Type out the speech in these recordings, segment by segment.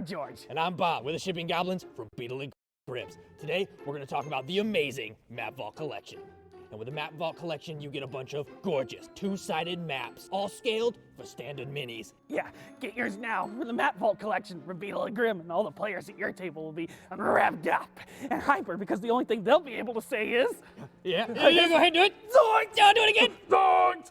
George. And I'm Bob. We're the Shipping Goblins from Beetle and Cribs. Today, we're going to talk about the amazing Map Vault Collection. And with the Map Vault Collection, you get a bunch of gorgeous two-sided maps, all scaled for standard minis. Yeah, get yours now for the Map Vault Collection from Beetle and Grimm, and all the players at your table will be revved up and hyper because the only thing they'll be able to say is... Yeah, go ahead and do it. Zoinks! Yeah, do it again. Zoinks!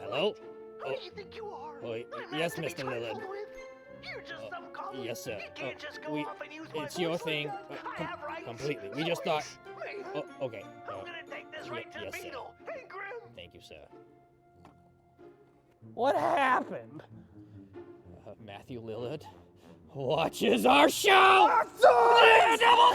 Hello? Who do you think you are? Yes, Mr. Lillard. You're just some common. Yes, sir. You can't just go off and use my It's your voice like thing. that. I have rights. Completely. We just thought... Wait, okay. I'm gonna take this right to yes, the sir. Beetle. Hey, Grim. Thank you, sir. What happened? Matthew Lillard watches our show! Zoinks! Double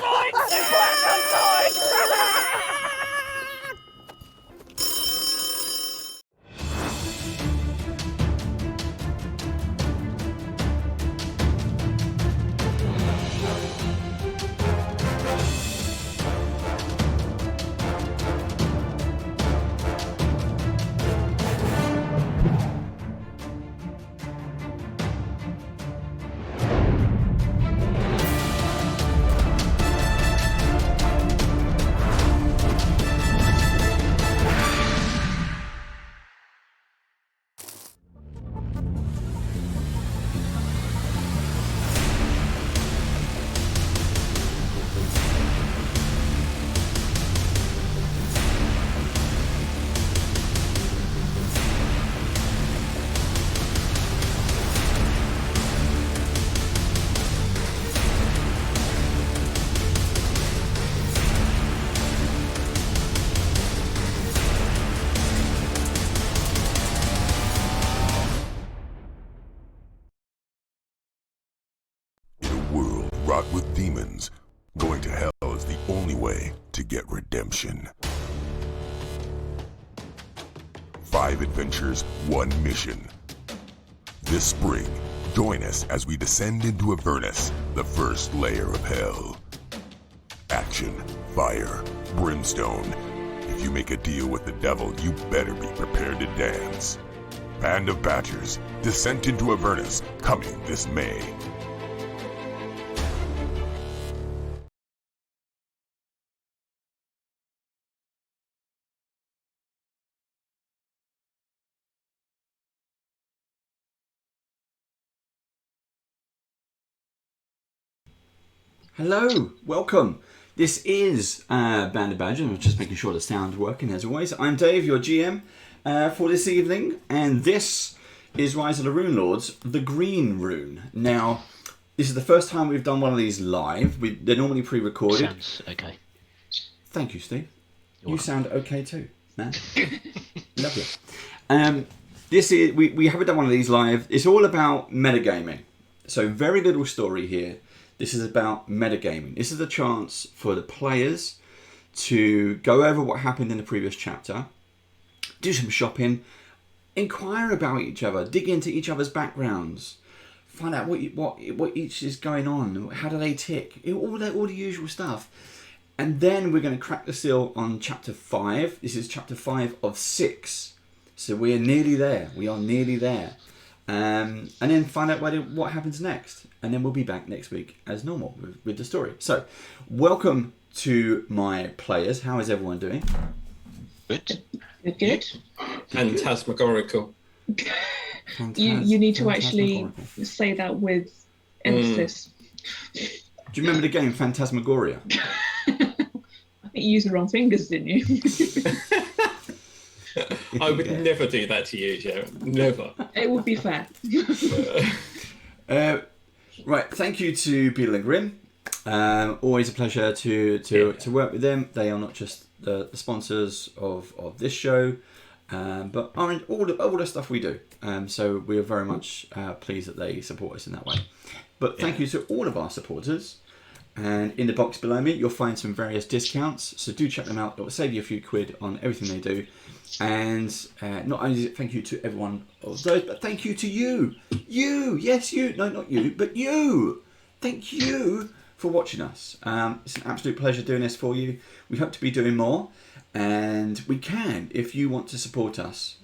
Wrought with demons, going to hell is the only way to get redemption. 5 adventures, 1 mission. This spring, join us as we descend into Avernus, the first layer of hell. Action, fire, brimstone. If you make a deal with the devil, you better be prepared to dance. Band of Badgers, Descent into Avernus, coming this May. Hello, welcome. This is Band of Badger. I'm just making sure the sound's working as always. I'm Dave, your GM for this evening, and this is Rise of the Runelords, the Green Rune. Now, this is the first time we've done one of these live. They're normally pre-recorded. Sounds okay. Thank you, Steve. You're you welcome. sound okay too, man. Lovely. This is we haven't done one of these live. It's all about metagaming. So very little story here. This is about metagaming. This is a chance for the players to go over what happened in the previous chapter, do some shopping, inquire about each other, dig into each other's backgrounds, find out what each is going on, how do they tick, all the usual stuff. And then we're going to crack the seal on chapter 5. This is chapter 5 of 6. So we're nearly there. We are nearly there. And then find out what happens next. And then we'll be back next week as normal with the story. So, welcome to my players. How is everyone doing? Good. Good. Phantasmagorical. You need to actually say that with emphasis. Do you remember the game Phantasmagoria? I think you used the wrong fingers, didn't you? I would never do that to you, Joe. Never. It would be fair. Right, thank you to Beetle and Grim. Always a pleasure to work with them. They are not just the sponsors of this show, but are in all the stuff we do. So we are very much pleased that they support us in that way. But thank you to all of our supporters. And in the box below me, you'll find some various discounts. So do check them out. It will save you a few quid on everything they do. And not only is it thank you to everyone of those, but thank you to you. You, yes, you. No, not you, but you. Thank you for watching us. It's an absolute pleasure doing this for you. We hope to be doing more. And we can, if you want to support us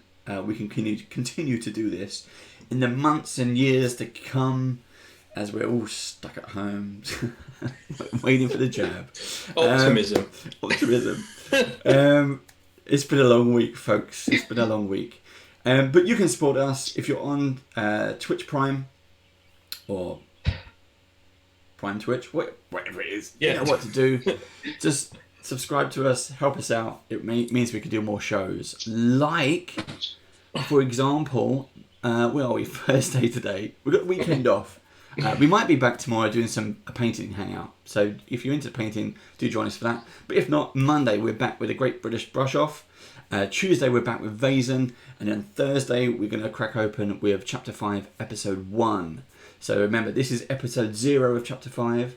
we can continue to do this in the months and years to come, as we're all stuck at home waiting for the jab. Optimism. Optimism. It's been a long week, folks. It's been a long week. But you can support us if you're on Twitch Prime or Prime Twitch, whatever it is. Yeah. You know what to do. Just subscribe to us, help us out. It means we can do more shows. Like, for example, where are we? Thursday today. We've got the weekend off. We might be back tomorrow doing a painting hangout. So if you're into painting, do join us for that. But if not, Monday we're back with a Great British Brush Off. Tuesday we're back with Vazen. And then Thursday we're going to crack open with Chapter 5, Episode 1. So remember, this is Episode 0 of Chapter 5.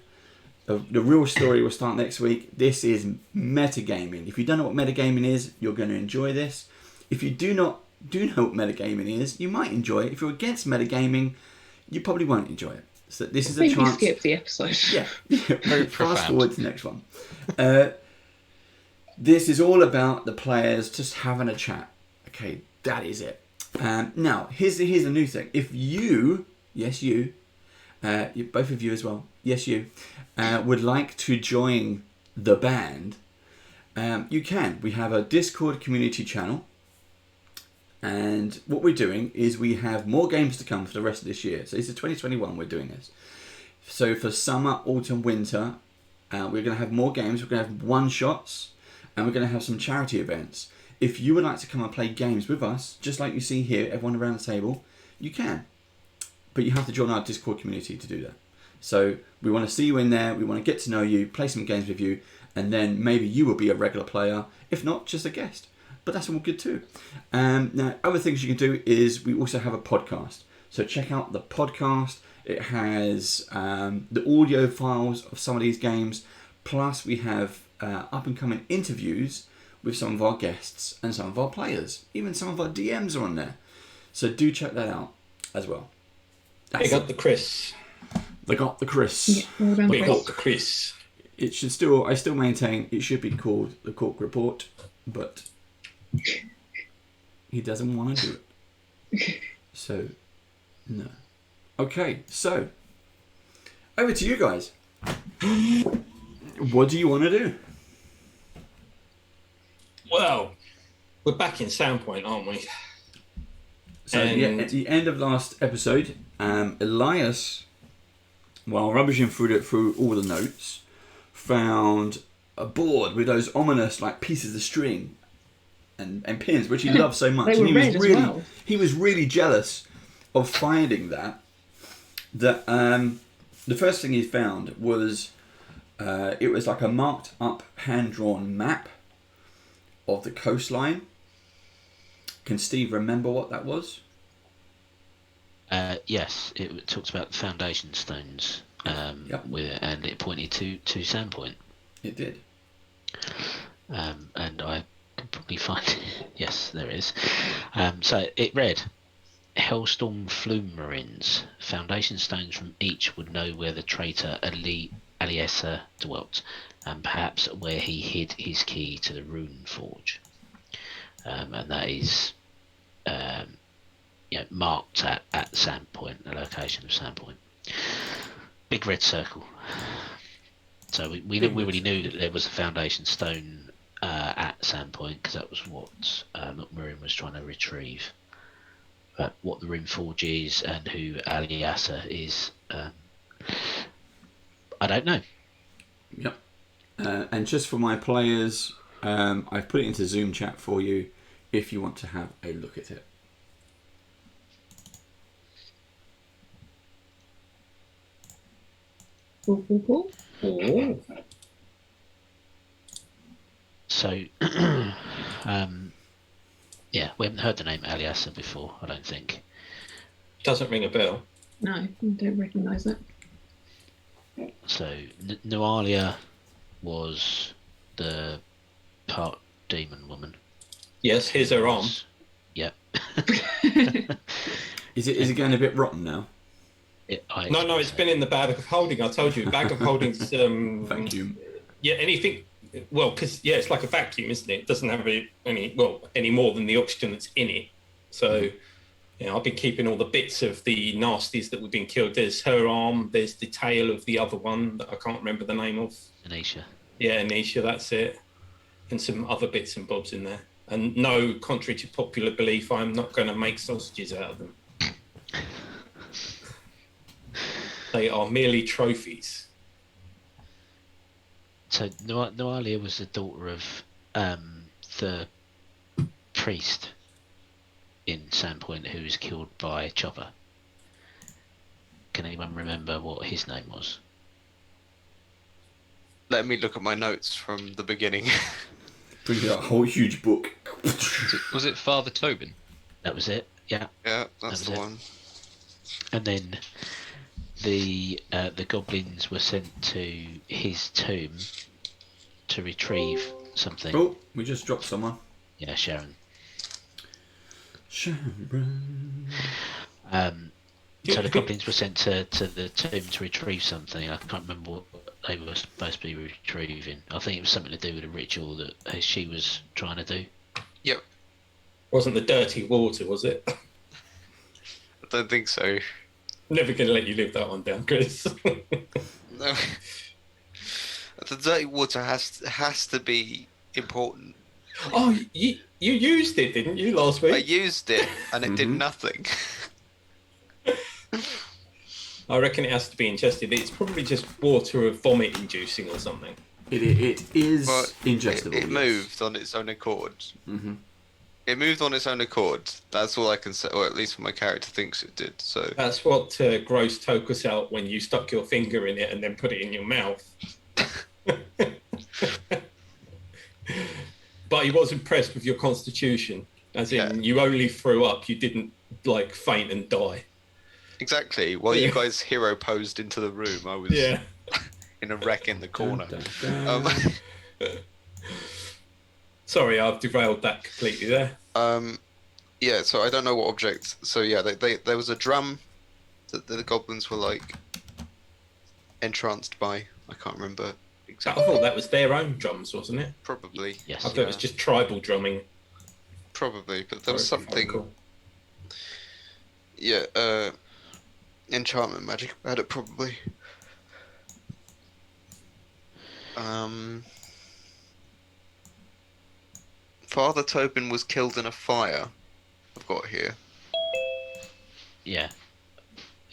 The real story will start next week. This is metagaming. If you don't know what metagaming is, you're going to enjoy this. If you do know what metagaming is, you might enjoy it. If you're against metagaming, you probably won't enjoy it. So this is a chance. Skip the episode. Yeah. Fast forward to the next one. This is all about the players just having a chat. Okay, that is it. Now, here's a new thing. If you, yes you, both of you as well, yes you, would like to join the band, you can. We have a Discord community channel. And what we're doing is we have more games to come for the rest of this year. So it's 2021 we're doing this. So for summer, autumn, winter, we're going to have more games. We're going to have one-shots. And we're going to have some charity events. If you would like to come and play games with us, just like you see here, everyone around the table, you can. But you have to join our Discord community to do that. So we want to see you in there. We want to get to know you, play some games with you. And then maybe you will be a regular player. If not, just a guest. But that's all good too. Now, other things you can do is we also have a podcast. So check out the podcast. It has the audio files of some of these games. Plus we have up and coming interviews with some of our guests and some of our players. Even some of our DMs are on there. So do check that out as well. They got the Chris. They got the Chris. Yeah, well done, We Chris. got the Chris. It should still, I still maintain it should be called the Cork Report, but he doesn't want to do it. So, no. Okay, so over to you guys. What do you want to do? Well, we're back in Soundpoint, aren't we? So at the end of last episode, Elias, while rummaging through all the notes, found a board with those ominous like pieces of string and pins, which he loved so much. They were and red as well. He was really jealous of finding that. The first thing he found was it was like a marked up hand-drawn map of the coastline. Can Steve remember what that was? Yes, it talks about the foundation stones, and it pointed to Sandpoint. It did. And I can probably find it. Yes, there is. So it read, Hellstorm Flumarins. Foundation stones from each would know where the traitor Aliesa dwelt, and perhaps where he hid his key to the Rune Forge. And that is marked at Sandpoint, the location of Sandpoint. Big red circle. So we already knew that there was a foundation stone at Sandpoint, because that was what Miriam was trying to retrieve. But what the Rune Forge is and who Aliasa is, I don't know. Yep. And just for my players, I've put it into Zoom chat for you if you want to have a look at it. Cool. Oh. So, we haven't heard the name Aliasa before, I don't think. Doesn't ring a bell. No, I don't recognise it. So, Nualia was the part demon woman. Yes, here's her arm. Yep. Is it going a bit rotten now? No, it's been in the bag of holding. I told you, bag of holding's Vacuum. Yeah, anything. Well, because it's like a vacuum, isn't it? It doesn't have any more than the oxygen that's in it. So, I've been keeping all the bits of the nasties that we've been killed. There's her arm. There's the tail of the other one that I can't remember the name of. Anisha. Yeah, Anisha, that's it. And some other bits and bobs in there. And no, contrary to popular belief, I'm not going to make sausages out of them. They are merely trophies. So Noalia was the daughter of the priest in Sandpoint who was killed by Chopper. Can anyone remember what his name was? Let me look at my notes from the beginning. Bring out a whole huge book. Was it Father Tobin? That was it. Yeah. Yeah, that's the one. And then the goblins were sent to his tomb to retrieve something. Oh, we just dropped someone. Yeah, Sharon. Sharon. So the goblins were sent to the tomb to retrieve something. I can't remember what they were supposed to be retrieving. I think it was something to do with a ritual that she was trying to do. Yep. Wasn't the dirty water, was it? I don't think so. Never going to let you live that one down, Chris. No. The dirty water has to be important. Oh, you used it, didn't you, last week? I used it, and it did nothing. I reckon it has to be ingested. It's probably just water of vomit inducing or something. It is ingestible. It moved on its own accord. It moved on its own accord. That's all I can say, or at least my character thinks it did. So that's what Gross took us out when you stuck your finger in it and then put it in your mouth. But he was impressed with your constitution, as in you only threw up. You didn't like faint and die. Exactly. While you guys hero posed into the room, I was in a wreck in the corner. Sorry, I've derailed that completely there. Yeah, so I don't know what object. So yeah, there was a drum that the goblins were like entranced by. I can't remember exactly. I thought that was their own drums, wasn't it? Probably. Yes. I thought it was just tribal drumming. Probably, but there was something. Yeah, enchantment magic about it probably. Father Tobin was killed in a fire. I've got here. Yeah,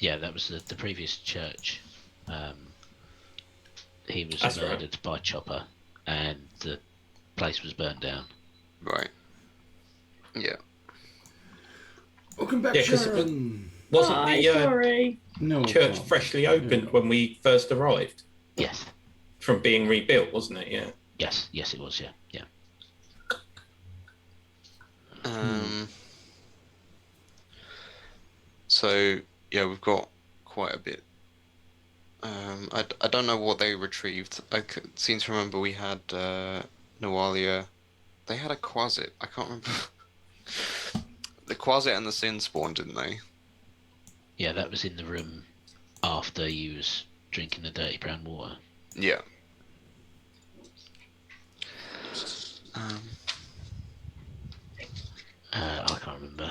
that was the previous church. He was murdered by Chopper, and the place was burned down. Right. Yeah. Welcome back, Sharon. Wasn't the no, church freshly opened when we first arrived? Yes. From being rebuilt, wasn't it? Yeah. Yes, it was. Yeah. So yeah, we've got quite a bit. I don't know what they retrieved. I seem to remember we had Noalia. They had a Quasit. I can't remember. The Quasit and the Sin Spawn, didn't they? Yeah, that was in the room after you was drinking the dirty brown water. Yeah. I can't remember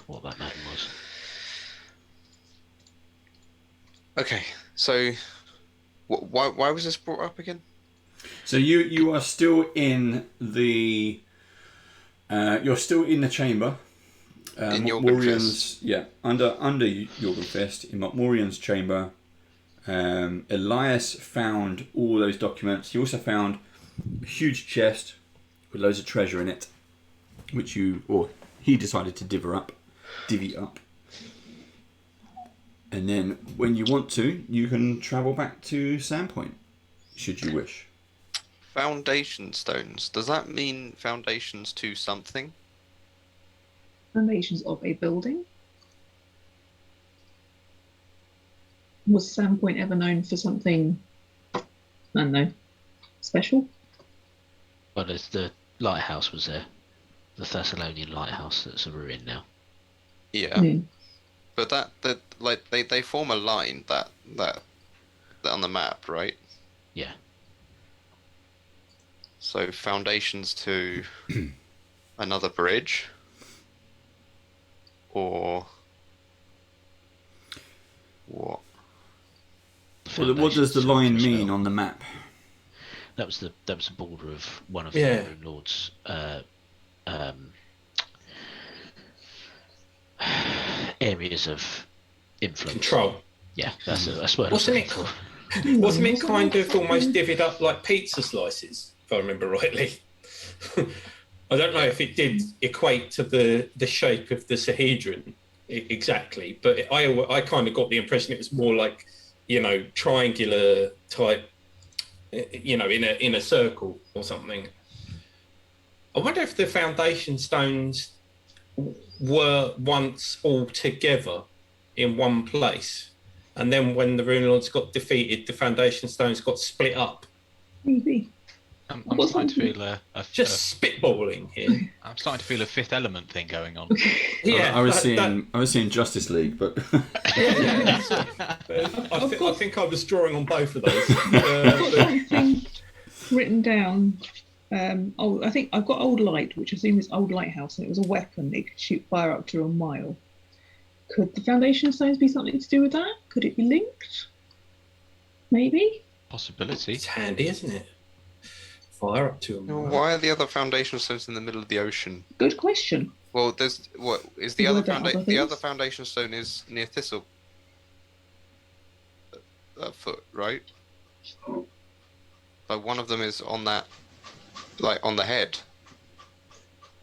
what that name was. Okay, so why was this brought up again? So you are still in the you're still in the chamber. In Morkmorian's, yeah, under Jorgenfest in Morkmorian's chamber. Elias found all those documents. He also found a huge chest with loads of treasure in it, which he decided to divvy up. And then, when you want to, you can travel back to Sandpoint, should you wish. Foundation stones. Does that mean foundations to something? Foundations of a building? Was Sandpoint ever known for something, I don't know, special? Well, the lighthouse was there. The Thessalonian lighthouse that's a ruin now. Yeah. But they form a line that on the map, right? Yeah. So foundations to another bridge. or what? Well, what does the Foundations line for a mean spell. on the map? That was the border of one of Yeah. the Runelords' areas of influence. Control. Yeah, that's what I was Wasn't looking it? for. Wasn't it kind of almost divvied up like pizza slices, if I remember rightly? I don't know if it did equate to the shape of the Sahedron exactly, but I kind of got the impression it was more like, triangular type, in a circle or something. I wonder if the foundation stones were once all together in one place, and then when the Runelords got defeated, the foundation stones got split up. Maybe. I'm What's starting to happening? feel Just spitballing here. I'm starting to feel a Fifth Element thing going on. Yeah, I was seeing Justice League, but I think I was drawing on both of those. I've got something written down. I think I've got Old Light, which I assume is Old Lighthouse, and it was a weapon. It could shoot fire up to a mile. Could the foundation stones be something to do with that? Could it be linked? Maybe. Possibility. It's handy, isn't it? Fire up to them. Why are the other foundation stones in the middle of the ocean? Good question. Well, there's what is the Were other there other the other things? foundation stone is near Thistle. That foot, right? Like one of them is on that, like on the head.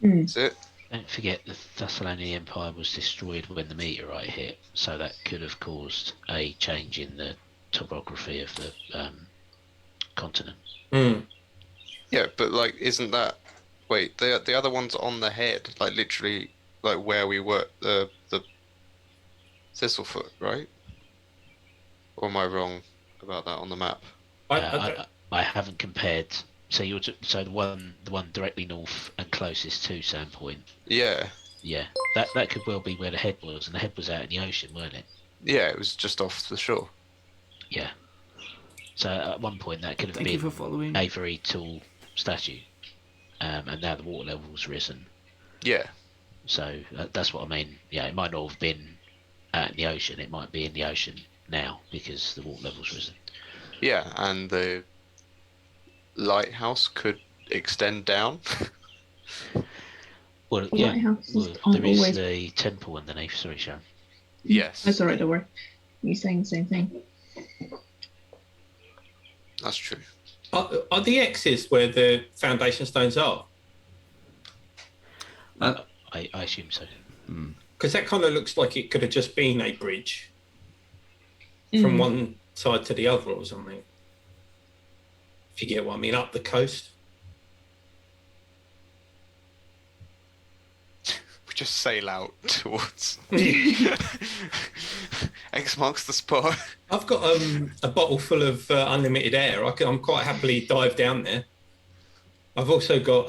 Hmm. Is it? Don't forget the Thessalonian Empire was destroyed when the meteorite hit, so that could have caused a change in the topography of the continent. Mm. Yeah, but like, isn't that? Wait, the other one's on the head, like literally, like where we were the Thistlefoot, right? Or am I wrong about that on the map? I haven't compared. So so the one directly north and closest to Sandpoint. Yeah. Yeah, that could well be where the head was, and the head was out in the ocean, weren't it? Yeah, it was just off the shore. Yeah. So at one point that could have Thank you been for following. a very tall statue, and now the water level's risen. Yeah. So that's what I mean. Yeah, it might not have been out in the ocean. It might be in the ocean now because the water level's risen. Yeah, and the lighthouse could extend down. Well, The yeah. lighthouses Well, aren't there is always- the temple underneath. Sorry, Sharon. Yes. That's all right, don't worry. You're saying the same thing. That's true. Are the X's where the foundation stones are? I assume so. Because that kind of looks like it could have just been a bridge from one side to the other or something. If you get what I mean, up the coast. We just sail out towards. X marks the spot. I've got a bottle full of unlimited air. I'm quite happily dive down there. I've also got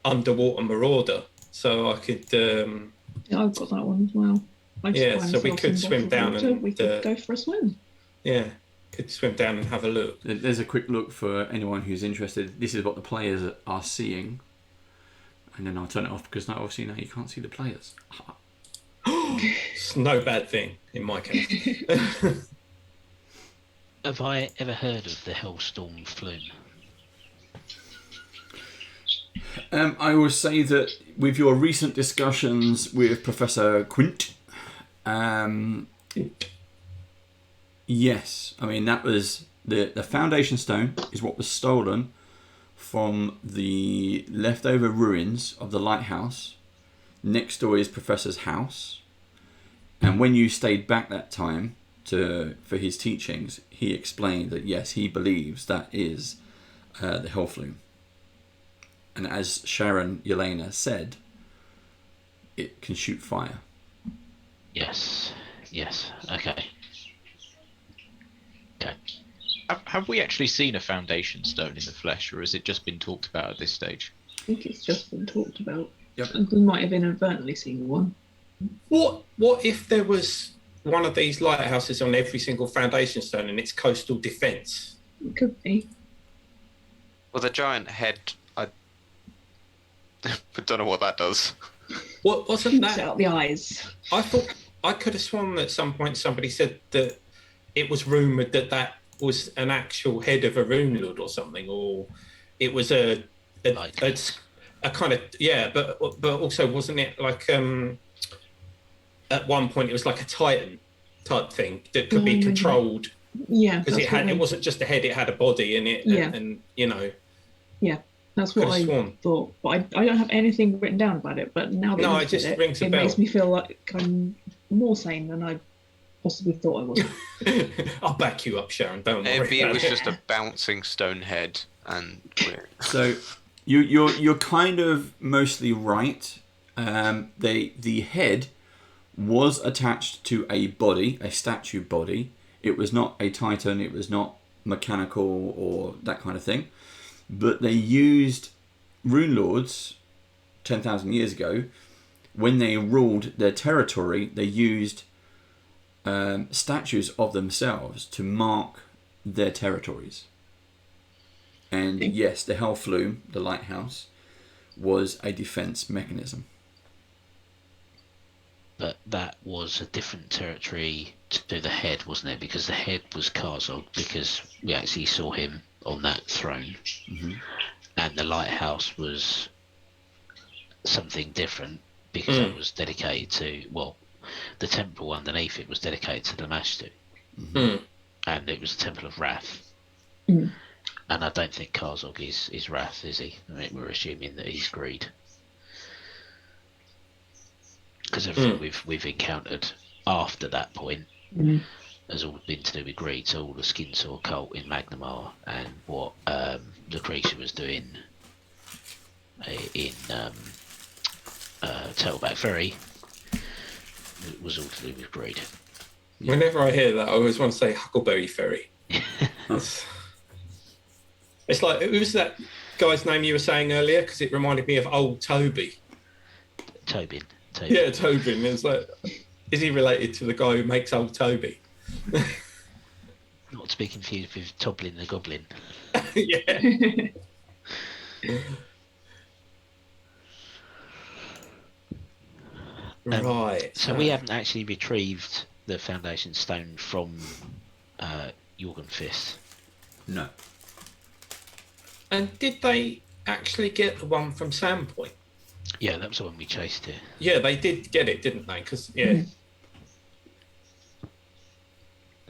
underwater marauder, so I could. Yeah, I've got that one as well. I just Yeah, buy so we myself could some swim bottled down water. and, we could go for a swim. Yeah, could swim down and have a look. There's a quick look for anyone who's interested. This is what the players are seeing. And then I'll turn it off because now obviously now you can't see the players. It's no bad thing in my case. Have I ever heard of the Hellstorm Flume? I will say that with your recent discussions with Professor Quint, yes, I mean that was the foundation stone is what was stolen from the leftover ruins of the lighthouse. Next door is Professor's house, and when you stayed back that time for his teachings, he explained that yes, he believes that is the Hellflume. And as Sharon Yelena said, it can shoot fire. Yes. Okay. Have we actually seen a foundation stone in the flesh, or has it just been talked about at this stage? I think it's just been talked about. Yep. And we might have inadvertently seen one. What if there was one of these lighthouses on every single foundation stone and it's coastal defence? It could be. Well, the giant head, I don't know what that does. What wasn't Set that? up the eyes. I thought I could have sworn at some point somebody said that it was rumoured that that was an actual head of a Runelord or something, or it was a kind of but also wasn't it like at one point it was like a Titan type thing that could be controlled. Yeah, because it wasn't just a head; it had a body in it, and you know. Yeah, that's what I thought. But I don't have anything written down about it. But now that you it just said rings a it bell. makes me feel like I'm more sane than I possibly thought I was. I'll back you up, Sharon. Don't worry. Maybe it was just a bouncing stone head, and So you're kind of mostly right. The head was attached to a body, a statue body. It was not a Titan. It was not mechanical or that kind of thing. But they used Runelords 10,000 years ago, when they ruled their territory, they used statues of themselves to mark their territories. And yes, the Hell Flume, the lighthouse, was a defense mechanism. But that was a different territory to the head, wasn't it? Because the head was Karzog, because we actually saw him on that throne. Mm-hmm. And the lighthouse was something different, because it was dedicated to, well, the temple underneath it was dedicated to the Master. Mm-hmm. And it was the Temple of Wrath. Mm. And I don't think Karzog is Wrath, is he? I mean, we're assuming that he's Greed. Because everything we've encountered after that point has all been to do with greed. So all the Skinsaw cult in Magnamar and what Lucretia was doing in Tailback Ferry was all to do with greed. Whenever I hear that, I always want to say Huckleberry Ferry. It's like, who was that guy's name you were saying earlier? Because it reminded me of old Toby. Tobin. Yeah, Tobin. It's like, is he related to the guy who makes old Toby? Not to be confused with Toblin the Goblin. Yeah. Right. So we haven't actually retrieved the Foundation Stone from Jorgenfist. No. And did they actually get the one from Sandpoint? Yeah, that was the one we chased here. Yeah, they did get it, didn't they? Because they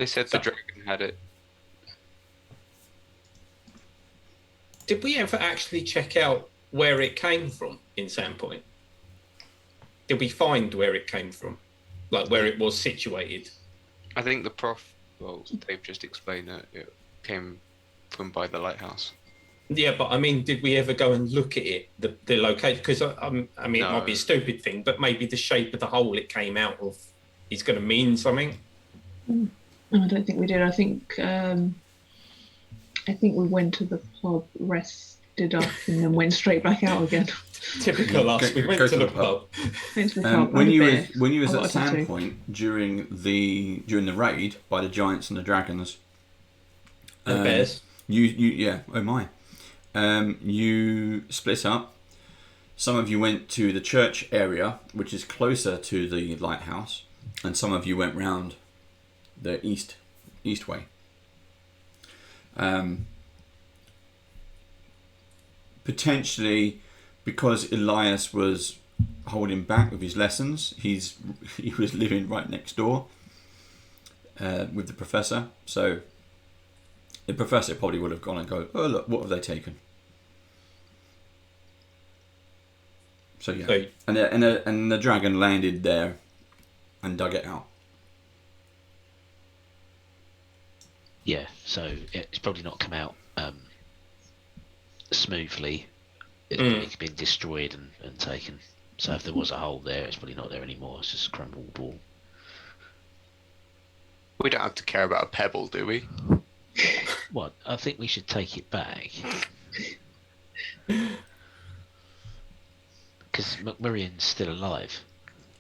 said the dragon had it. Did we ever actually check out where it came from in Sandpoint? Did we find where it came from? Like where it was situated? I think the they've just explained that it came from by the lighthouse. Yeah, but I mean, did we ever go and look at it, the location? Because I mean, No. it might be a stupid thing, but maybe the shape of the hole it came out of is going to mean something. I don't think we did. I think we went to the pub, rested up, and then went straight back out again. Typical us. We went to the pub. Went to the pub. When had a you beer. was I at got a tattoo. Sandpoint during the raid by the giants and the dragons, The bears. You split up. Some of you went to the church area, which is closer to the lighthouse, and some of you went round the east way. Potentially, because Elias was holding back with his lessons, he was living right next door with the professor. So the professor probably would have gone and go, "Oh look, what have they taken?" So yeah, So- and the dragon landed there and dug it out. Yeah, so it's probably not come out smoothly. It's been destroyed and taken. So if there was a hole there, it's probably not there anymore. It's just a crumbled wall. We don't have to care about a pebble, do we? What? I think we should take it back. Because McMurrian's still alive.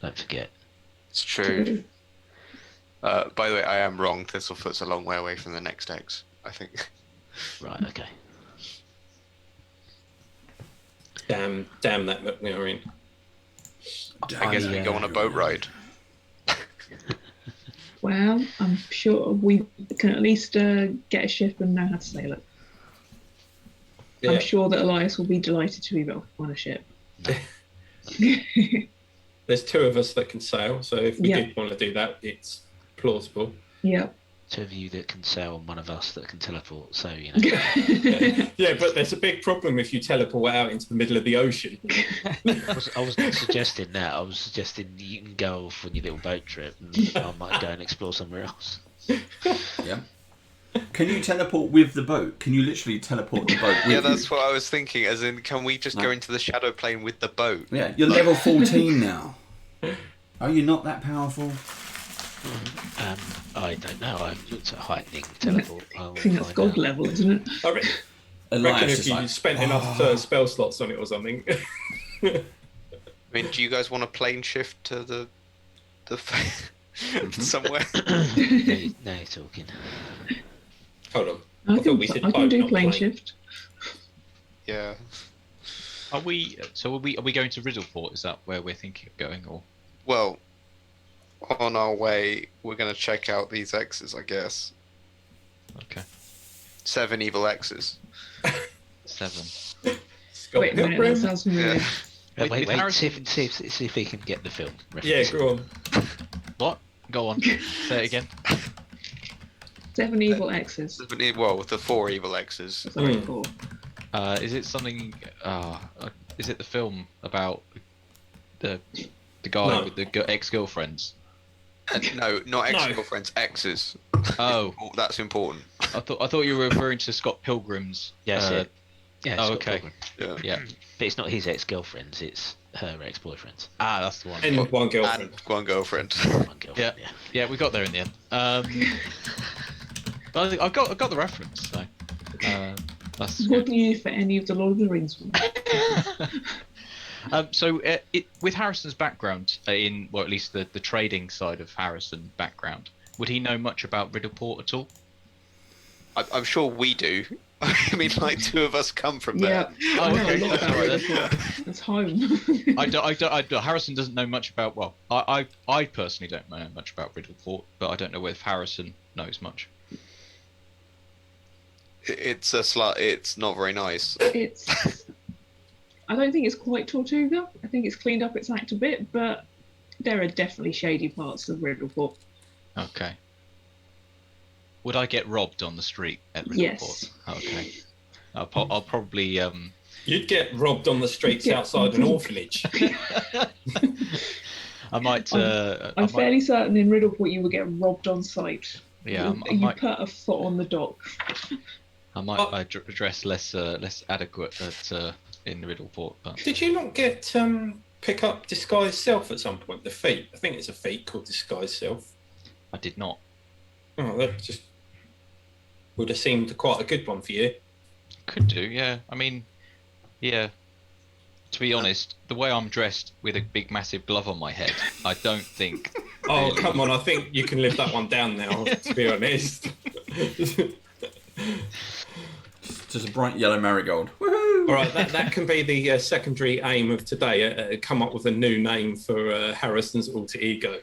Don't forget. It's true. By the way, I am wrong. Thistlefoot's a long way away from the next X, I think. Right, okay. Damn that McMurrin. I guess we go on a boat ride. Well, I'm sure we can at least get a ship and know how to sail it. Yeah. I'm sure that Elias will be delighted to be on a ship. There's 2 of us that can sail, so if we Yeah. did want to do that, it's plausible. Yeah. 2 of you that can sail, and 1 of us that can teleport. So Yeah, but there's a big problem if you teleport out into the middle of the ocean. I was not suggesting that. I was suggesting you can go off on your little boat trip, and I might go and explore somewhere else. Yeah. Can you teleport with the boat? Can you literally teleport the boat with Yeah, you? that's what I was thinking. As in, can we just go into the shadow plane with the boat? Yeah, you're level 14 now. Are you not that powerful? I don't know. I've looked at heightening teleport. I think that's god level, isn't it? I reckon Elias if you is spent enough spell slots on it or something. I mean, do you guys want a plane shift to the somewhere? Now you're talking. Hold on. I thought we can, said I can boat, do not plane plane. shift. Yeah. Are we? So are we going to Riddleport? Is that where we're thinking of going, or? Well, on our way, we're going to check out these X's, I guess. Okay. 7 evil X's. 7. Wait a minute, that sounds familiar. Wait, With see Harrison- if he can get the film. Yeah, reference. go on. What? Go on. Say it again. 7 evil X's. Well, with the 4 evil X's. Sorry, 4. Is it something? Is it the film about the guy No. with the ex-girlfriends? No, not ex-girlfriends, X's. Oh, That's important. I thought you were referring to Scott Pilgrim's. Yes, yeah. Oh, Scott okay. Pilgrim. Yeah. Yeah. But it's not his ex-girlfriends, it's her ex-boyfriends. Ah, that's the one. And one girlfriend. And one girlfriend. One girlfriend, Yeah. Yeah, we got there in the end. But I think I've got the reference. So, that's What good. do you do for any of the Lord of the Rings ones? With Harrison's background well, at least the trading side of Harrison background, would he know much about Riddleport at all? I'm sure we do. I mean, like, 2 of us come from there. Yeah, I know a lot about Riddleport. It's home. Harrison doesn't know much about. Well, I personally don't know much about Riddleport, but I don't know if Harrison knows much. It's a slut. It's not very nice. It's. I don't think it's quite Tortuga. I think it's cleaned up its act a bit, but there are definitely shady parts of Riddleport. Okay. Would I get robbed on the street at Riddleport? Yes. Okay. I'll probably. You'd get robbed on the streets Yeah. outside an orphanage. I might. I'm fairly certain in Riddleport you would get robbed on sight. Yeah, I You might. put a foot on the dock. I might dress less adequate in Riddleport, but Did you not get pick up disguise self at some point? The feat. I think it's a feat called disguise self. I did not. Oh, that just would have seemed quite a good one for you. Could do, yeah. I mean, yeah. To be honest, the way I'm dressed with a big massive glove on my head, I don't think. Oh, really- come on. I think you can live that one down now, to be honest. just a bright yellow marigold. Woohoo! All right, that can be the secondary aim of today. Come up with a new name for Harrison's alter ego.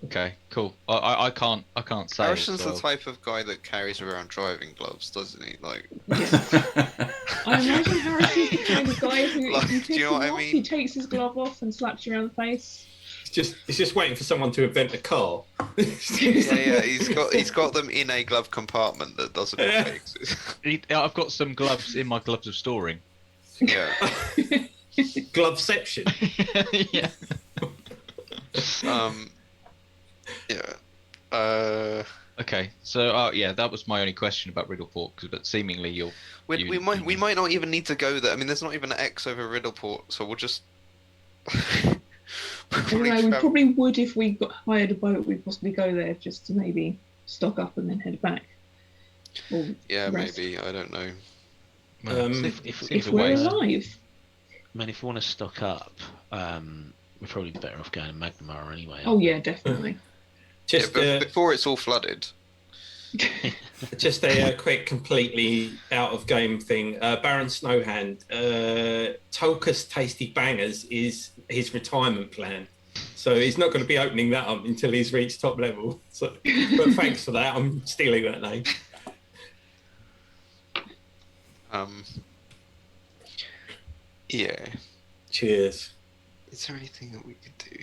Okay, cool. I can't say. Harrison's so. the type of guy that carries around driving gloves, doesn't he? Like, I imagine Harrison's the kind of guy who, Like, if you do piss you know him what I off, mean? he takes his glove off and slaps you around the face. It's just waiting for someone to invent a car. yeah, he's got them in a glove compartment that doesn't really exist. I've got some gloves in my gloves of storing. Yeah. Gloveception. Yeah. Yeah. Okay, so yeah, that was my only question about Riddleport, but seemingly We might not even need to go there. I mean, there's not even an X over Riddleport, so we'll just. I don't know, we probably would if we got hired a boat, we'd possibly go there just to maybe stock up and then head back. Or Yeah, rest. maybe. I don't know. If we're alive. I mean, if we want to stock up, we're probably better off going to Magnemar anyway. Oh yeah, definitely. Just before it's all flooded. Just a quick, completely out of game thing. Baron Snowhand, Tolka's Tasty Bangers is his retirement plan. So he's not going to be opening that up until he's reached top level. So, but thanks for that. I'm stealing that name. Yeah. Cheers. Is there anything that we could do?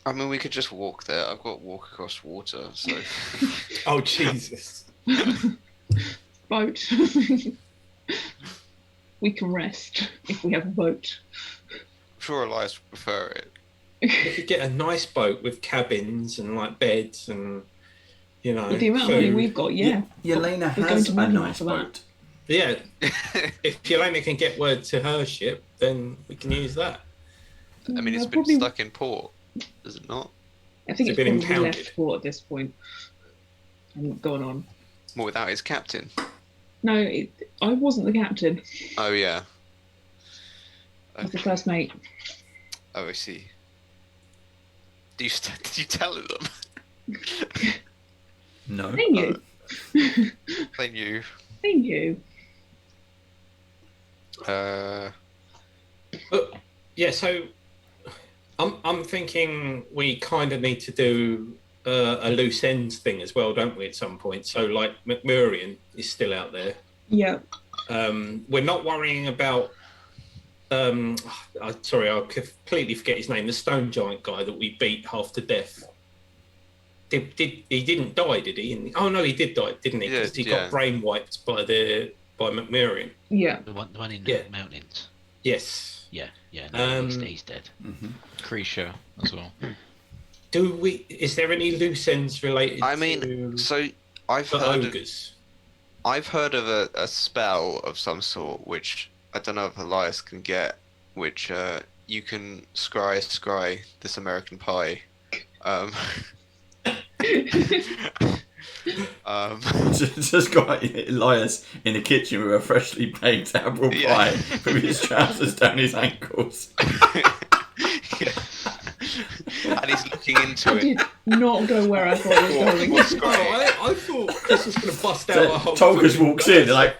I mean, we could just walk there. I've got walk across water, so. Oh, Jesus. Boat. We can rest if we have a boat. I'm sure Elias would prefer it. We could get a nice boat with cabins and like beds and, you know. With the amount of money we've got, yeah. Yelena We're going has to a London nice for that. boat. Yeah. If Yelena can get word to her ship, then we can use that. I mean, it's I'll been probably- stuck in port, is it not? I think It's it's been probably impounded. left port at this point. And gone on. More without its captain. No, I wasn't the captain. Oh, yeah. I was the first mate. Oh, I see. Did you tell them? No. They knew. They knew. They knew. Yeah, so I'm thinking we kind of need to do a loose ends thing as well, don't we, at some point? So, like, McMurrian is still out there. Yeah. We're not worrying about... sorry, I completely forget his name. The stone giant guy that we beat half to death. He didn't die, did he? Oh, no, he did die, didn't he? He did, Because he yeah. got brain wiped by McMurrian. Yeah. The one in Yeah. the mountains. Yes. Yeah, no, Um, he's dead. Creature as well. Is there any loose ends related I mean, to so I've the heard of, ogres? I've heard of a spell of some sort, which I don't know if Elias can get, which you can scry this American pie. Just got Elias in the kitchen with a freshly baked apple Yeah. pie with his trousers down his ankles. And he's looking into I it. did not go where I thought it was going. What's Oh, scry? I thought Chris was going to bust So out a whole... Tolkien walks in, they're like,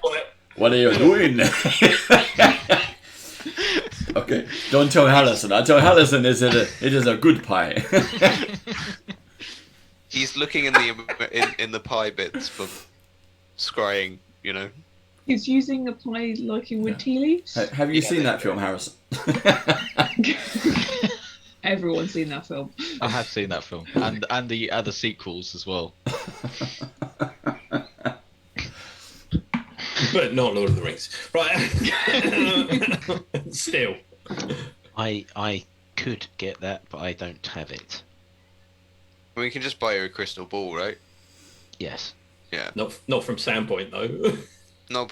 "What are you doing?" Okay, don't tell Hallison. I tell Hallison it is a good pie. He's looking in the pie bits for scrying, you know. He's using a pie like in with tea leaves. Have you seen that film, Harrison? Everyone's seen that film. I have seen that film and the other sequels as well. But not Lord of the Rings. Right. Still. I could get that, but I don't have it. We can just buy you a crystal ball, right? Yes. Yeah. Not from Sandpoint, though. No,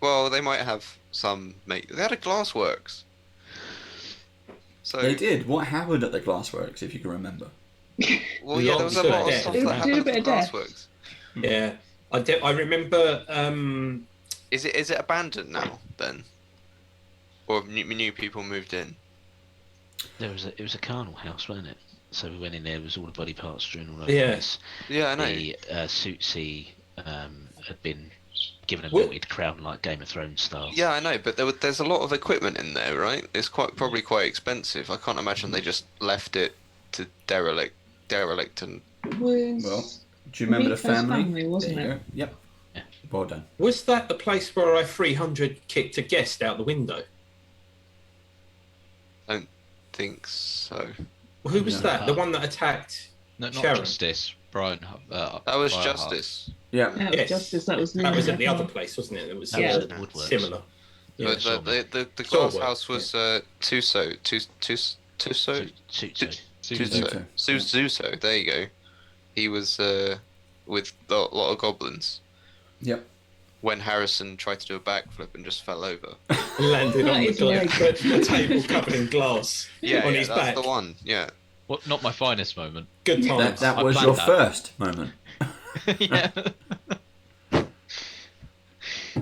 well, they might have some. They had a Glassworks. So They did. What happened at the Glassworks, if you can remember? well, yeah, there was a lot of stuff It that did a happened at bit the of death. Glassworks. Yeah. I remember... Is it abandoned now then, or new people moved in? It was a carnal house, wasn't it? So we went in there. There was all the body parts strewn all over Yeah. the place. Yeah, I know. The Suitsy had been given a What? melted crown like Game of Thrones style. Yeah, I know, but there's a lot of equipment in there, right? It's probably quite expensive. I can't imagine they just left it to derelict and. It was. Well, do you remember the Rico's family? wasn't There you it? go. Yep. Well done. Was that the place where I 300 kicked a guest out the window? I don't think so. Who was No. that? The one that attacked No, not Sharon? Justice. Brian. That was Fireheart. Justice. Yeah. That was Yes. Justice. That was That was at the Luna. other place, wasn't it? It was That was at the Woodworks. similar. Yeah. But sure. the glass Sure. house was Tuso. Suitso. Zuso. There you go. He was with a lot of goblins. Yep. When Harrison tried to do a backflip and just fell over. Landed on His the leg. table covered in glass Yeah, on yeah, his that's back. the one. Yeah. What? Not my finest moment. Good times. That I was planned your that. first moment. Yeah.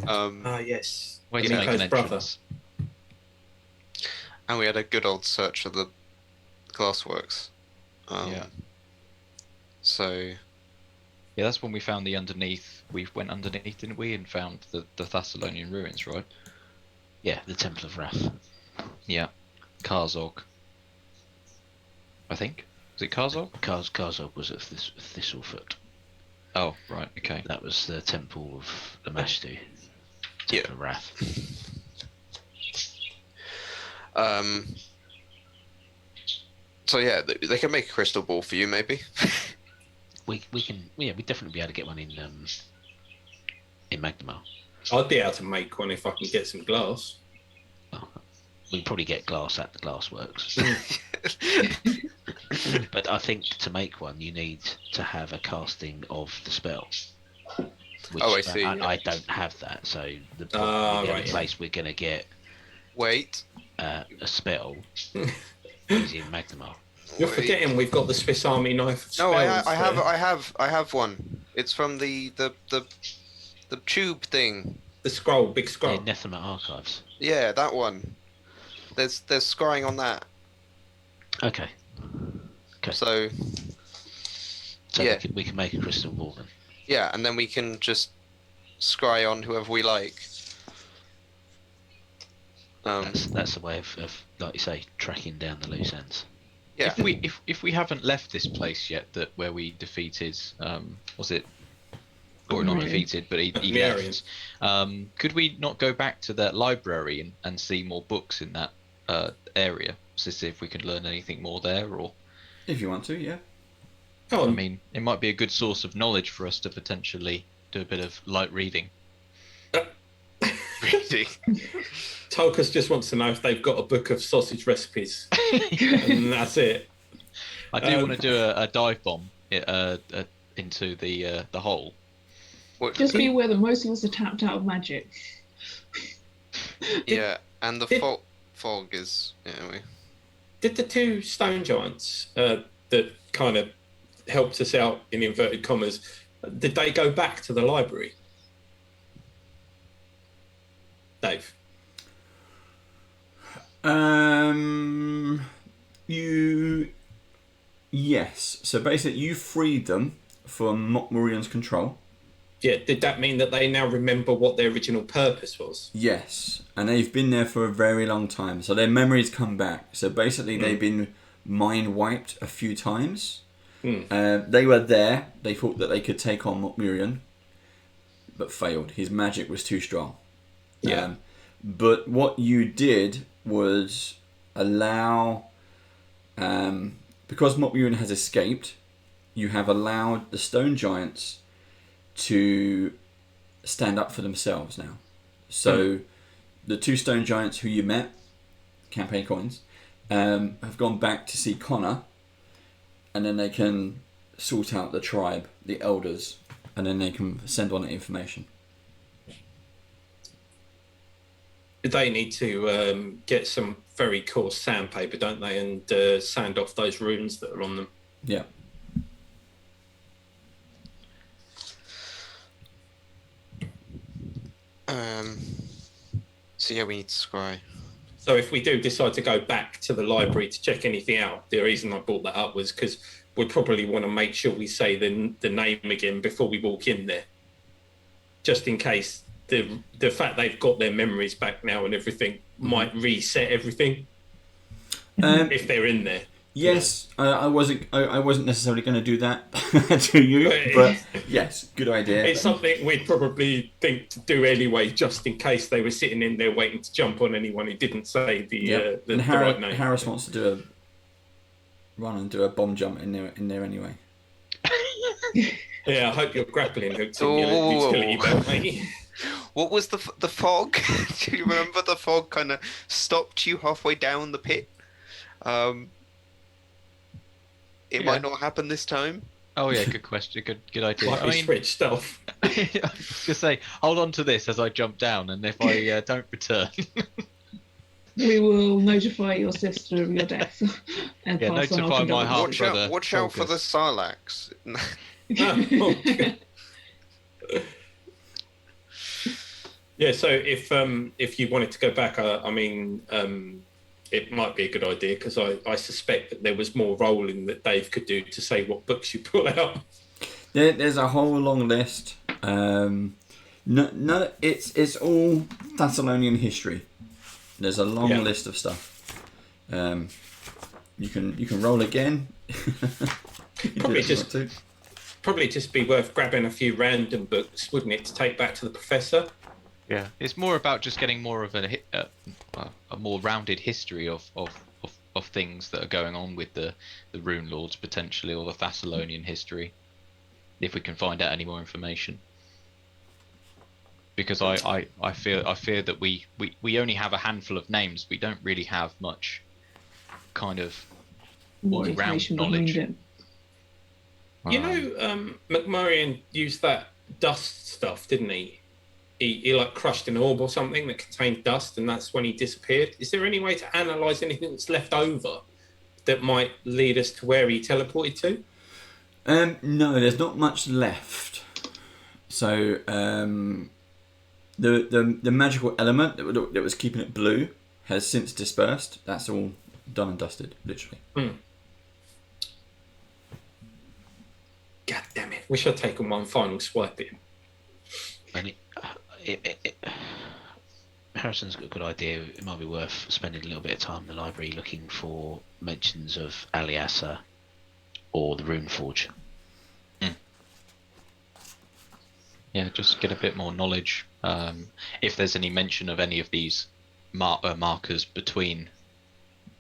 Ah, yes. Way to Yeah. make an Nico's brother. entrance. And we had a good old search of the glassworks. Yeah. So Yeah, that's when we found the underneath. We went underneath, didn't we, and found the Thessalonian ruins, right? Yeah, the Temple of Wrath. Yeah, Karzog. I think. Was it Karzog? Karzog was at Thistlefoot. Oh, right. Okay. That was the Temple of Lamashtu. Yeah. Temple of Wrath. So yeah, they can make a crystal ball for you, maybe. We can we'd definitely be able to get one in Magnemar. I'd be able to make one if I can get some glass. Well, we can probably get glass at the glassworks. But I think to make one, you need to have a casting of the spell. Which, I see. I don't have that, so the only place we're going to get Wait. a spell is in Magnemar. You're forgetting we've got the Swiss Army knife of No, spells I there. have one. It's from the tube thing. The scroll, big scroll. The Nethema Archives. Yeah, that one. There's scrying on that. Okay. So yeah, we can make a crystal ball then. Yeah, and then we can just scry on whoever we like. That's the way of like you say, tracking down the loose ends. Yeah. If we haven't left this place yet, where we defeated, was it? Or not defeated, but he left. Could we not go back to that library and see more books in that area to see if we can learn anything more there, or? If you want to, yeah. I mean, it might be a good source of knowledge for us to potentially do a bit of light reading. Reading. Tulkas just wants to know if they've got a book of sausage recipes, and that's it. I do want to do a dive bomb into the hole. Just be aware that most of us are tapped out of magic. Yeah, and the fog is. Anyway. Did the two stone giants that kind of helped us out in inverted commas, did they go back to the library? Dave? Yes. So basically, you freed them from Mokmurian's control. Yeah, did that mean that they now remember what their original purpose was? Yes, and they've been there for a very long time, so their memories come back. So basically, they've been mind wiped a few times. They were there. They thought that they could take on Mokmurian, but failed. His magic was too strong. Yeah. But what you did was allow, because Mokmurian has escaped, you have allowed the stone giants to stand up for themselves now. So the two stone giants who you met, campaign coins, have gone back to see Connor, and then they can sort out the tribe, the elders, and then they can send on the information. They need to get some very coarse sandpaper, don't they, and sand off those runes that are on them. Yeah. So yeah, we need to scry. So if we do decide to go back to the library to check anything out, the reason I brought that up was because we'd probably want to make sure we say the name again before we walk in there, just in case the fact they've got their memories back now and everything might reset everything if they're in there. Yes, I wasn't necessarily going to do that to you, but yes, good idea. It's something we'd probably think to do anyway, just in case they were sitting in there waiting to jump on anyone who didn't say the right name. Harris wants to do a run and do a bomb jump in there anyway. Yeah, I hope your grappling hook's in your utility belt, mate. What was the fog? Do you remember the fog kind of stopped you halfway down the pit? It might not happen this time. Oh yeah, good question. Good idea. Might be switched off. I was going to say, hold on to this as I jump down, and if I don't return, we will notify your sister of your death. And pass on notify our my half condolences. brother. Watch out for the Sarlaccs. Yeah, so if you wanted to go back, it might be a good idea because I suspect that there was more rolling that Dave could do to say what books you pull out. There's a whole long list. No, it's all Thessalonian history. There's a long list of stuff. You can roll again. Probably just be worth grabbing a few random books, wouldn't it, to take back to the professor? Yeah, it's more about just getting more of a more rounded history of things that are going on with the Runelords potentially, or the Thessalonian history, if we can find out any more information. Because I fear that we only have a handful of names. We don't really have much kind of all-round knowledge. You know, McMurray used that dust stuff, didn't he? He like crushed an orb or something that contained dust, and that's when he disappeared. Is there any way to analyse anything that's left over that might lead us to where he teleported to? No, there's not much left. So the magical element that was keeping it blue has since dispersed. That's all done and dusted, literally. God damn it! Wish I'd taken one final swipe at him. And Harrison's got a good idea. It might be worth spending a little bit of time in the library looking for mentions of Aliasa or the Rune Forge. Yeah, just get a bit more knowledge. If there's any mention of any of these markers between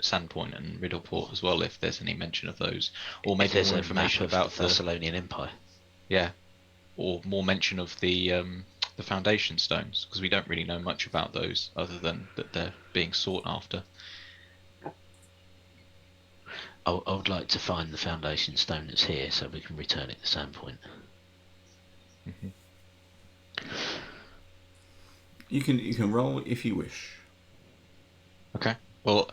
Sandpoint and Riddleport as well, if there's any mention of those, or maybe there's more information about the Thessalonian Empire. Yeah, or more mention of the Foundation Stones, because we don't really know much about those other than that they're being sought after. I would like to find the Foundation Stone that's here, so we can return it to Sandpoint. You can roll if you wish. Okay. Well,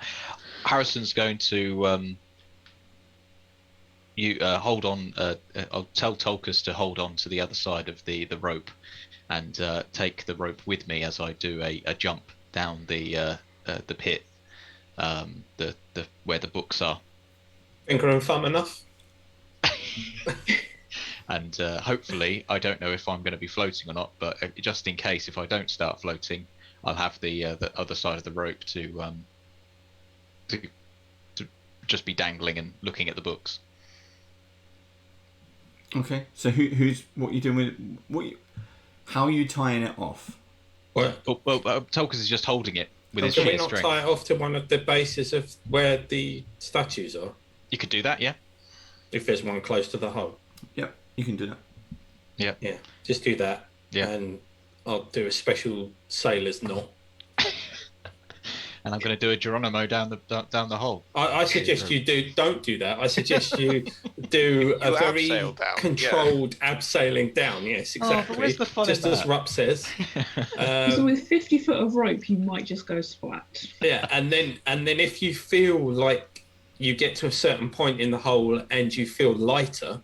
Harrison's going to hold on. I'll tell Tolkus to hold on to the other side of the rope, and take the rope with me as I do a jump down the pit, the where the books are. Finger and thumb enough. And hopefully, I don't know if I'm going to be floating or not, but just in case, if I don't start floating, I'll have the other side of the rope to just be dangling and looking at the books. Okay, so what are you doing with how are you tying it off? Well, Tolkus is just holding it with his Can we sheer not strength. tie it off to one of the bases of where the statues are? You could do that, yeah. If there's one close to the hole. Yep, you can do that. Yeah. Yeah, just do that. Yeah. And I'll do a special sailor's knot. And I'm going to do a Geronimo down the hole. I suggest you don't do that. I suggest you do a very abseil down, controlled abseiling down. Yes, exactly. But where's the fun just in as that? Rupp says. So with 50 foot of rope, you might just go splat. Yeah, and then if you feel like you get to a certain point in the hole and you feel lighter,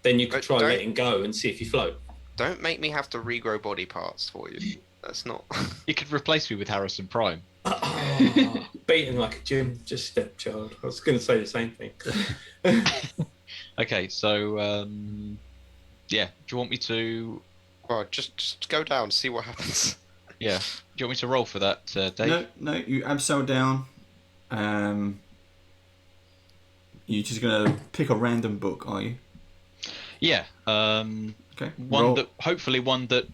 then you could try letting go and see if you float. Don't make me have to regrow body parts for you. That's not. You could replace me with Harrison Prime. Beaten like a gym, just stepchild. I was going to say the same thing. Okay, so yeah. Do you want me to? Well, just go down, see what happens. Yeah. Do you want me to roll for that, Dave? No, you abseil down. You're just gonna pick a random book, are you? Yeah. Okay. Hopefully one that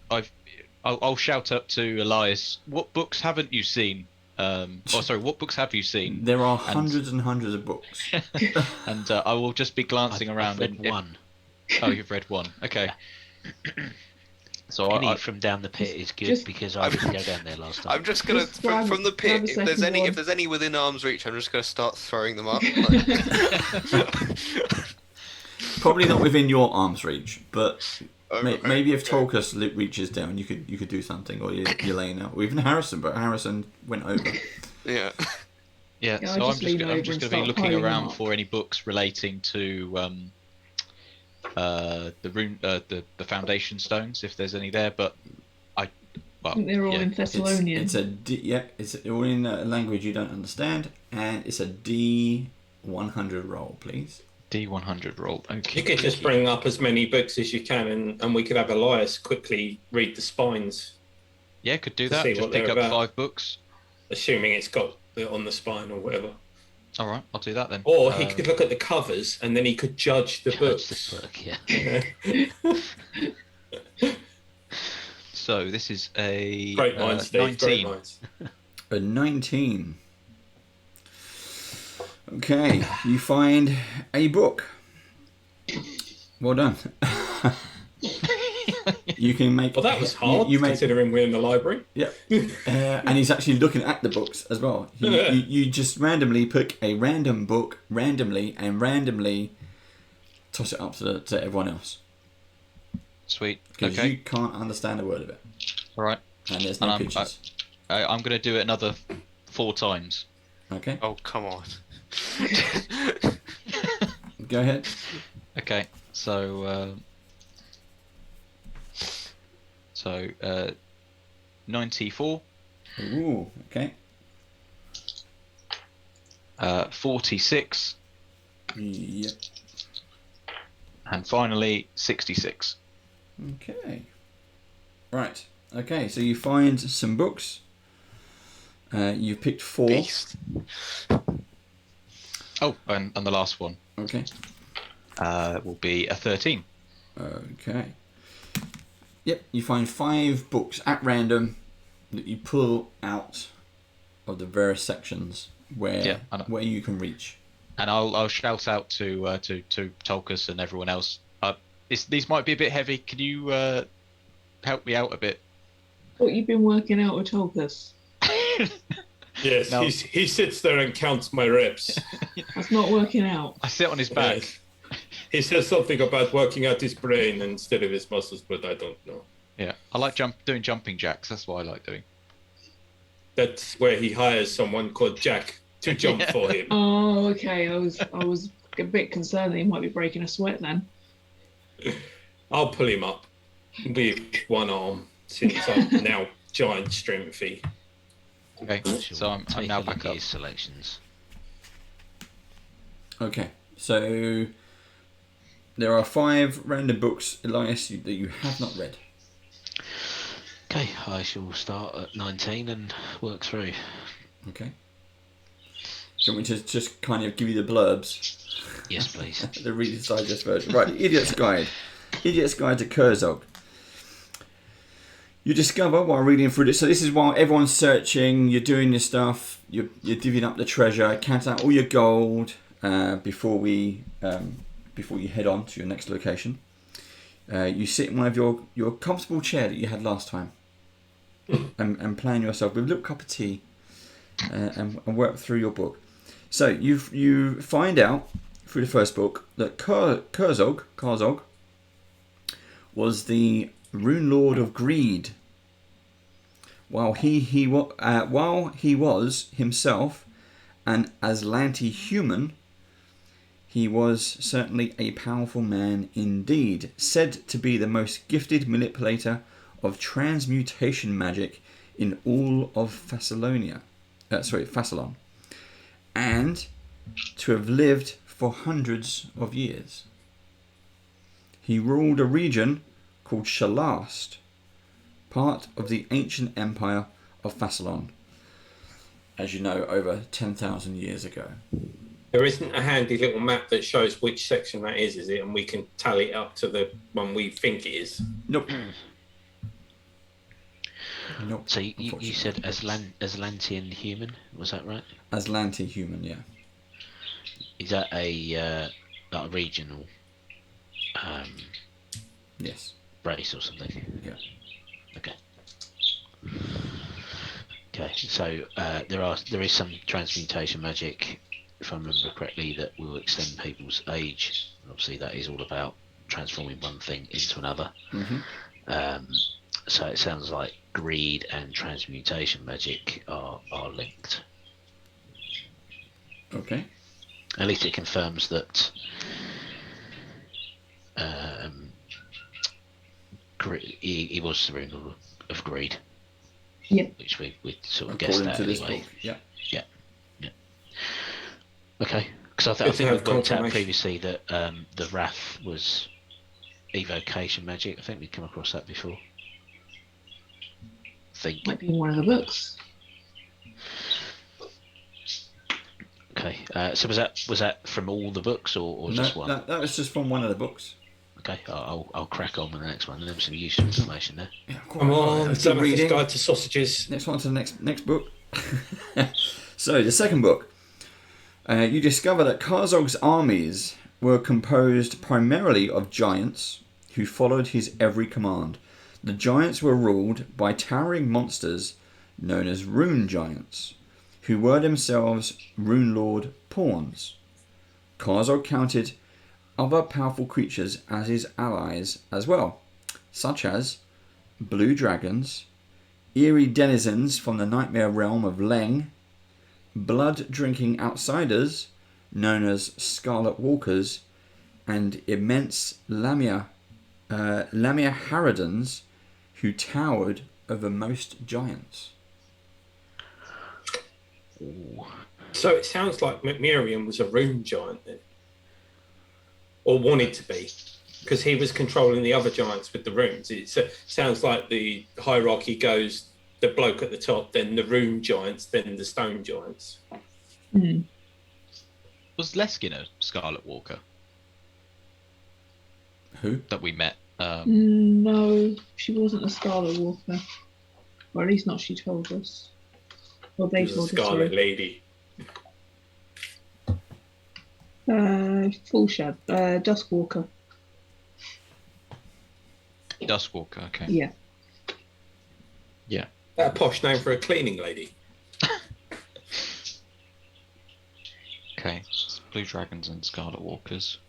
I'll shout up to Elias. What books haven't you seen? What books have you seen? There are hundreds and hundreds of books. And I will just be glancing around. I've read one. Oh, you've read one. Okay. So Any from down the pit is good because I didn't go down there last time. I'm just gonna from the pit. If there's any within arm's reach, I'm just gonna start throwing them up. Probably not within your arm's reach, but maybe if Tolkus reaches down, you could do something, or you're laying out, or even Harrison. But Harrison went over. Yeah. Yeah. So I'm just going to be looking around for any books relating to the Foundation Stones, if there's any there. But I think they're all in Thessalonian. It's all in a language you don't understand, and it's a D100 roll, please. D100 roll. Okay. You could just bring up as many books as you can, and we could have Elias quickly read the spines. Yeah, could do To that. see Just what pick they're up about. 5 books. Assuming it's got it on the spine or whatever. All right, I'll do that then. Or he could look at the covers and then he could judge the books. The book, yeah. So this is a Great minds, Steve. 19. Great minds. A 19. Okay, you find a book. Well done. You can make. Well, that was hard, considering we're in the library. Yeah. And he's actually looking at the books as well. You just randomly pick a random book randomly and randomly toss it up to everyone else. Sweet. Because Okay. you can't understand a word of it. All right. And there's no pictures. I'm going to do it another 4 times. Okay. Oh, come on. Go ahead. Okay. So 94. Ooh. Okay. 46. Yep. And finally 66. Okay. Right. Okay. So you find some books. You picked 4. Beast. Oh, and the last one. Okay. Will be a 13. Okay. Yep. You find 5 books at random that you pull out of the various sections where you can reach. And I'll shout out to Tolkus and everyone else. These might be a bit heavy. Can you help me out a bit? What you've been working out with Tolkus? Yes, No. he sits there and counts my reps. That's not working out. I sit on his back. Yes. He says something about working out his brain instead of his muscles, but I don't know. Yeah, I like doing jumping jacks. That's what I like doing. That's where he hires someone called Jack to jump for him. Oh, okay. I was a bit concerned that he might be breaking a sweat then. I'll pull him up with one arm since I'm now giant strengthy. Okay, so I'm now Take a look back at up. his selections. Okay. So there are 5 random books, Elias, that you have not read. Okay, I shall start at 19 and work through. Okay. Do you want me to just kind of give you the blurbs? Yes, please. The Reader's Digest version. Right, the Idiot's Guide. Idiot's Guide to Kurzog. You discover while reading through this, so this is while everyone's searching, you're doing your stuff, you're divvying up the treasure, count out all your gold before you head on to your next location. You sit in one of your comfortable chair that you had last time and plan yourself with a little cup of tea and work through your book. So you find out through the first book that Kurzog was the Rune Lord of Greed. While he was himself an Aslanti human, he was certainly a powerful man indeed, said to be the most gifted manipulator of transmutation magic in all of Thessalonia. Thessalon, and to have lived for hundreds of years. He ruled a region called Shalast, part of the ancient empire of Thessalon, as you know, over 10,000 years ago. There isn't a handy little map that shows which section that is it? And we can tally it up to the one we think it is. Nope. Nope. So you said Aslantian human, was that right? Aslanti human, yeah. Is that a like a regional Yes. race or something? Yeah. Okay. Okay, so there is some transmutation magic, if I remember correctly, that will extend people's age. Obviously, that is all about transforming one thing into another. Mm-hmm. So it sounds like greed and transmutation magic are linked. Okay. At least it confirms that he was the rune of greed. Yeah. Which we sort of According guessed to at this anyway. book, yeah. Yeah. Okay. Because I Good to think we have worked out confirmation. previously that the Wrath was evocation magic. I think we'd come across that before. Might be in one of the books. Okay. So was that from all the books or No, just one? that was just from one of the books. Okay. I'll crack on with the next one. And then some useful information there. Yeah, Come on, let's Zamath's reading. Guide to Sausages. Next one to the next book. So the second book, you discover that Karzog's armies were composed primarily of giants who followed his every command. The giants were ruled by towering monsters known as rune giants, who were themselves Runelord pawns. Karzog counted other powerful creatures as his allies as well, such as blue dragons, eerie denizens from the nightmare realm of Leng, blood-drinking outsiders known as Scarlet Walkers, and immense Lamia Harridans who towered over most giants. Ooh. So it sounds like Miriam was a rune giant then. Or wanted to be. Because he was controlling the other giants with the runes. It sounds like the hierarchy goes the bloke at the top, then the rune giants, then the stone giants. Hmm. Was Leskin a Scarlet Walker Who? that we met? No, she wasn't a Scarlet Walker. Or at least not she told us. Well, they She was a told us. Scarlet sorry. Lady. Full Shadow. Duskwalker. Duskwalker, okay. Yeah. Yeah. That a posh name for a cleaning lady. Okay. Blue Dragons and Scarlet Walkers.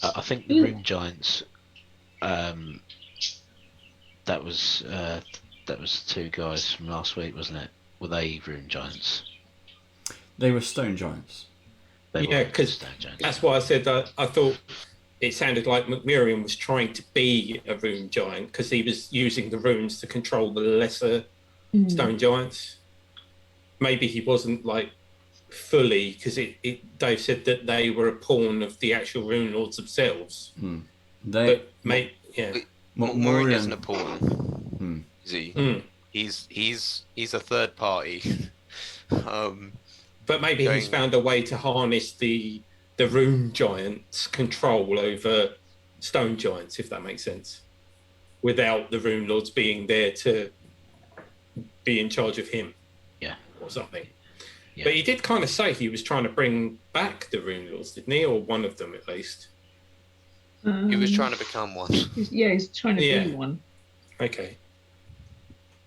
I think the rune giants. That was two guys from last week, wasn't it? Were they rune giants? They were stone giants. They Yeah, were because stone giants. that's why I said I thought it sounded like McMiriam was trying to be a rune giant because he was using the runes to control the lesser stone giants. Maybe he wasn't like fully, because Dave said that they were a pawn of the actual Runelords themselves. But Morian isn't a pawn. Is he? He's a third party. But maybe he's found a way to harness the rune giants' control over stone giants, if that makes sense, without the rune lords being there to be in charge of him. Yeah. Or something. Yeah. But he did kind of say he was trying to bring back the rune lords, didn't he? Or one of them at least. He was trying to become one. He's trying to be one. Okay.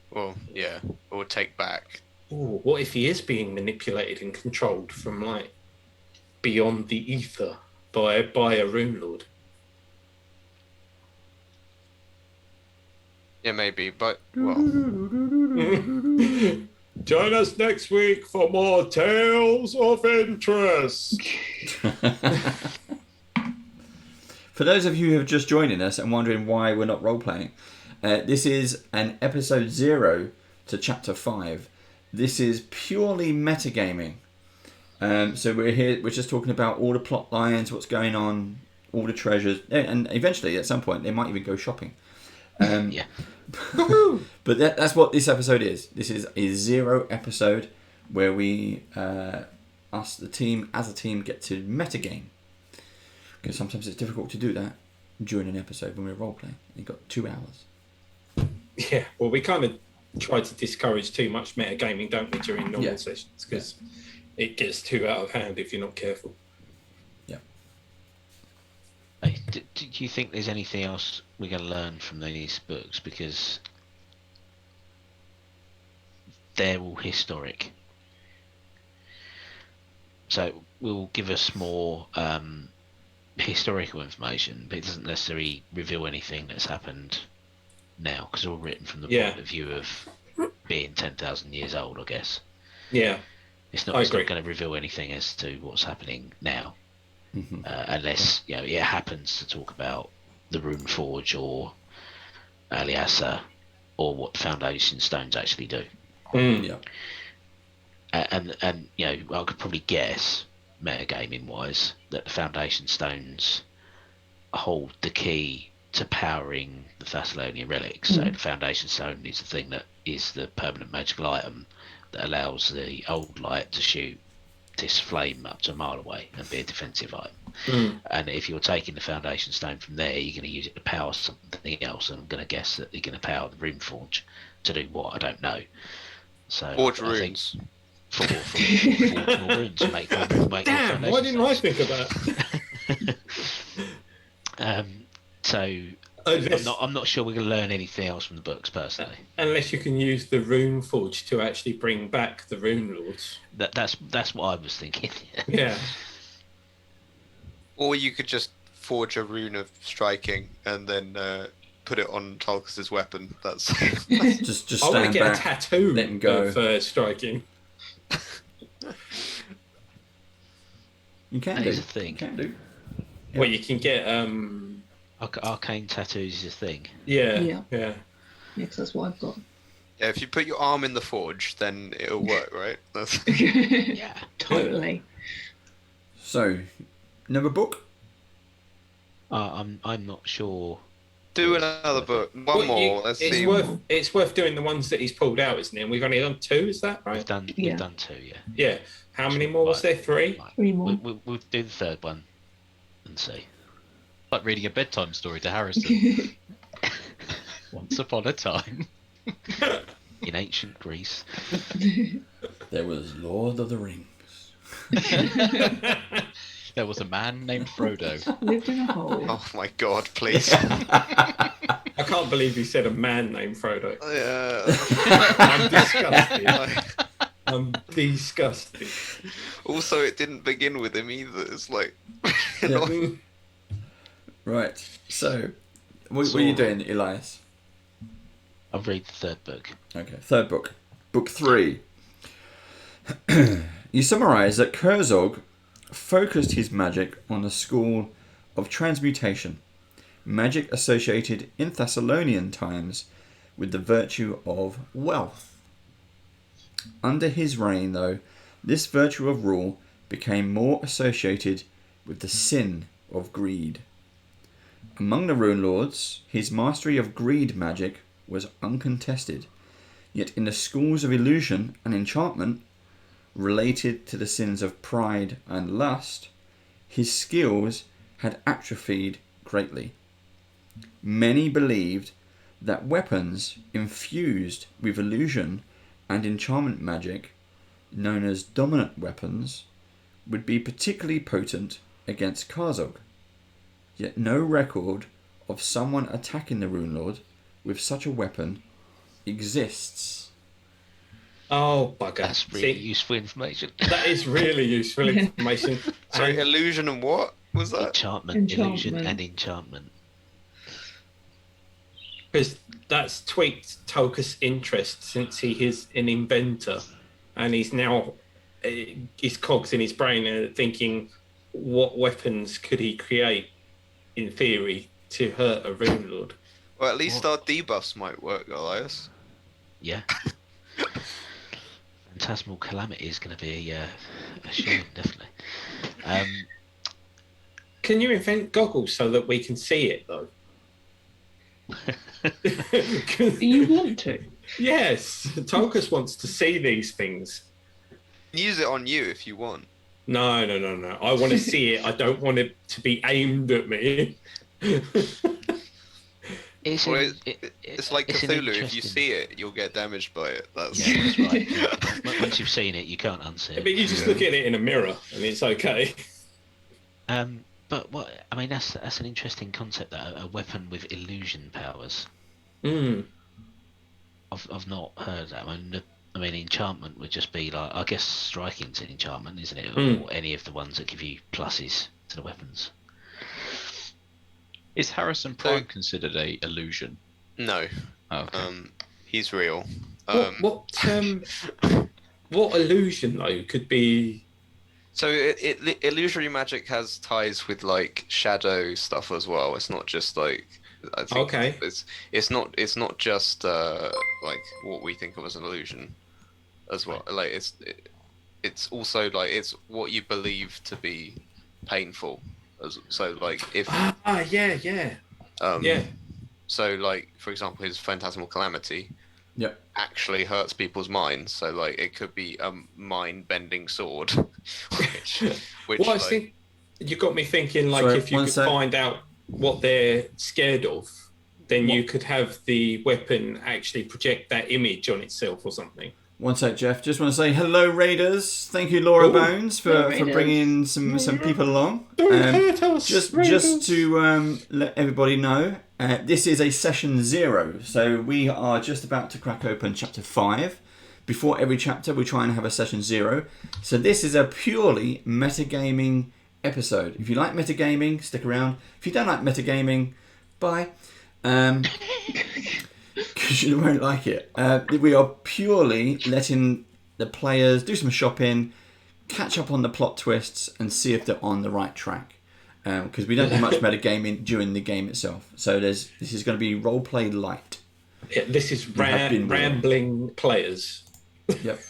Well, yeah. Or take back. Ooh, what if he is being manipulated and controlled from like beyond the ether by a rune lord? Yeah, maybe, but well. Join us next week for more Tales of Interest. For those of you who have just joining us and wondering why we're not role-playing, this is an episode 0 to chapter 5. This is purely metagaming. So we're just talking about all the plot lines, what's going on, all the treasures, and eventually at some point they might even go shopping. Yeah. But that's what this episode is. This is a 0 episode where we, as a team, get to metagame. Because sometimes it's difficult to do that during an episode when we're role playing. You've got 2 hours. Yeah, well, we kind of try to discourage too much metagaming, don't we, during normal sessions? Because it gets too out of hand if you're not careful. Yeah. Hey, do you think there's anything else we're going to learn from these books? Because they're all historic. So will give us more historical information, but it doesn't necessarily reveal anything that's happened now, because it's all written from the point of view of being 10,000 years old, I guess. Yeah. It's not going to reveal anything as to what's happening now, unless it happens to talk about the Rune Forge or Aliasa or what Foundation Stones actually do. Yeah. And you know, I could probably guess, metagaming wise, that the Foundation Stones hold the key to powering the Thessalonian relics. So the Foundation Stone is the thing that is the permanent magical item that allows the old light to shoot this flame up to a mile away and be a defensive item. And if you're taking the Foundation Stone from there, you're going to use it to power something else, and I'm going to guess that you're going to power the Rune Forge to do what? I don't know. So Forge I think runes. forge more runes to make more Damn, why didn't I think of that? So I'm not sure we're going to learn anything else from the books personally. Unless you can use the Rune Forge to actually bring back the Runelords. That's what I was thinking. Yeah. Or you could just forge a rune of striking and then put it on Tulkus's weapon. That's just I want to stand get back, a tattoo let him go. of striking. You can That do. is a thing. You can do. Well, you can get Arcane tattoos is a thing. yeah. Because that's what I've got. Yeah, if you put your arm in the forge, then it'll work, right? That's... Yeah, Totally. So, another book? I'm not sure. Do another book. One Well, more. Let's see. It's worth doing the ones that he's pulled out, isn't it? And we've only done 2, is that right? We've done 2, yeah. Yeah. How many more was there? 3? Right. 3 more. We'll do the third one and see. Like reading a bedtime story to Harrison. Once upon a time. In ancient Greece. There was Lord of the Rings. There was a man named Frodo. Lived in a hole. Oh my god, please. I can't believe he said a man named Frodo. Yeah. I'm disgusted. I'm disgusted. Also, it didn't begin with him either. It's like... Right, so, what are you doing, Elias? I'll read the third book. Okay, third book. Book 3. You summarise that Kurzog focused his magic on the school of transmutation, magic associated in Thessalonian times with the virtue of wealth. Under his reign, though, this virtue of rule became more associated with the sin of greed. Among the Runelords, his mastery of greed magic was uncontested, yet in the schools of illusion and enchantment, related to the sins of pride and lust, his skills had atrophied greatly. Many believed that weapons infused with illusion and enchantment magic, known as dominant weapons, would be particularly potent against Karzog. Yet no record of someone attacking the Runelord with such a weapon exists. Oh, bugger. That's really useful information. That is really useful information. Sorry, illusion and what was that? Enchantment, illusion, and enchantment. Because that's tweaked Tulkus' interest since he is an inventor, and he's now his cogs in his brain are thinking, what weapons could he create, in theory, to hurt a Runelord? Well, at least our debuffs might work, Elias. Yeah. Phantasmal Calamity is going to be a shame, definitely. Can you invent goggles so that we can see it, though? You want to? Yes, Tulkus wants to see these things. Use it on you if you want. No. I want to see it. I don't want it to be aimed at me. It's like Cthulhu. If you see it, you'll get damaged by it. That's right. Once you've seen it, you can't unsee it. But you just look at it in a mirror, and it's okay. But what I mean, that's an interesting concept. That a weapon with illusion powers. I've not heard that. I mean, enchantment would just be like, I guess striking's an enchantment, isn't it? Or any of the ones that give you pluses to the weapons. Is Harrison Prime considered a illusion? No. Oh, okay. He's real. What illusion though could be? So illusory magic has ties with like shadow stuff as well. It's not just like I think it's not just like what we think of as an illusion as well. Like it's also like it's what you believe to be painful. So like if yeah. so like for example, his phantasmal calamity Yep. actually hurts people's minds. So like it could be a mind-bending sword, which Well, I like, think you got me thinking. Like, Sorry, if you one could sec. find out what they're scared of, then you What? could have the weapon actually project that image on itself or something. One sec, Jeff. Just want to say hello, Raiders. Thank you, Laura Ooh. Bones, for bringing some people along. Just to let everybody know, this is a session 0, so we are just about to crack open chapter 5. Before every chapter, we try and have a session 0. So this is a purely metagaming episode. If you like metagaming, stick around. If you don't like metagaming, bye. Because you won't like it. We are purely letting the players do some shopping, catch up on the plot twists, and see if they're on the right track. Because we don't do much metagaming during the game itself. So this is going to be roleplay light. Yeah, this is rambling players. Yep.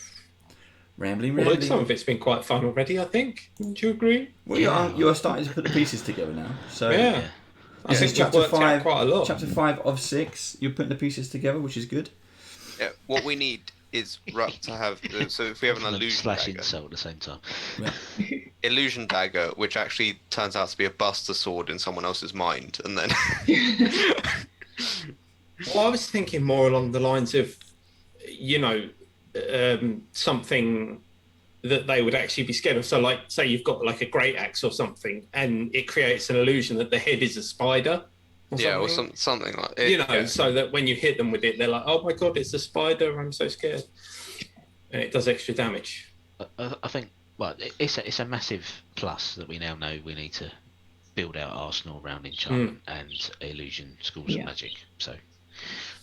Rambling. Although some of it's been quite fun already, I think. Would you agree? Well, you are starting to put the pieces together now. So Yeah. I think chapter we've worked 5, out quite a lot. Chapter 5 of 6, you're putting the pieces together, which is good. yeah, what we need is to have. So if we have an illusion slash dagger, insult at the same time. illusion dagger, which actually turns out to be a buster sword in someone else's mind, and then Well, I was thinking more along the lines of, something that they would actually be scared of. So, like, say you've got like a great axe or something, and it creates an illusion that the head is a spider. or something like it. So that when you hit them with it, they're like, "Oh my god, it's a spider! I'm so scared," and it does extra damage. I think, well, it's a massive plus that we now know we need to build our arsenal around enchantment and illusion schools of magic. So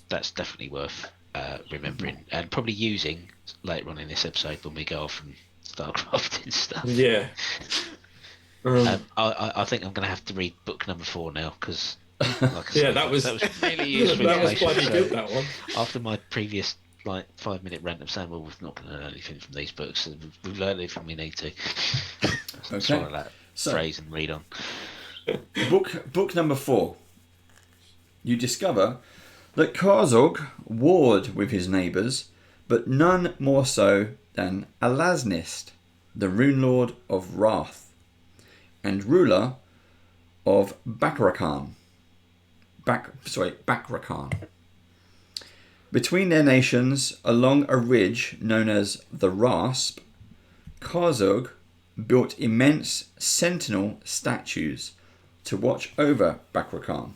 that's definitely worth remembering and probably using later on in this episode when we go off and start crafting stuff. Yeah. I think I'm going to have to read book number 4 now because, like I said, that was really useful. That was bloody good. That one. After my previous 5-minute rant of saying, well, we've not going to learn anything from these books, and we've learned everything we need to. Swallow that phrase and read on. Book number 4. You discover that Karzog warred with his neighbours, but none more so than Alasnist, the Runelord of Wrath, and ruler of Bakrakan. Bakrakan. Between their nations, along a ridge known as the Rasp, Karzog built immense sentinel statues to watch over Bakrakan,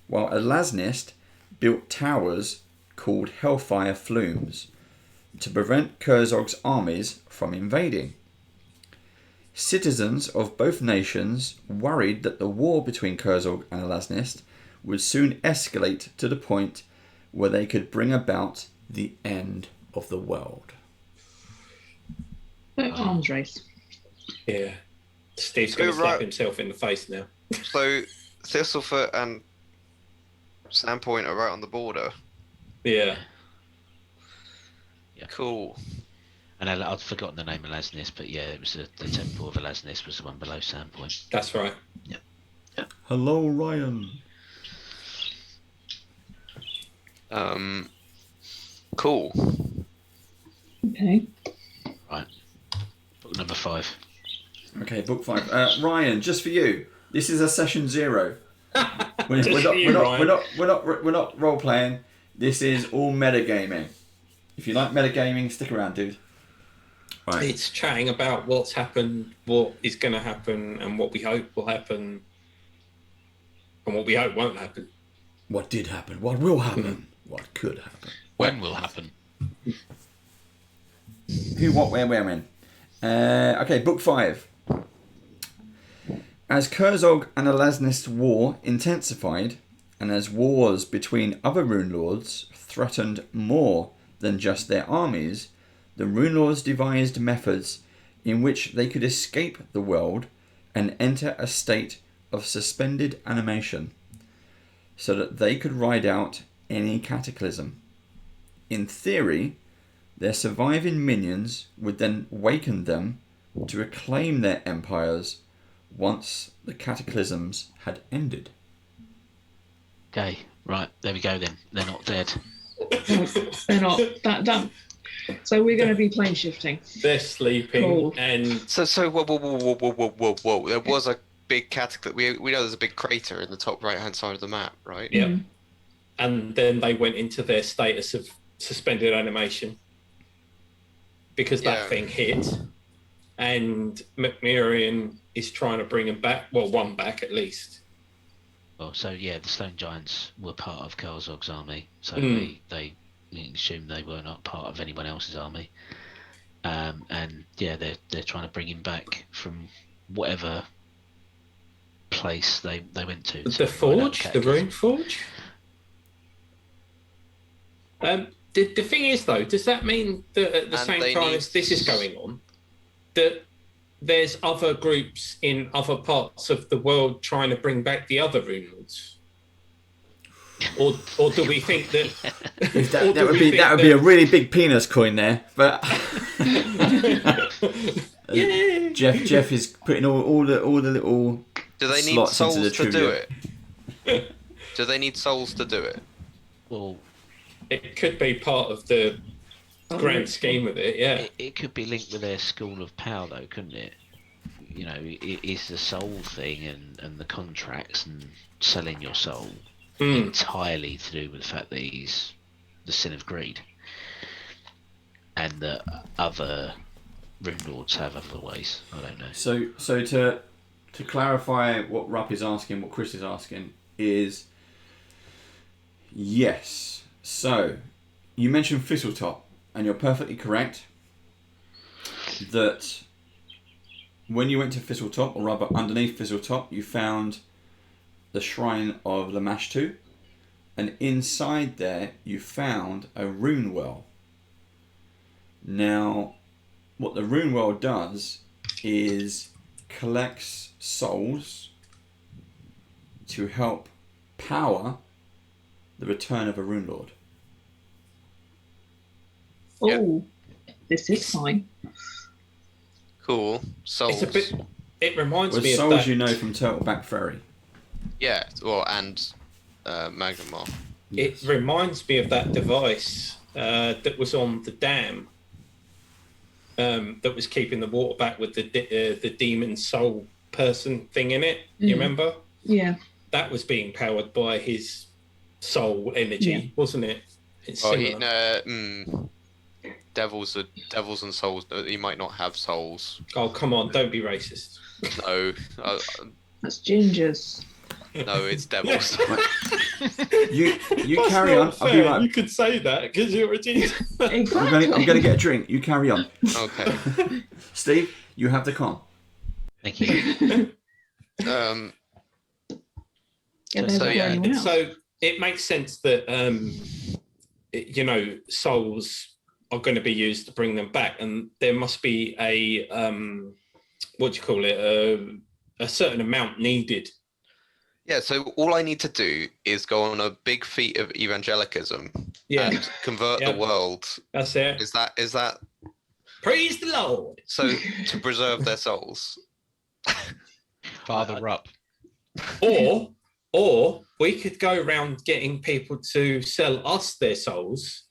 while Alasnist built towers called Hellfire Flumes to prevent Kurzog's armies from invading. Citizens of both nations worried that the war between Kurzog and Alasnist would soon escalate to the point where they could bring about the end of the world. Arms race. Yeah. Steve's going to slap himself in the face now. So Thistlefoot and Sandpoint are right on the border. Yeah. Cool. And I'd forgotten the name of Alasnist, but yeah, it was the temple of Alasnist was the one below Sandpoint. That's right. Yep. Hello, Ryan. Cool. Okay. Right. Book number 5. Okay, book 5. Ryan, just for you. This is a session 0. We're not role playing. This is all metagaming. If you like metagaming, stick around, dude. Right. It's chatting about what's happened, what is going to happen, and what we hope will happen, and what we hope won't happen. What did happen? What will happen? What could happen? When will happen? Who, what, where, when? Okay, book 5. As Kurzog and Alasnist war intensified, and as wars between other Runelords threatened more than just their armies, the Runelords devised methods in which they could escape the world and enter a state of suspended animation, so that they could ride out any cataclysm. In theory, Their surviving minions would then waken them to reclaim their empires once the cataclysms had ended. Okay, right, there we go then. They're not dead. They're not that done. So we're going to be plane shifting. They're sleeping, Cool. and So whoa. There was a big cataclysm. We know there's a big crater in the top right-hand side of the map, right? yeah, and then they went into their status of suspended animation because that thing hit, and Macmillan is trying to bring them back. Well, one back at least. Well, so yeah, the Stone Giants were part of Karzog's army, so they assumed they were not part of anyone else's army. And yeah, they're trying to bring him back from whatever place they went to. The forge, the Rune Forge. The thing is, though, does that mean that at the same time as this is going on, that there's other groups in other parts of the world trying to bring back the other Runelords? Or do we think that that would be a really big penis coin there, but Jeff is putting all the little. Do they need slots souls into the to do trivia. it? Do they need souls to do it? Well, it could be part of the grand scheme of it, yeah. It could be linked with their school of power, though, couldn't it? You know, it is the soul thing and the contracts and selling your soul entirely to do with the fact that he's the sin of greed, and that other Runelords have other ways. I don't know. So to clarify what Rupp is asking, what Chris is asking is yes. So you mentioned Thistletop, and you're perfectly correct that when you went to Thistletop, or rather underneath Thistletop, you found the Shrine of Lamashtu, and inside there you found a rune well. Now, what the rune well does is collects souls to help power the return of a rune lord. Oh, this is fine. Cool. Souls. It's a bit. It reminds me of souls that. you know from Turtleback Ferry. Yeah, well, and Magnemar. It reminds me of that device that was on the dam that was keeping the water back with the demon soul person thing in it. You remember? Yeah. That was being powered by his soul energy, wasn't it? It's similar. Devils and souls. He might not have souls. Oh, come on! Don't be racist. No, That's gingers. no, it's devils. You carry on. I'll be right. You could say that because you're a ginger. Exactly. I'm going to get a drink. You carry on. Okay. Steve, you have the con. Thank you. So it makes sense that souls are going to be used to bring them back, and there must be a a certain amount needed. Yeah, so all I need to do is go on a big feat of evangelicism and convert the world. That's it. Is that Praise the Lord. So to preserve their souls. Father up. Or we could go around getting people to sell us their souls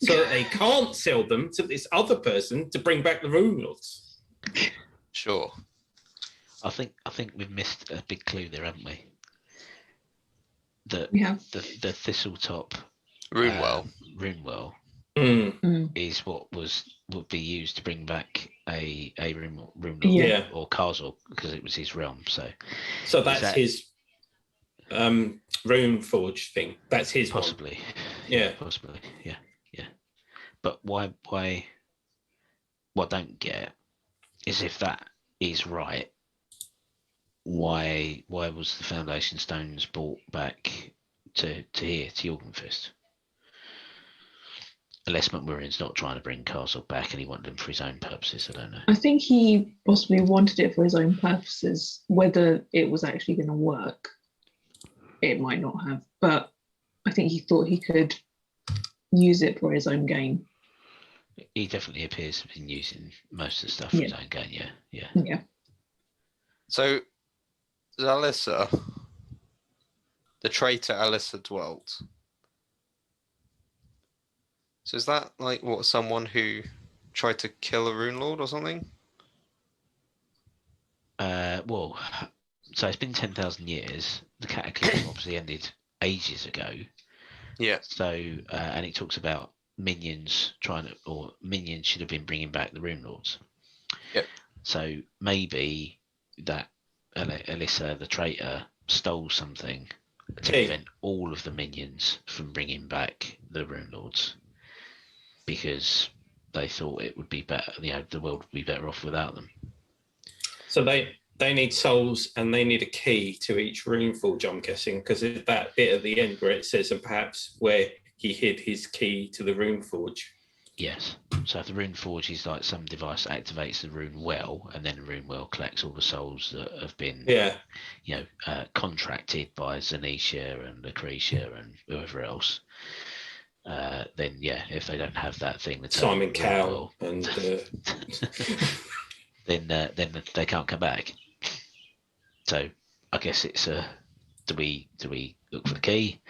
so that they can't sell them to this other person to bring back the Runelords. Sure. I think we've missed a big clue there, haven't we? The Thistletop Runewell. Runewell is what would be used to bring back a Runelord or Karzog, because it was his realm. So that's his Rune Forge thing. That's his possibly. One. Yeah, possibly. Yeah. But why? What I don't get is, if that is right, why was the Foundation Stones brought back to here, to Jorgenfist? Unless McMurrin's not trying to bring Karzog back and he wanted them for his own purposes, I don't know. I think he possibly wanted it for his own purposes. Whether it was actually going to work, it might not have. But I think he thought he could use it for his own gain. He definitely appears to have been using most of the stuff for his own gain. Yeah. Yeah. So, Zalissa, the traitor Alyssa dwelt. So is that like what, someone who tried to kill a Rune Lord or something? Well, so it's been 10,000 years. The Cataclysm obviously ended ages ago. Yeah. So, and it talks about minions minions should have been bringing back the Rune Lords. Yep. So maybe that Alyssa, the traitor, stole something to prevent all of the minions from bringing back the Rune Lords, because they thought it would be better. The world would be better off without them. So they need souls and they need a key to each rune forge, I'm guessing, because it's that bit at the end where it says, and perhaps where he hid his key to the rune forge. Yes. So if the rune forge is like some device that activates the rune well, and then the rune well collects all the souls that have been, contracted by Zanisha and Lucretia and whoever else. Then if they don't have that thing, that Simon Cowell and then they can't come back. So I guess it's do we look for the key?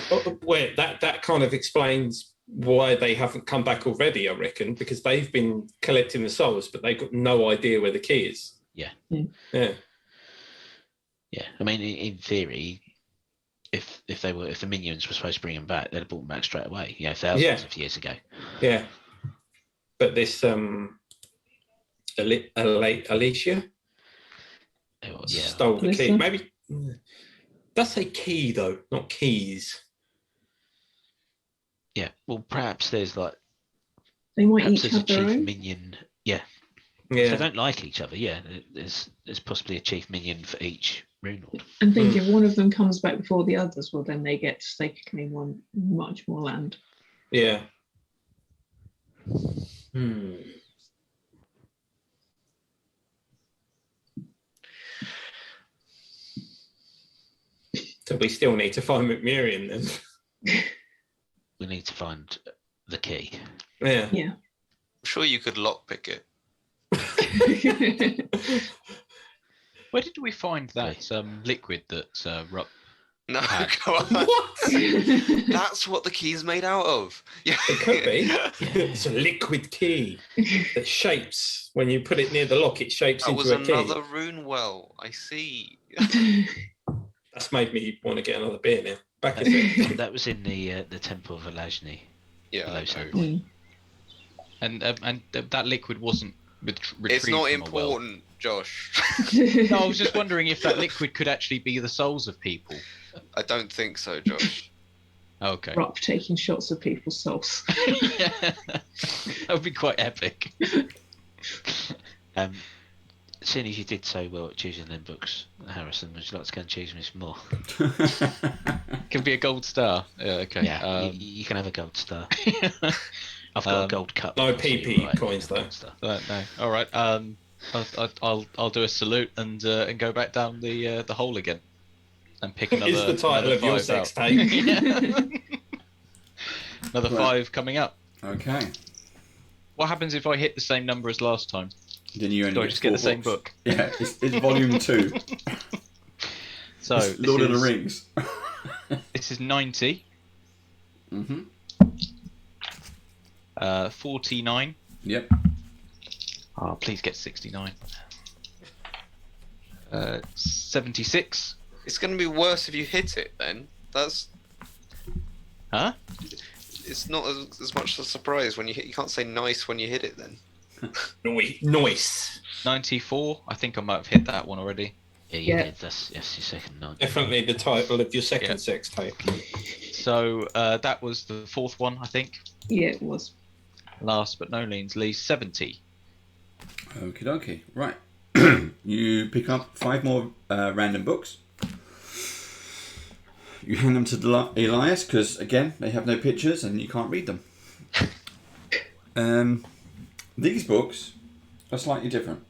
Well, that kind of explains why they haven't come back already, I reckon, because they've been collecting the souls, but they've got no idea where the key is. Yeah. Yeah. Yeah. I mean, in theory, if the minions were supposed to bring them back, they'd have brought them back straight away. Thousands of years ago. Yeah. But this Alicia stole the key. Maybe that's a key though, not keys. Yeah. Well, perhaps there's like they might each there's have a their chief own. minion. Yeah. Yeah. If they don't like each other, there's possibly a chief minion for each rune lord. And think if one of them comes back before the others, well, then they get to stake a claim on much more land. Yeah. So we still need to find McMurian then. We need to find the key. Yeah. Yeah. I'm sure you could lockpick it. Where did we find that liquid that Rupp? No, come on. What? That's what the key's made out of. Yeah. It could be. It's a liquid key that shapes. When you put it near the lock, it shapes That into was a key. another rune well. I see. That's made me want to get another beer now. Back a sec. That was in the Temple of Elagni. Yeah. Below I know. Sandpoint. And that liquid wasn't retrieved It's not from a well. important, Josh. No, I was just wondering if that liquid could actually be the souls of people. I don't think so, Josh. Okay. Rock taking shots of people's souls. That would be quite epic. Seeing as you did so well at choosing them books, Harrison, would you like to go and choose me some more? Can be a gold star. Yeah, okay. Yeah, you can have a gold star. I've got a gold cup. No so you're PP right, coins though. gold star. No. All right. I'll do a salute and go back down the hole again and pick another. It's the title another of your 5 sex out. tape. Another 5 coming up. Okay. What happens if I hit the same number as last time? Then you only Do I just get the 4 same books. book? Yeah, it's volume 2. So It's Lord of the Rings. This is 90. Mm-hmm. 49. Yep. Oh, please get 69. 76. It's going to be worse if you hit it then. That's... Huh? It's not as much a surprise when you hit. You can't say nice when you hit it then. Noise. 94. I think I might have hit that one already. Yeah, you Yeah. did. That's your second note. Definitely the title of your second Yeah. sex tape. So that was the 4th one, I think. Yeah, it was. Last but no means least, 70. Okie dokie. Right. You pick up 5 more random books. You hand them to Elias because, again, they have no pictures and you can't read them. These books are slightly different.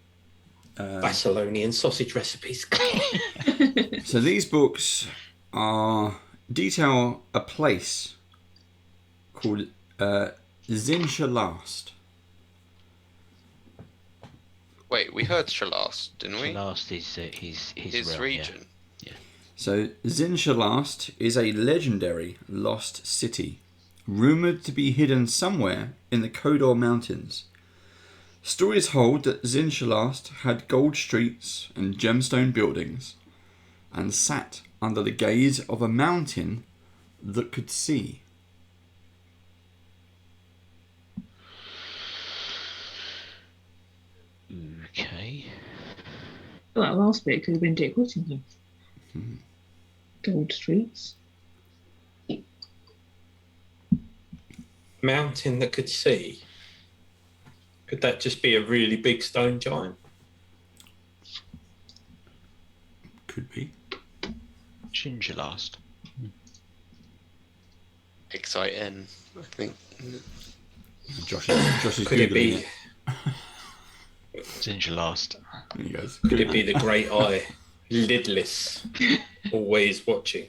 Thessalonian sausage recipes. So these books detail a place called Zinshalast. Wait, we heard Shalast, didn't we? Shalast is his realm, region. Yeah. So Zinshalast is a legendary lost city, rumoured to be hidden somewhere in the Kodor Mountains. Stories hold that Zinshalast had gold streets and gemstone buildings, and sat under the gaze of a mountain that could see. Okay. Well, that last bit could have been Dick Whittingham. Gold streets. Mountain that could see. Could that just be a really big stone giant? Could be. Gingerlast. Exciting, I think. Josh is Could it Googling be? it. Gingerlast. There he goes. Could it be the Great Eye, lidless, always watching?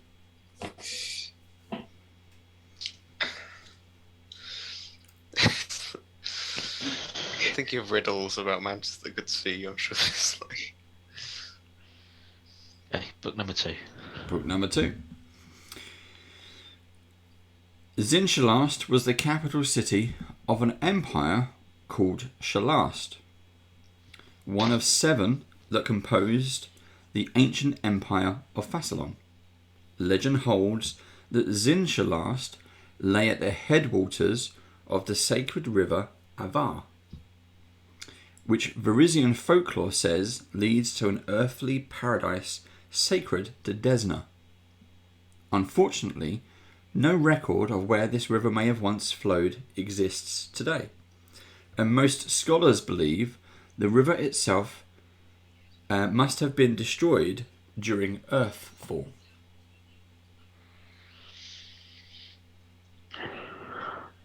Thinking of riddles about mountains that could see, I'm sure there's like. Okay, book number 2. Book number 2. Zinshalast was the capital city of an empire called Shalast, one of 7 that composed the ancient empire of Thassalon. Legend holds that Zinshalast lay at the headwaters of the sacred river Avar, which Varisian folklore says leads to an earthly paradise sacred to Desna. Unfortunately, no record of where this river may have once flowed exists today, and most scholars believe the river itself must have been destroyed during Earthfall.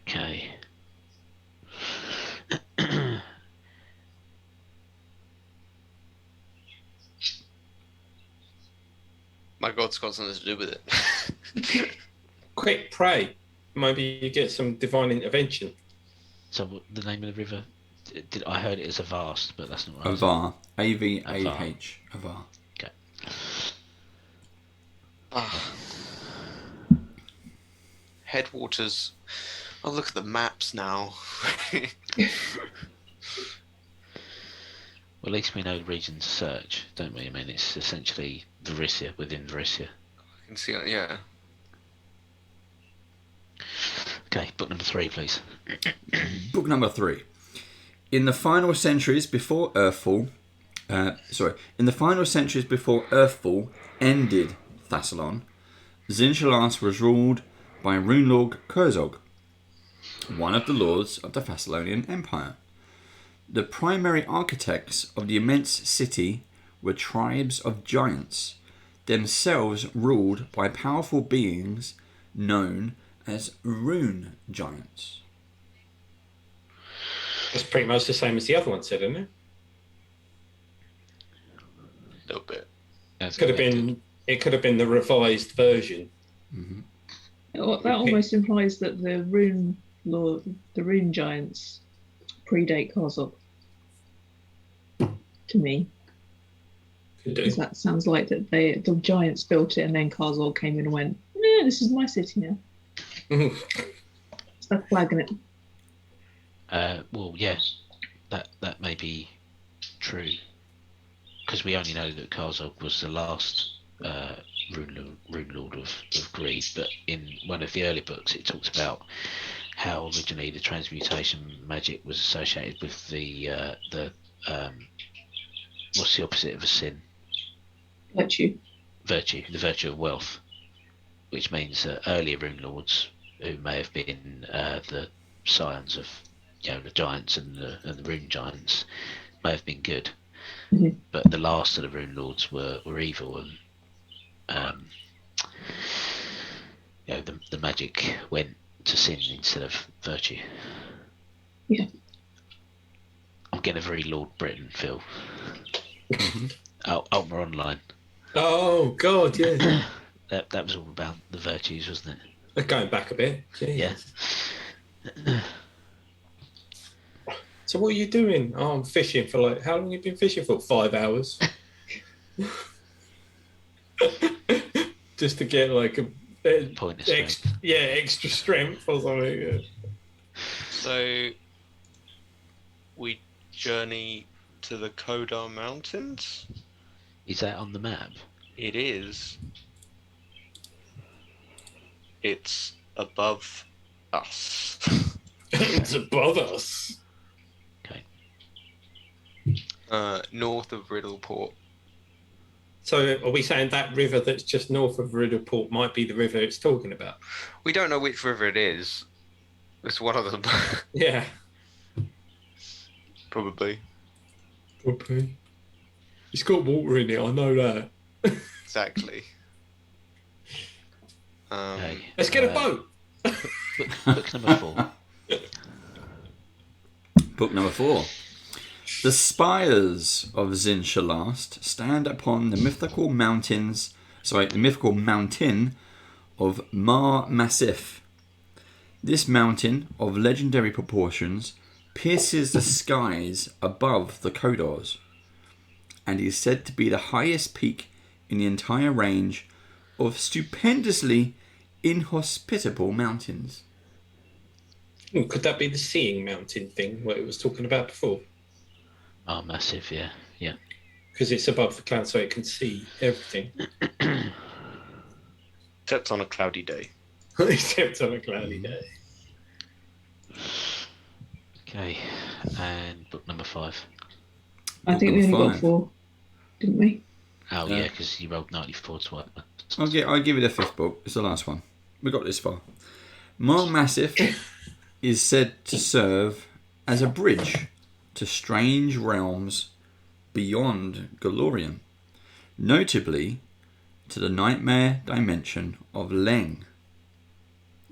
Okay. My god's got something to do with it. Quick, pray. Maybe you get some divine intervention. So what, the name of the river? I heard it as Avast, but that's not right. Avar. A-V-A-H. Avar. Okay. Headwaters. Oh, look at the maps now. Well, at least we know the region to search, don't we? I mean, it's essentially Varisia within Varisia. I can see it, yeah. Okay, book number 3, please. Book number 3. In the final centuries before Earthfall, ended Thassalon, Zinshalast was ruled by Runelord Kurzog, one of the lords of the Thessalonian Empire. The primary architects of the immense city were tribes of giants, themselves ruled by powerful beings known as rune giants. That's pretty much the same as the other one said, isn't it? A little bit. It could have been the revised version. Mm-hmm. That almost implies that the rune giants predate Karzok. To me. Could do. Because that sounds like that the giants built it and then Karzok came in and went, "Yeah, this is my city now." Start flagging it. Well, yes, that may be true, because we only know that Karzog was the last rune lord of Greed, but in one of the early books it talks about how originally the transmutation magic was associated with the what's the opposite of a sin? Virtue. The virtue of wealth, which means that earlier rune lords, who may have been the scions of the giants and the rune giants, may have been good, but the last of the rune lords were evil, and the magic went to sin instead of virtue. Yeah. I'm getting a very Lord Britain feel. Ultima Online. Oh God, yeah. That was all about the virtues, wasn't it? They're going back a bit. Jeez. Yeah. So what are you doing? Oh, I'm fishing for like, how long have you been fishing for? 5 hours. Just to get like a Point of strength. extra strength or something. Yeah. So we journey to the Kodar Mountains. Is that on the map? It is. It's above us. It's above us. Okay. North of Riddleport. So are we saying that river that's just north of Riddleport might be the river it's talking about? We don't know which river it is. It's one of them. Yeah. Probably. Okay. It's got water in it, I know that. Exactly. Okay. Let's get a boat. Book number 4. Book number 4. The spires of Zinshalast stand upon the mythical mountain of Mar Massif. This mountain of legendary proportions pierces the skies above the Kodars, and is said to be the highest peak in the entire range of stupendously inhospitable mountains. Could that be the seeing mountain thing, what it was talking about before? Oh, massive, yeah. Because it's above the cloud so it can see everything. Except on a cloudy day. Except on a cloudy day. Okay, and book number 5. I think we only got 4, didn't we? Oh, yeah, because you rolled 94 twice. I'll give it a 5th book. It's the last one. We got this far. Mar Massif is said to serve as a bridge to strange realms beyond Golorion, notably to the nightmare dimension of Leng.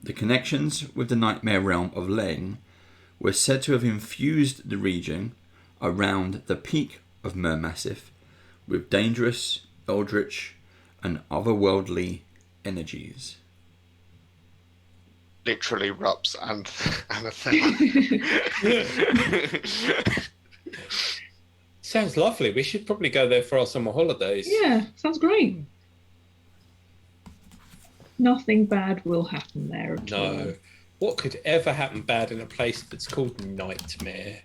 The connections with the nightmare realm of Leng were said to have infused the region around the peak of Mer Massif with dangerous, eldritch, and otherworldly energies. Literally Rups and Anathema. Sounds lovely. We should probably go there for our summer holidays. Yeah, sounds great. Nothing bad will happen there at all. No. What could ever happen bad in a place that's called Nightmare?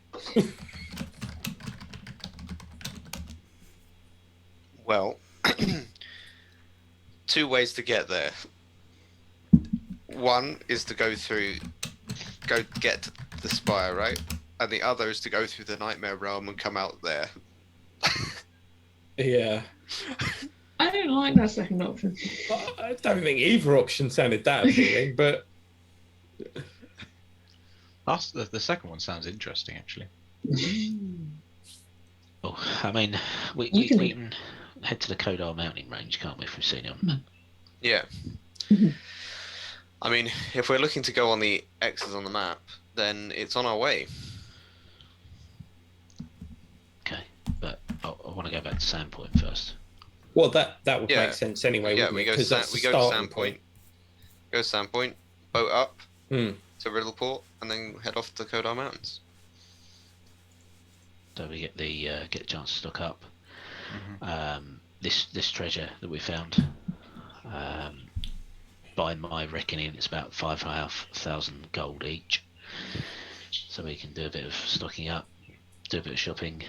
Well, 2 ways to get there. One is to go get to the spire, right? And the other is to go through the nightmare realm and come out there. Yeah. I don't like that second option. I don't think either option sounded that appealing, but... The second one sounds interesting, actually. Oh, I mean, we can head to the Kodar mountain range, can't we, if we've seen it on the map? Yeah. I mean, if we're looking to go on the X's on the map, then it's on our way. Okay, but I want to go back to Sandpoint first. Well, that would make sense anyway. Yeah, wouldn't we it? go 'Cause to that's the Sandpoint. starting Go to Sandpoint, boat up point. to Riddleport, and then head off to the Kodar Mountains. So we get the chance to stock up. This treasure that we found, by my reckoning, it's about 5,500 gold each. So we can do a bit of stocking up, do a bit of shopping.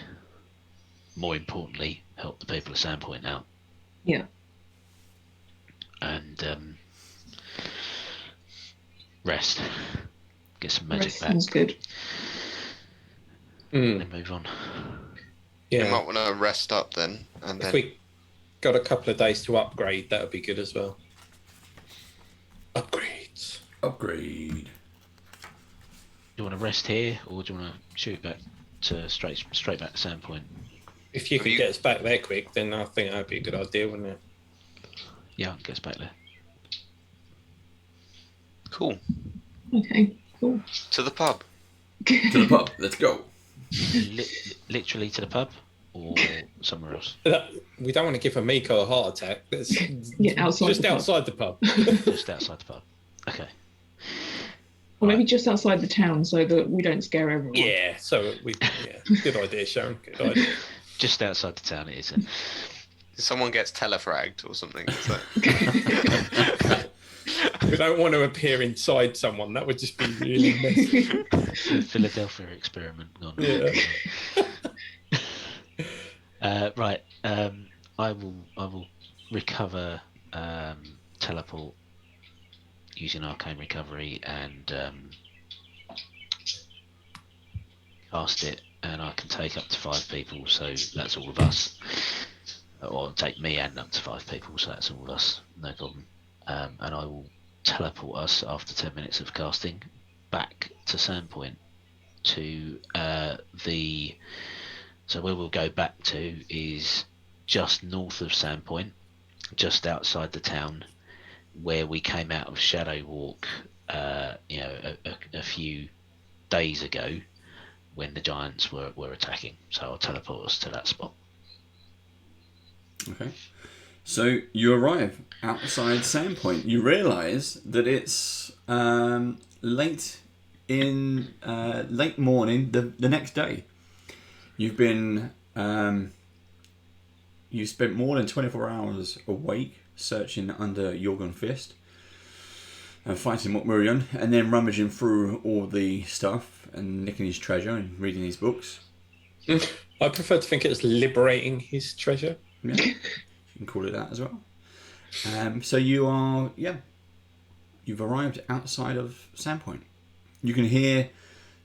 More importantly, help the people of Sandpoint out. Yeah. And rest. Get some magic back. Sounds good. And then move on. You Yeah. might want to rest up then, and If then we got a couple of days to upgrade, that would be good as well. Upgrades. Upgrade. Do you want to rest here, or do you want to shoot back to straight back to Sandpoint? If you could get us back there quick, then I think that'd be a good idea, wouldn't it? Yeah, get us back there. cool. Okay, cool. To the pub. To the pub. Let's go. Literally to the pub, or somewhere else? We don't want to give Amiko a heart attack. That's Yeah, outside just the pub. outside the pub. Just outside the pub. Okay. Or maybe just outside the town so that we don't scare everyone. Yeah, so good idea, Sharon. Good idea. Just outside the town, it is. Someone gets telefragged or something. So. We don't want to appear inside someone. That would just be really messy. Philadelphia experiment gone. Yeah. Right. I will recover teleport using arcane recovery and cast it, and I can take up to 5 people. So that's all of us. Or take me and up to 5 people. So that's all of us. No problem. And I will teleport us after 10 minutes of casting back to Sandpoint to so where we'll go back to is just north of Sandpoint, just outside the town where we came out of Shadow Walk a few days ago when the giants were attacking. So I'll teleport us to that spot. Okay. So you arrive outside Sandpoint. You realise that it's late morning the next day. You've been you spent more than 24 hours awake searching under Jorgen Fist and fighting Mokmurion, and then rummaging through all the stuff and nicking his treasure and reading his books. I prefer to think it was liberating his treasure. Yeah, you can call it that as well. So you are, you've arrived outside of Sandpoint. You can hear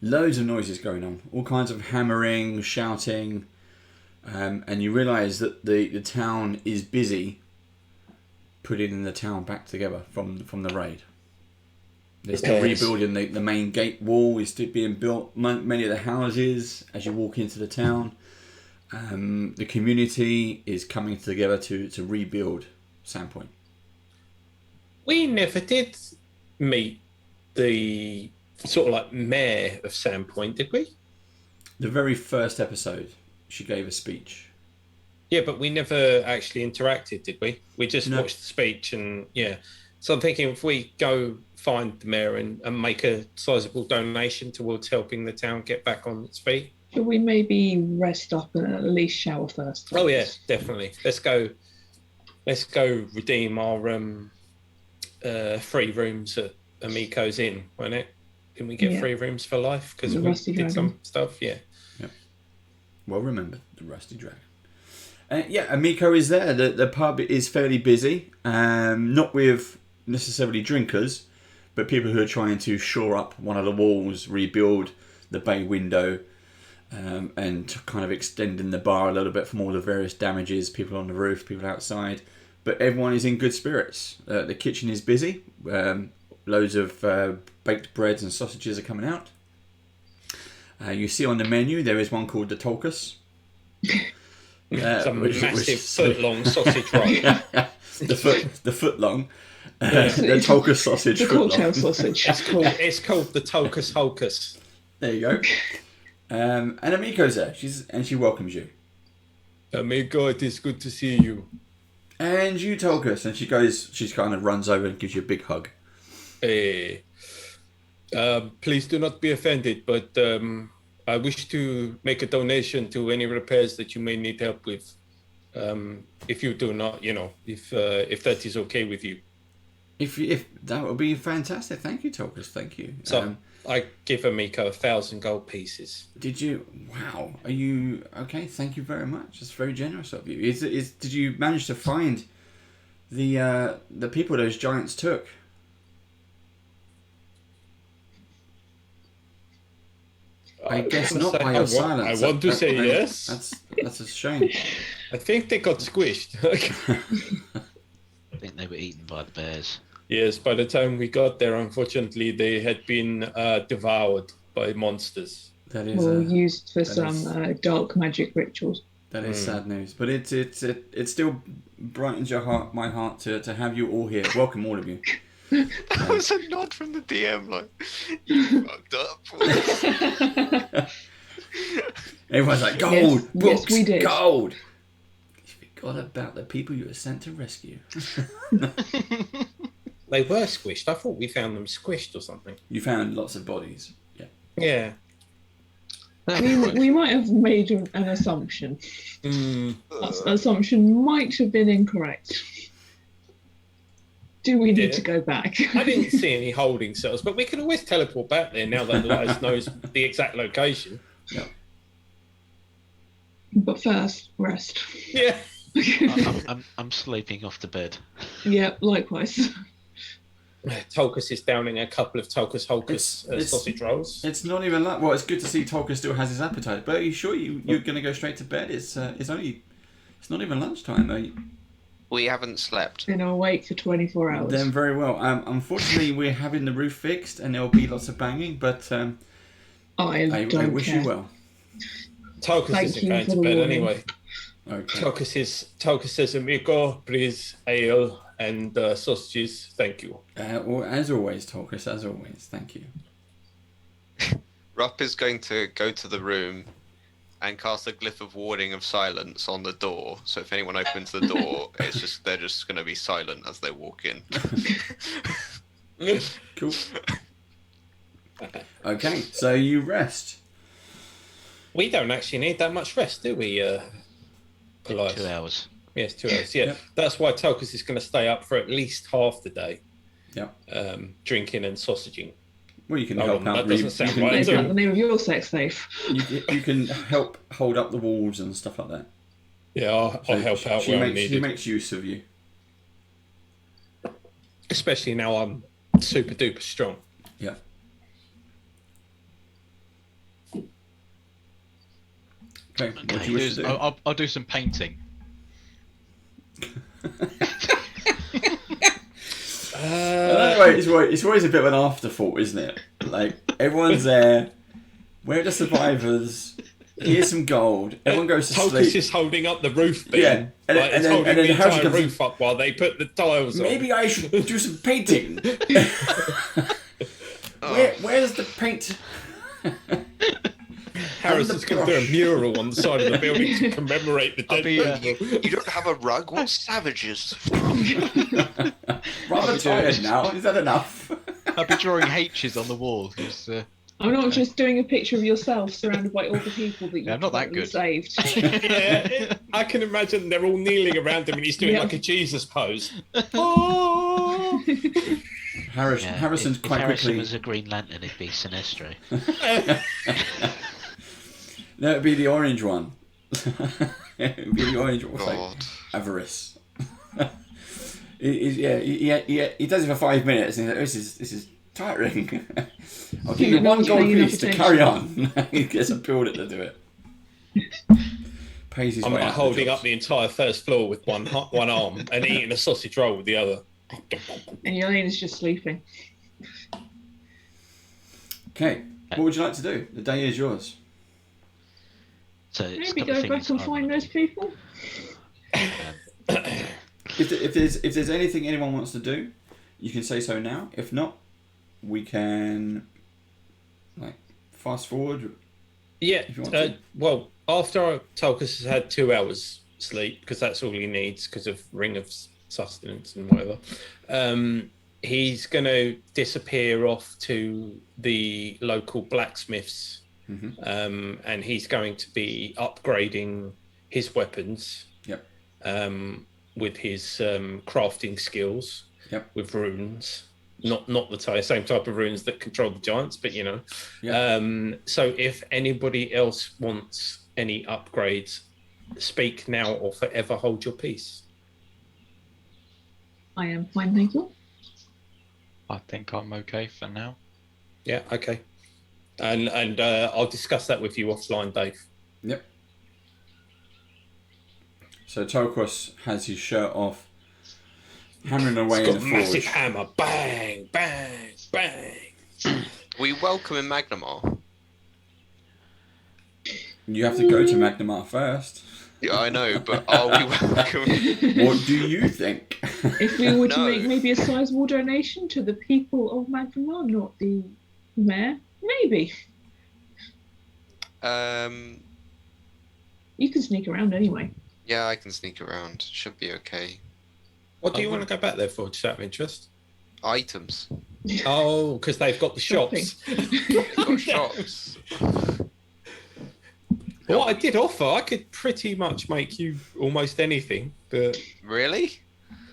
loads of noises going on, all kinds of hammering, shouting, and you realise that the town is busy putting the town back together from the raid. They're still rebuilding the main gate wall is still being built. Many of the houses as you walk into the town. The community is coming together to rebuild Sandpoint. We never did meet the sort of like mayor of Sandpoint, did we? The very first episode, she gave a speech. Yeah, but we never actually interacted, did we? We just watched the speech and So I'm thinking if we go find the mayor and make a sizable donation towards helping the town get back on its feet. Should we maybe rest up and at least shower first? Oh yeah, definitely. Let's go redeem our 3 rooms at Amiko's Inn, won't it? Didn't we get 3 rooms for life? Because we did some stuff, Yep. Well remembered, the Rusty Dragon. Amiko is there. The pub is fairly busy. Not with necessarily drinkers, but people who are trying to shore up one of the walls, rebuild the bay window, and kind of extending the bar a little bit from all the various damages. People on the roof, people outside. But everyone is in good spirits. The kitchen is busy. Loads of baked breads and sausages are coming out. You see on the menu there is one called the Tolkus. Some massive foot-long sausage roll. the foot-long. The Tolkus sausage. The cocktail sausage. It's called the Tolkus Holkus. There you go. And Amiko's there. She welcomes you. Amiko, it is good to see you. And you, Tolkus. And she kind of runs over and gives you a big hug. Please do not be offended, but I wish to make a donation to any repairs that you may need help with. If you do not, if that is okay with you. If that would be fantastic. Thank you, Tolkus. Thank you. So I give Amiko 1,000 gold pieces. Did you? Wow. Are you okay? Thank you very much. That's very generous of you. Did you manage to find the people those giants took? I guess not by your silence. I want to say yes. That's a shame. I think they got squished. I think they were eaten by the bears. Yes, by the time we got there, unfortunately, they had been devoured by monsters. That is used for some dark magic rituals. That is sad news, but it still brightens my heart to have you all here. Welcome, all of you. That was a nod from the DM, like, you fucked up. Everyone's like, gold, books, yes, we did. Gold. You forgot about the people you were sent to rescue. They were squished. I thought we found them squished or something. You found lots of bodies. Yeah. Yeah. We might have made an assumption. That assumption might have been incorrect. Do we need to go back? I didn't see any holding cells, but we can always teleport back there now that Elias knows the exact location. Yeah. But first, rest. Yeah. I'm sleeping off the bed. Yeah, likewise. Tolkus is downing a couple of Tolkus Holkus sausage rolls. It's not even like. Well, it's good to see Tolkus still has his appetite. But are you sure you're going to go straight to bed? It's not even lunchtime though. We haven't slept. Been awake for 24 hours. Then very well. Unfortunately, we're having the roof fixed, and there'll be lots of banging. But I wish you well. Tolkus isn't going to bed anyway. Okay. Tolkus says, "Amigo, please ale and sausages. Thank you." Well, as always, Tolkus. As always, thank you. Rupp is going to go to the room and cast a glyph of warding of silence on the door. So if anyone opens the door, they're just going to be silent as they walk in. Cool. Okay, so you rest. We don't actually need that much rest, do we? 2 hours. Yes, 2 hours. Yeah, that's why Tolkus is going to stay up for at least half the day. Yeah. Drinking and sausaging. Well, you can help out. That doesn't sound right. Is that the name of your sex slave? You can help hold up the walls and stuff like that. Yeah, I'll help out where I'm needed. She makes use of you. Especially now I'm super duper strong. Yeah. Okay, what do you wish to do? I'll do some painting. It's always a bit of an afterthought, isn't it? Like, everyone's there. Where are the survivors? Here's some gold. Everyone goes to sleep. Tolkus is holding up the roof beam. Yeah. And It's holding the entire roof up while they put the tiles on. Maybe I should do some painting. Where's the paint? Harrison's going to do a mural on the side of the building to commemorate the dead people. You don't have a rug? What savages? Rather tired now. Is that enough? I'll be drawing H's on the wall. I'm not just doing a picture of yourself surrounded by all the people that you've not that good. saved. Yeah, I can imagine they're all kneeling around him and he's doing like a Jesus pose. Oh! Harrison's quite if Harrison quickly. was a Green Lantern, it'd be Sinestro. No, it'd be the orange one. It'd be the orange one. God. Like Avarice. He does it for 5 minutes and he's like, this is tiring. I'll give you one gold piece to carry on. He gets a builder to do it. Pays his I'm way out holding the up the entire first floor with one arm and eating a sausage roll with the other. And Yelena's just sleeping. Okay, what would you like to do? The day is yours. So it's Maybe go back and find those people. If there's anything anyone wants to do, you can say so now. If not, we can fast forward. Yeah. If you want to. Well, after Tolkus has had 2 hours sleep, because that's all he needs because of Ring of Sustenance and whatever, he's going to disappear off to the local blacksmiths. Mm-hmm. And he's going to be upgrading his weapons. Yep. With his crafting skills. Yep. With runes, not the same type of runes that control the giants, but Yep. So if anybody else wants any upgrades, speak now or forever hold your peace. I am fine, thank you. I think I'm okay for now. Yeah. Okay. And I'll discuss that with you offline, Dave. Yep. So Tolkos has his shirt off, hammering away He's in got the a massive forge. hammer. Bang, bang, bang. We welcome in Magnamar. You have to go to Magnamar first. Yeah, I know, but are we welcome? What do you think? If we were to No. make maybe a sizable donation to the people of Magnamar, not the mayor, maybe. You can sneak around anyway. Yeah, I can sneak around. Should be okay. What do you want to go back there for, just out of interest? items. Oh, because they've got the shops. Got shops. What I did offer, I could pretty much make you almost anything, but Really?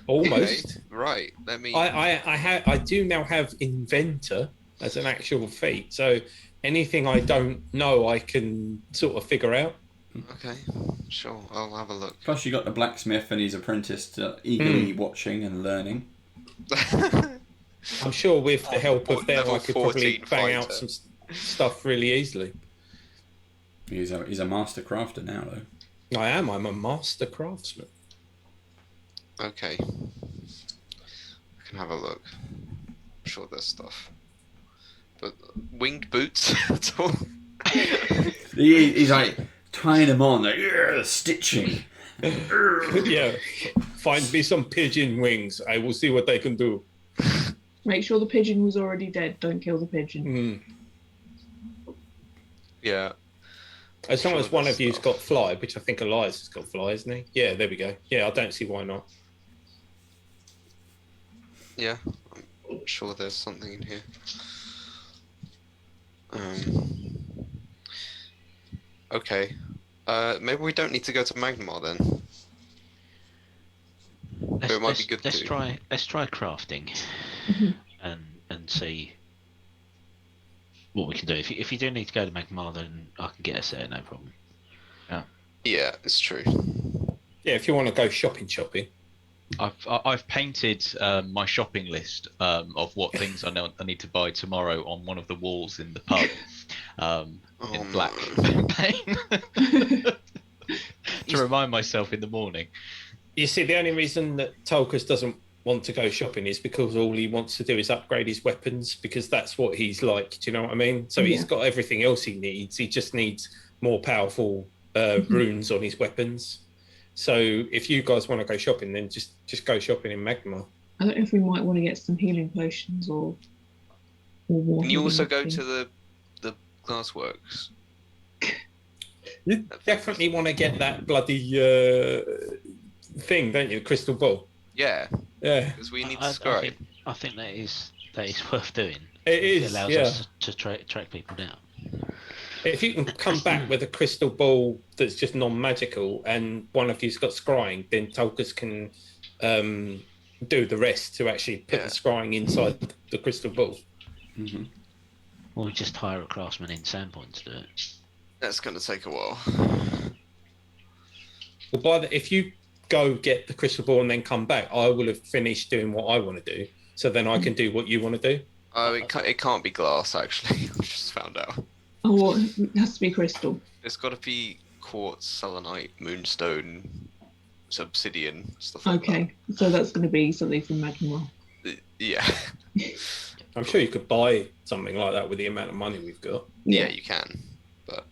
almost. Okay. Right. Let me. I do now have inventor as an actual feat, so anything I don't know, I can sort of figure out. Okay. Sure. I'll have a look. Plus, you got the blacksmith and his apprentice eagerly watching and learning. I'm sure with the help of them, level I could probably 14 bang out fighter. some stuff really easily. He's a master crafter now, though. I am. I'm a master craftsman. Okay. I can have a look. I'm sure there's stuff. But winged boots at all? He's like tying them on, like stitching. Yeah. Find me some pigeon wings. I will see what they can do. Make sure the pigeon was already dead. Don't kill the pigeon. Yeah. As long Sure as one there's of you's stuff. got fly, which I think Elias has got fly, isn't he? Yeah, there we go. Yeah, I don't see why not. Yeah. I'm sure there's something in here. Okay. Maybe we don't need to go to Magnemar then. It might be good let's to. try crafting and see what we can do. If you do need to go to Magmar, then I can get us there, no problem. Yeah, it's true. Yeah, if you want to go shopping. I've painted my shopping list of what things I need to buy tomorrow on one of the walls in the pub in black paint to remind myself in the morning. You see, the only reason that Tolkus doesn't want to go shopping is because all he wants to do is upgrade his weapons, because that's what he's like. Do you know what I mean? So he's got everything else he needs. He just needs more powerful runes on his weapons. So if you guys want to go shopping, then just go shopping in Magma. I don't know if we might want to get some healing potions or more. Can you also healing go things. to the glassworks? You definitely want to get that bloody thing, don't you? The crystal ball. Yeah. Yeah. Because we need I to scribe. think, I think that is worth doing. It is. It allows Yeah. us to track people down. If you can come back with a crystal ball that's just non-magical, and one of you's got scrying, then Tolkus can do the rest to actually put the scrying inside the crystal ball. Mm-hmm. Or we just hire a craftsman in Sandpoint to do it. That's going to take a while. Well, if you go get the crystal ball and then come back, I will have finished doing what I want to do. So then I can do what you want to do. Oh, it can't be glass, actually. I just found out. Oh, well, it has to be crystal. It's got to be quartz, selenite, moonstone, obsidian, stuff like Okay, so that's going to be something from Magma. that. Yeah. I'm sure you could buy something like that with the amount of money we've got. Yeah, you can. But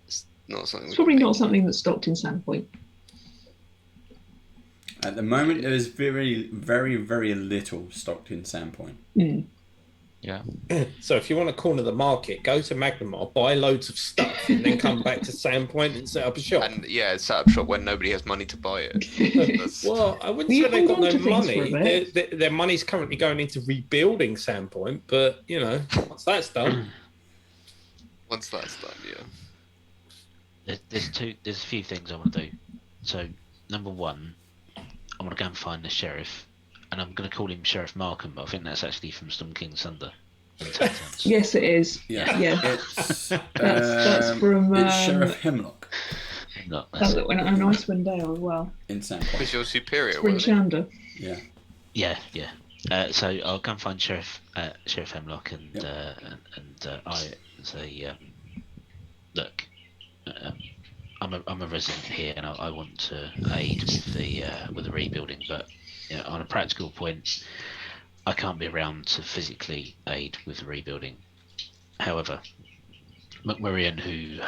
it's not something It's we probably can not make. something that's stocked in Sandpoint. At the moment, there is very, very, very little stocked in Sandpoint. Yeah. So if you want to corner the market, go to Magnamar, buy loads of stuff, and then come back to Sandpoint and set up a shop. And yeah, set up shop when nobody has money to buy it. That's- Well, I wouldn't You say they've hold got on no to things for a money. bit. Their money's currently going into rebuilding Sandpoint, but you know, once that's done, once that's done, yeah. There's a few things I want to do. So number one, I want to go and find the sheriff, and I'm going to call him Sheriff Markham, but I think that's actually from Storm King's Thunder. Yes, it is. Yeah. Yeah. It's, That's from it's Sheriff Hemlock No, that's it, and Icewind Dale as well. in Sandpoint. Because you're superior, Spring wasn't it? Shander. Yeah. Yeah. So I'll go and find Sheriff Hemlock, and I say, look, I'm a resident here, and I want to aid with the rebuilding, but you know, on a practical point, I can't be around to physically aid with the rebuilding. However, McMurrian, who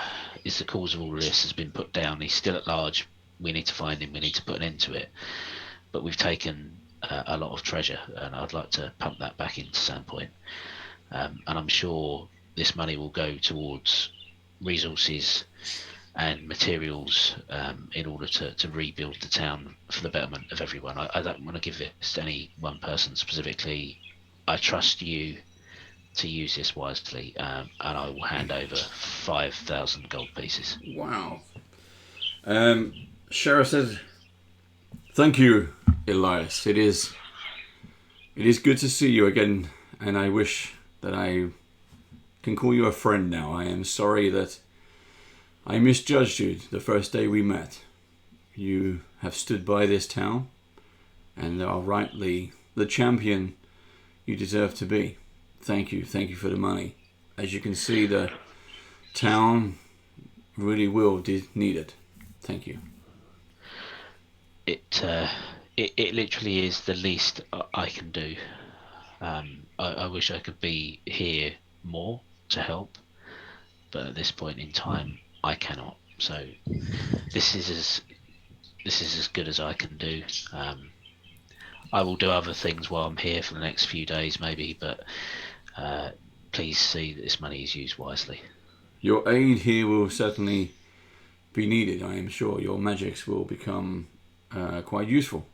is the cause of all of this, has been put down. He's still at large. We need to find him. We need to put an end to it. But we've taken a lot of treasure, and I'd like to pump that back into Sandpoint. And I'm sure this money will go towards resources and materials in order to rebuild the town for the betterment of everyone. I don't want to give it to any one person specifically. I trust you to use this wisely, and I will hand over 5,000 gold pieces. Wow. Sheriff says, "Thank you, Elias. It is good to see you again, and I wish that I can call you a friend now. I am sorry that I misjudged you the first day we met. You have stood by this town, and are rightly the champion you deserve to be. Thank you for the money. As you can see, the town really will need it. Thank you." It literally is the least I can do. I wish I could be here more to help, but at this point in time, I cannot. So this is as good as I can do. I will do other things while I'm here for the next few days, maybe, but please see that this money is used wisely. Your aid here will certainly be needed, I am sure. Your magics will become quite useful.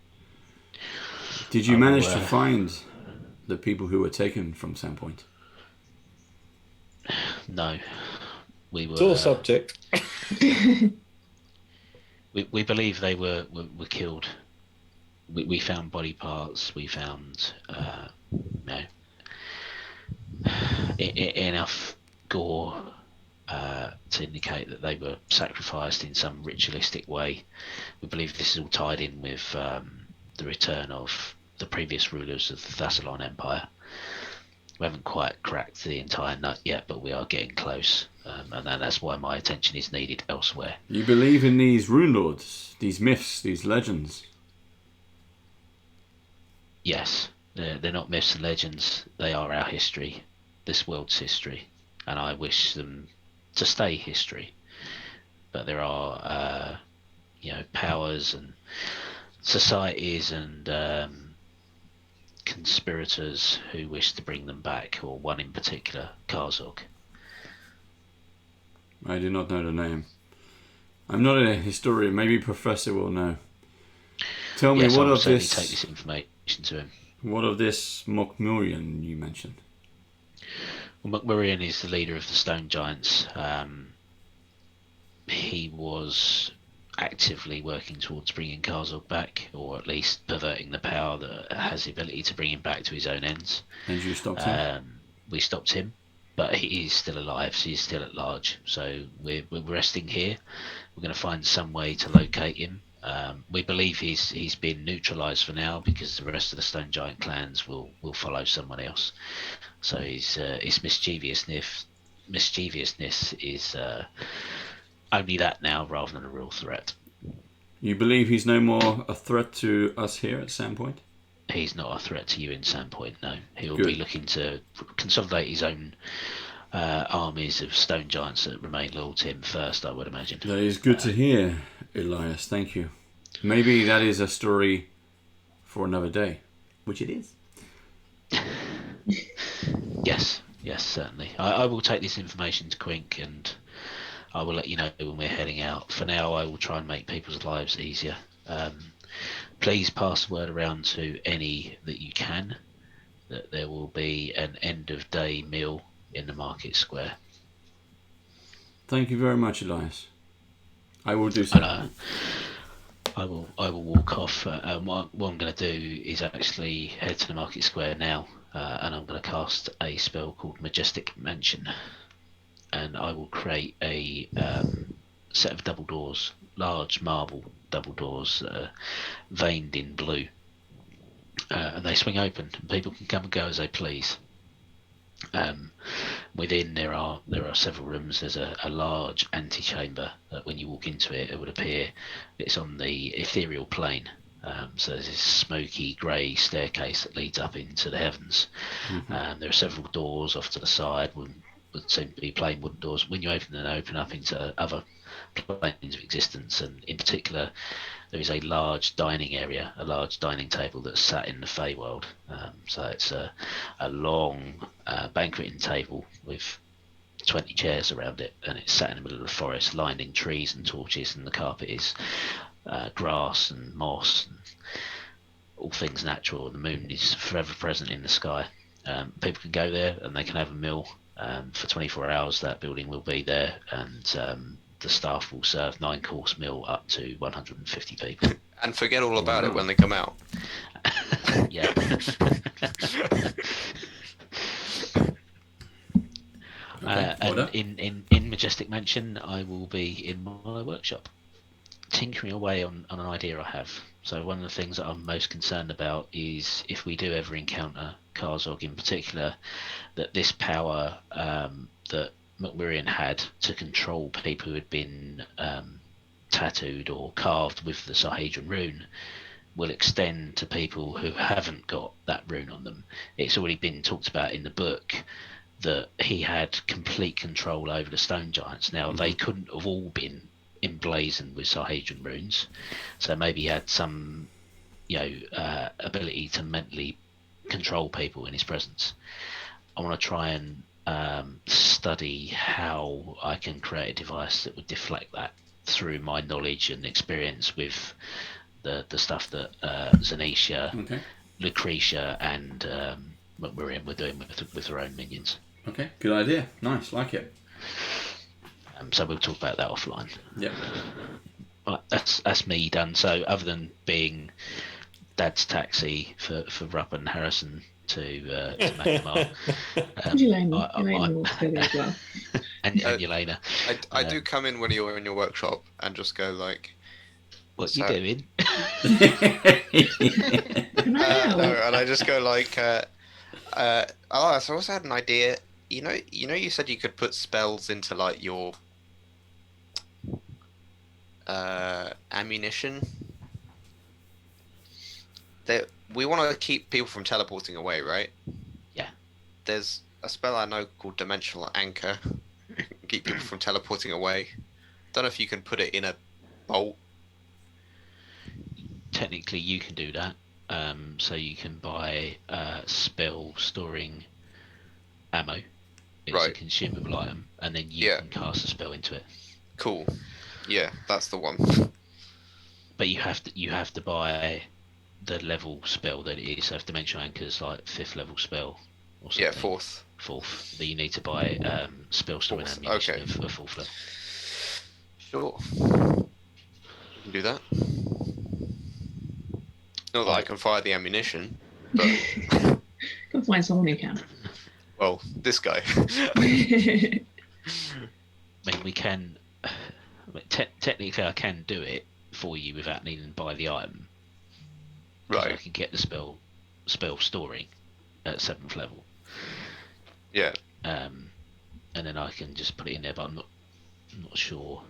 Did you manage to find the people who were taken from Sandpoint? No. We were... Sore subject. we believe they were killed. We found body parts. We found enough gore to indicate that they were sacrificed in some ritualistic way. We believe this is all tied in with the return of the previous rulers of the Thassalon Empire. We haven't quite cracked the entire nut yet, but we are getting close, and that's why my attention is needed elsewhere. You believe in these Runelords, these myths, these legends? Yes, they're not myths and legends. They are our history, this world's history, and I wish them to stay history. But there are, powers and societies and conspirators who wish to bring them back, or one in particular, Karzog. I do not know the name. I'm not a historian. Maybe Professor will know. Tell me, what of this? Take this information to him. What of this Mokmurian you mentioned? Well, Mokmurian is the leader of the Stone Giants. He was actively working towards bringing Karzog back, or at least perverting the power that has the ability to bring him back to his own ends. And you stopped him? We stopped him, but he is still alive, so he's still at large. So we're resting here. We're going to find some way to locate him. We believe he's been neutralised for now, because the rest of the Stone Giant clans will follow someone else. So his mischievousness is only that now, rather than a real threat. You believe he's no more a threat to us here at Sandpoint? He's not a threat to you in Sandpoint, no. He'll Good. be looking to consolidate his own armies of Stone Giants that remain loyal to him first, I would imagine. That is good to hear, Elias. Thank you. Maybe that is a story for another day, which it is. Yes, certainly. I will take this information to Quink, and I will let you know when we're heading out. For now, I will try and make people's lives easier. Please pass the word around to any that you can, that there will be an end-of-day meal in the market square. Thank you very much, Elias. I will do so. I will walk off. What I'm going to do is actually head to the market square now, and I'm going to cast a spell called Majestic Mansion, and I will create a set of double doors, large marble double doors, veined in blue, and they swing open, and people can come and go as they please. Within there are several rooms. There's a large antechamber that when you walk into it, it would appear it's on the ethereal plane. So there's this smoky grey staircase that leads up into the heavens. There are several doors off to the side, would seem to be plain wooden doors. When you open them, they open up into other planes of existence, and in particular there is a large dining area, a large dining table that's sat in the Feywild. So it's a long banqueting table with 20 chairs around it, and it's sat in the middle of the forest, lined in trees and torches, and the carpet is grass and moss and all things natural, and the moon is forever present in the sky. People can go there and they can have a meal. For 24 hours, that building will be there, and the staff will serve 9-course meal up to 150 people. And forget all about it when they come out. Yeah. And in Majestic Mansion, I will be in my workshop, tinkering away on an idea I have. So one of the things that I'm most concerned about is if we do ever encounter Karzog in particular, that this power that Macmillan had to control people who had been tattooed or carved with the Sahedron rune will extend to people who haven't got that rune on them. It's already been talked about in the book that he had complete control over the stone giants. Now, they couldn't have all been emblazoned with Sahedron runes, so maybe he had some ability to mentally control people in his presence. I want to try and study how I can create a device that would deflect that through my knowledge and experience with the stuff that Zanisha, Lucretia and Macmillan were doing with their own minions. Okay, good idea. Nice, like it. So we'll talk about that offline. Yeah. Right, that's me done. So other than being Dad's taxi for Rupp and Harrison to Magnemar, Yelena wants to go there as well. and Yelena. I do come in when you're in your workshop and just go like, "What you doing?" No, and I just go like, so I also had an idea. You said you could put spells into like your ammunition. That we want to keep people from teleporting away, right? Yeah. There's a spell I know called Dimensional Anchor. Keep people from teleporting away. Don't know if you can put it in a bolt. Technically, you can do that. So you can buy spell storing ammo. It's a consumable item, and then you can cast a spell into it. Cool. Yeah, that's the one. But you have to buy the level spell that it is. So if Dimensional Anchor's like 5th level spell or something. Yeah, 4th. 4th. Then you need to buy spell storing ammunition of 4th level. Sure. You can do that. Not that I can fire the ammunition, but... Go find someone who can. Well, this guy. I mean, we can... technically, I can do it for you without needing to buy the item. Right. I can get the spell storing at 7th level. Yeah. And then I can just put it in there, but I'm not sure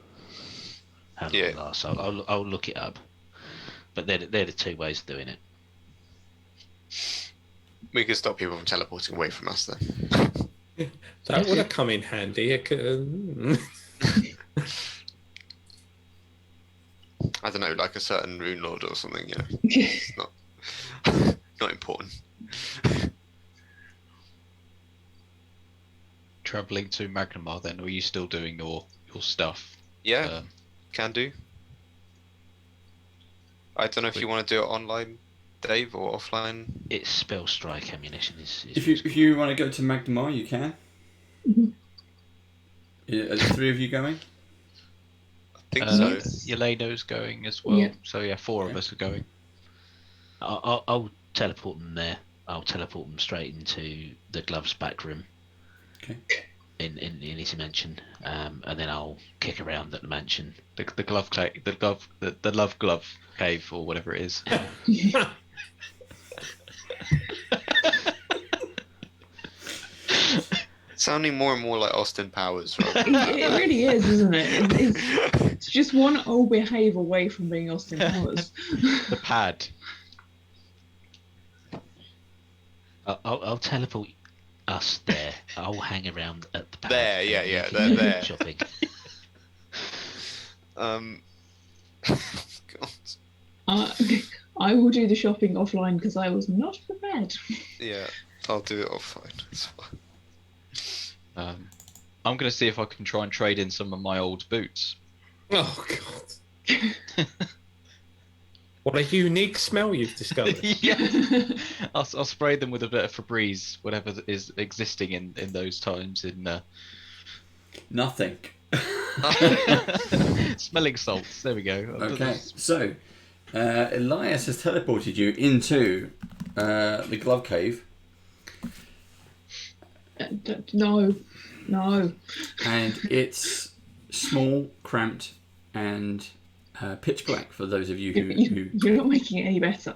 how long it lasts. I'll look it up. But they're the two ways of doing it. We could stop people from teleporting away from us then. That would have come in handy. I don't know, like a certain Runelord or something, It's not important. Travelling to Magnemar then, or are you still doing your stuff? Yeah, can do. I don't know if you want to do it online, Dave, or offline. It's spell strike ammunition. If you want to go to Magnemar, you can. Are the 3 of you going? I think so. Yelena's going as well. Yeah. So yeah, 4 of us are going. I'll teleport them there. I'll teleport them straight into the gloves back room. Okay. In his mansion, and then I'll kick around at the mansion. The love glove cave or whatever it is. Sounding more and more like Austin Powers, right? It really is, isn't it? It's just one old behave away from being Austin Powers. The pad. I'll teleport us there. I'll hang around at the pad. They're there. Shopping. God. I will do the shopping offline because I was not prepared. Yeah, I'll do it offline. It's fine. I'm going to see if I can try and trade in some of my old boots. Oh, God. What a unique smell you've discovered. Yeah. I'll spray them with a bit of Febreze, whatever is existing in those times. Nothing. Smelling salts. There we go. Okay, so Elias has teleported you into the glove cave. No. And it's small, cramped, and pitch black for those of you who... You're not making it any better.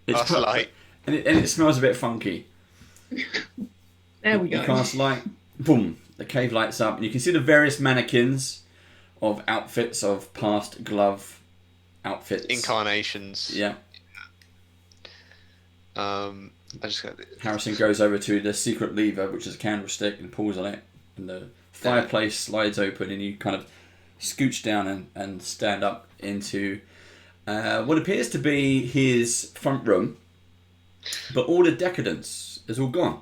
That's light. And it smells a bit funky. There we go. You cast light, boom, the cave lights up, and you can see the various mannequins of outfits of past glove outfits. Incarnations. Yeah. I just got Harrison goes over to the secret lever, which is a candlestick, and pulls on it, and the fireplace slides open, and you kind of scooch down and stand up into what appears to be his front room, but all the decadence is all gone.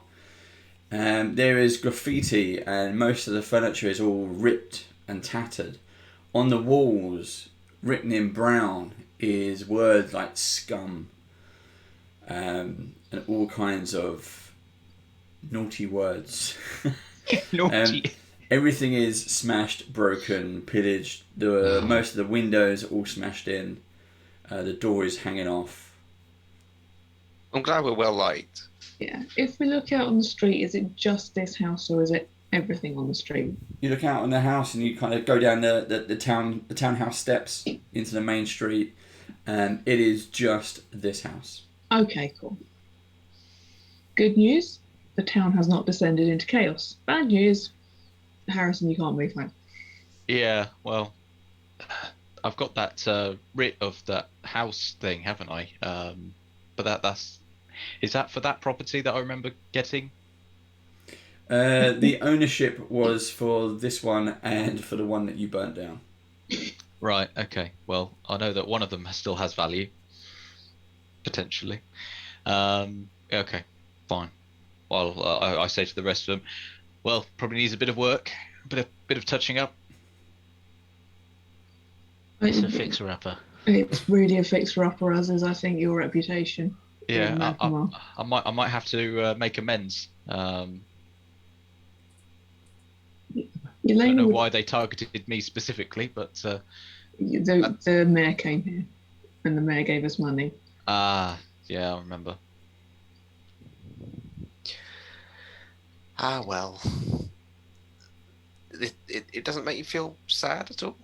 There is graffiti, and most of the furniture is all ripped and tattered. On the walls, written in brown, is words like scum, and all kinds of naughty words. Naughty. Everything is smashed, broken, pillaged. Most of the windows are all smashed in. The door is hanging off. I'm glad we're well liked. Yeah. If we look out on the street, is it just this house or is it everything on the street? You look out on the house and you kind of go down the townhouse steps into the main street, and it is just this house. Okay, cool. Good news, the town has not descended into chaos. Bad news, Harrison, you can't move home. Yeah, well, I've got that writ of that house thing, haven't I? But is that for that property that I remember getting? The ownership was for this one and for the one that you burnt down. Right, okay. Well, I know that one of them still has value. Potentially. Okay, fine. Well, I say to the rest of them, well, probably needs a bit of work, a bit of touching up. It's a fixer-upper. It's really a fixer-upper, as is, I think, your reputation. Yeah, I might have to make amends. I don't know why they targeted me specifically, but the mayor came here, and the mayor gave us money. Yeah, I remember. Well. It doesn't make you feel sad at all?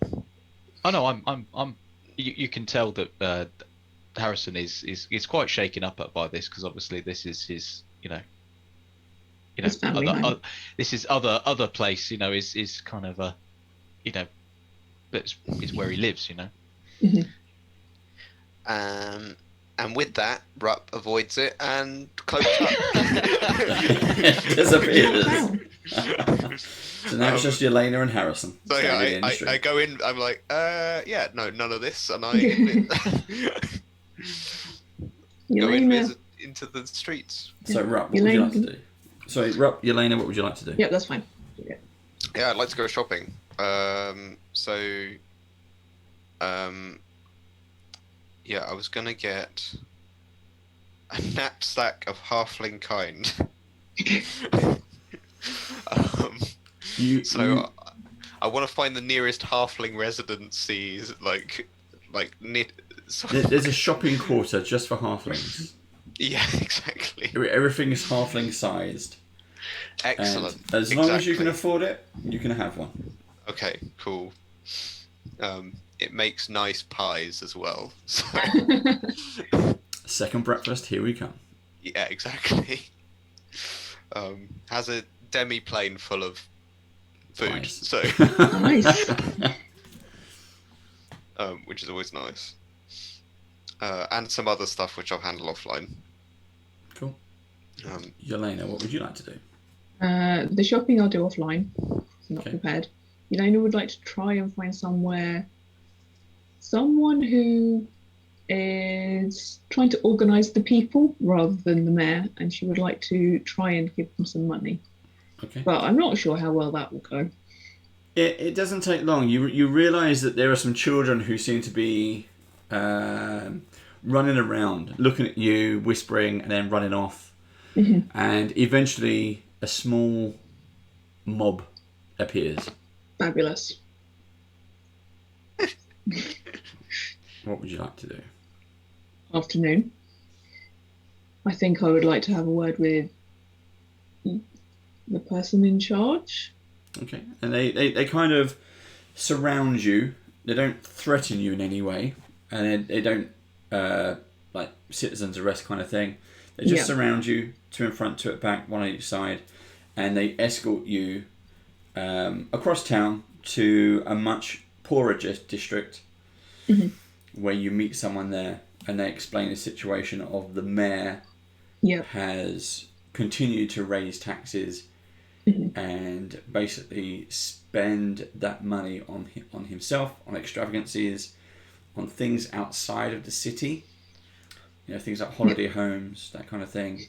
Oh no, I'm. You can tell that Harrison is quite shaken up by this, because obviously this is his, His family home. This is other place, is kind of a, but it's where he lives, Mm-hmm. And with that, Rupp avoids it and cloaks up. Disappears. So now it's just Yelena and Harrison. So yeah, I go in, I'm like, yeah, no, none of this, and I go into the streets. So Rupp, what would you like to do? Sorry, Rupp, Yelena, what would you like to do? Yep, that's fine. Yeah, I'd like to go shopping. Yeah, I was gonna get a knapsack of halfling kind. I want to find the nearest halfling residencies, There's a shopping quarter just for halflings. Yeah, exactly. Everything is halfling sized. Excellent. And as long as you can afford it, you can have one. Okay, cool. It makes nice pies as well. So. Second breakfast, here we come. Yeah, exactly. Has a demi-plane full of food, Nice. so Nice. which is always nice. And some other stuff which I'll handle offline. Cool. Yelena, what would you like to do? The shopping I'll do offline. I'm not Okay. prepared. Elena would like to try and find someone who is trying to organise the people rather than the mayor, and she would like to try and give them some money. Okay. But I'm not sure how well that will go. It doesn't take long. You realise that there are some children who seem to be running around, looking at you, whispering, and then running off. Mm-hmm. And eventually, a small mob appears. Fabulous. What would you like to do? Afternoon. I think I would like to have a word with the person in charge. Okay. And they kind of surround you. They don't threaten you in any way. And they don't, like, citizen's arrest kind of thing. They just surround you, two in front, two at back, one on each side. And they escort you across town to a much poorer district where you meet someone there. And they explain the situation of the mayor has continued to raise taxes and basically spend that money on himself, on extravagancies, on things outside of the city. You know, things like holiday homes, that kind of thing.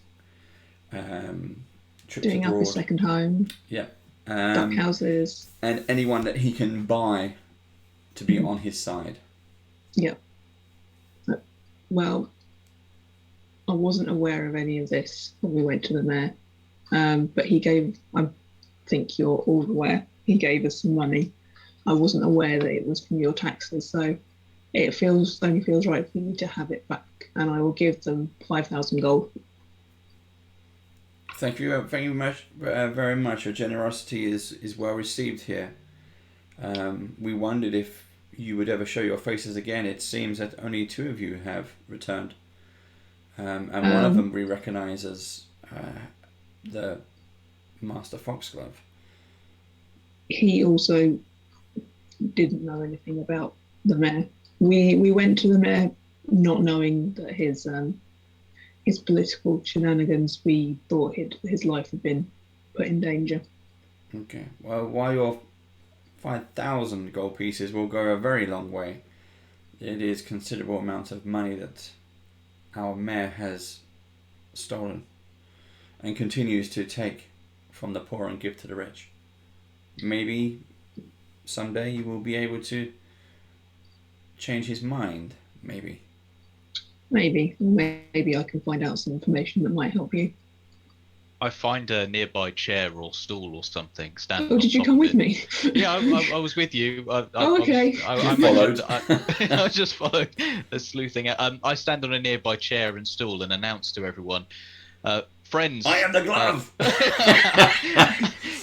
Trips Doing abroad. up a second home. Yeah. Duck houses. And anyone that he can buy to be on his side. Yeah. Well, I wasn't aware of any of this when we went to the mayor. But he gave, I think you're all aware, he gave us some money. I wasn't aware that it was from your taxes, so it only feels right for you to have it back, and I will give them 5,000 gold. Thank you very much. Your generosity is well received here. We wondered if you would ever show your faces again. It seems that only two of you have returned, and one of them we recognise as the Master Foxglove. He also didn't know anything about the mayor. We went to the mayor not knowing that his political shenanigans, we thought his life had been put in danger. Okay. Well, while your 5,000 gold pieces will go a very long way, it is considerable amount of money that our mayor has stolen and continues to take from the poor and give to the rich. Maybe someday you will be able to change his mind, maybe. Maybe I can find out some information that might help you. I find a nearby chair or stool or something. Stand. Oh, did you come with me? Yeah, I was with you. Okay. I followed. I just followed the sleuthing. I stand on a nearby chair and stool and announce to everyone, friends. I am the glove.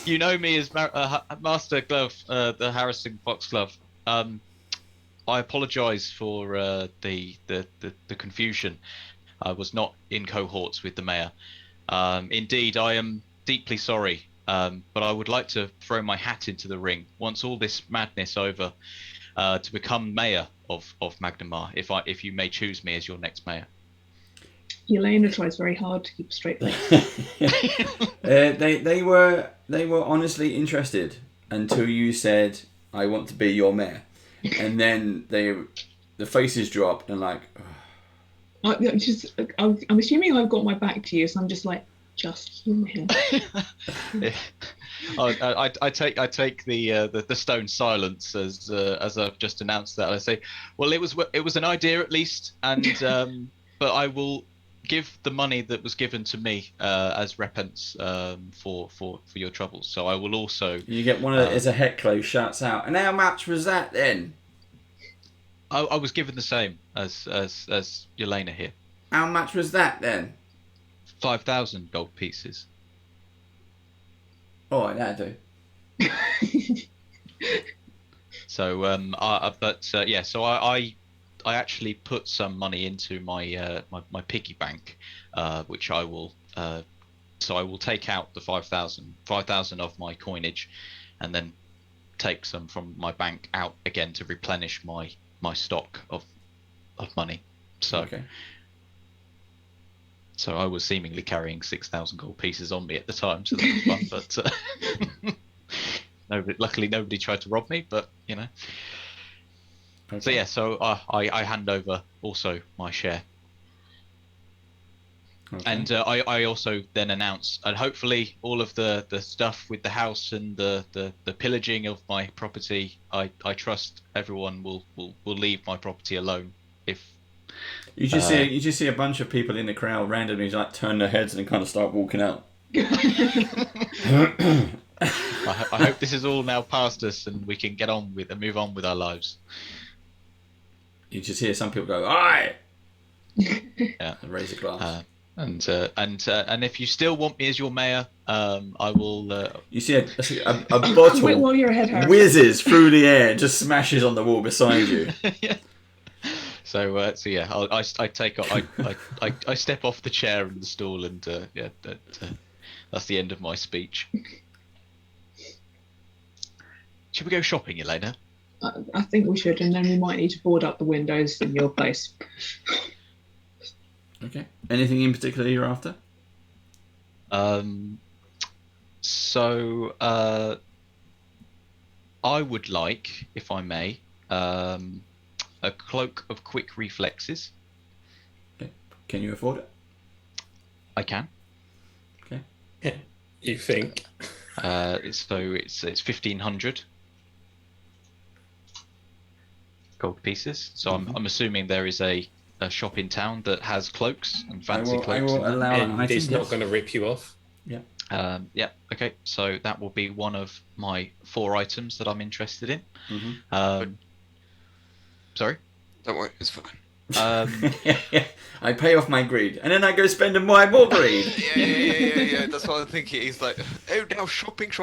You know me as Master Glove, the Harrison Foxglove. I apologise for the confusion. I was not in cohorts with the mayor. Indeed, I am deeply sorry, but I would like to throw my hat into the ring once all this madness over, to become mayor of Magnamar, if you may choose me as your next mayor. Yelena tries very hard to keep a straight face. They were honestly interested until you said, "I want to be your mayor," and then the faces dropped and like. I'm assuming I've got my back to you, so I'm just like, just humour him. I take the stone silence as I've just announced that. I say, well, it was an idea at least, and but I will give the money that was given to me as recompense for your troubles. So I will also. You get one of as a heckler who shouts out, and how much was that then? I was given the same as Yelena here. How much was that then? 5,000 gold pieces. All right, that'll do. So, yeah. So I actually put some money into my my piggy bank, which I will. So I will take out the 5,000 of my coinage, and then take some from my bank out again to replenish my stock of money. So okay. So I was seemingly carrying 6,000 gold pieces on me at the time, so that was fun. But luckily nobody tried to rob me. But you know. Okay. So yeah, so I hand over also my share. Okay. And I also then announce, and hopefully all of the stuff with the house and the pillaging of my property, I trust everyone will leave my property alone. If you just see a bunch of people in the crowd randomly like turn their heads and kind of start walking out. I hope this is all now past us and we can get on with and move on with our lives. You just hear some people go, "Aye!" Yeah, and raise a glass. And if you still want me as your mayor, I will. You see a bottle Wait while you're ahead, Harry. whizzes through the air and just smashes on the wall beside you. Yeah. So yeah, I take off. I step off the chair and the stool, and that's the end of my speech. Should we go shopping, Elena? I think we should, and then we might need to board up the windows in your place. Okay. Anything in particular you're after? So I would like, if I may, a cloak of quick reflexes. Okay. Can you afford it? I can. Okay. You think? It's 1,500 gold pieces. So I'm assuming there is a shop in town that has cloaks and fancy cloaks. I will allow an And item. it's not going to rip you off. Yeah. Yeah. Okay. So that will be one of my 4 items that I'm interested in. Mm-hmm. Sorry. Don't worry, it's fine. I pay off my greed, and then I go spend my more greed. Yeah. That's what I'm thinking. He's like, oh, now shopping. Paid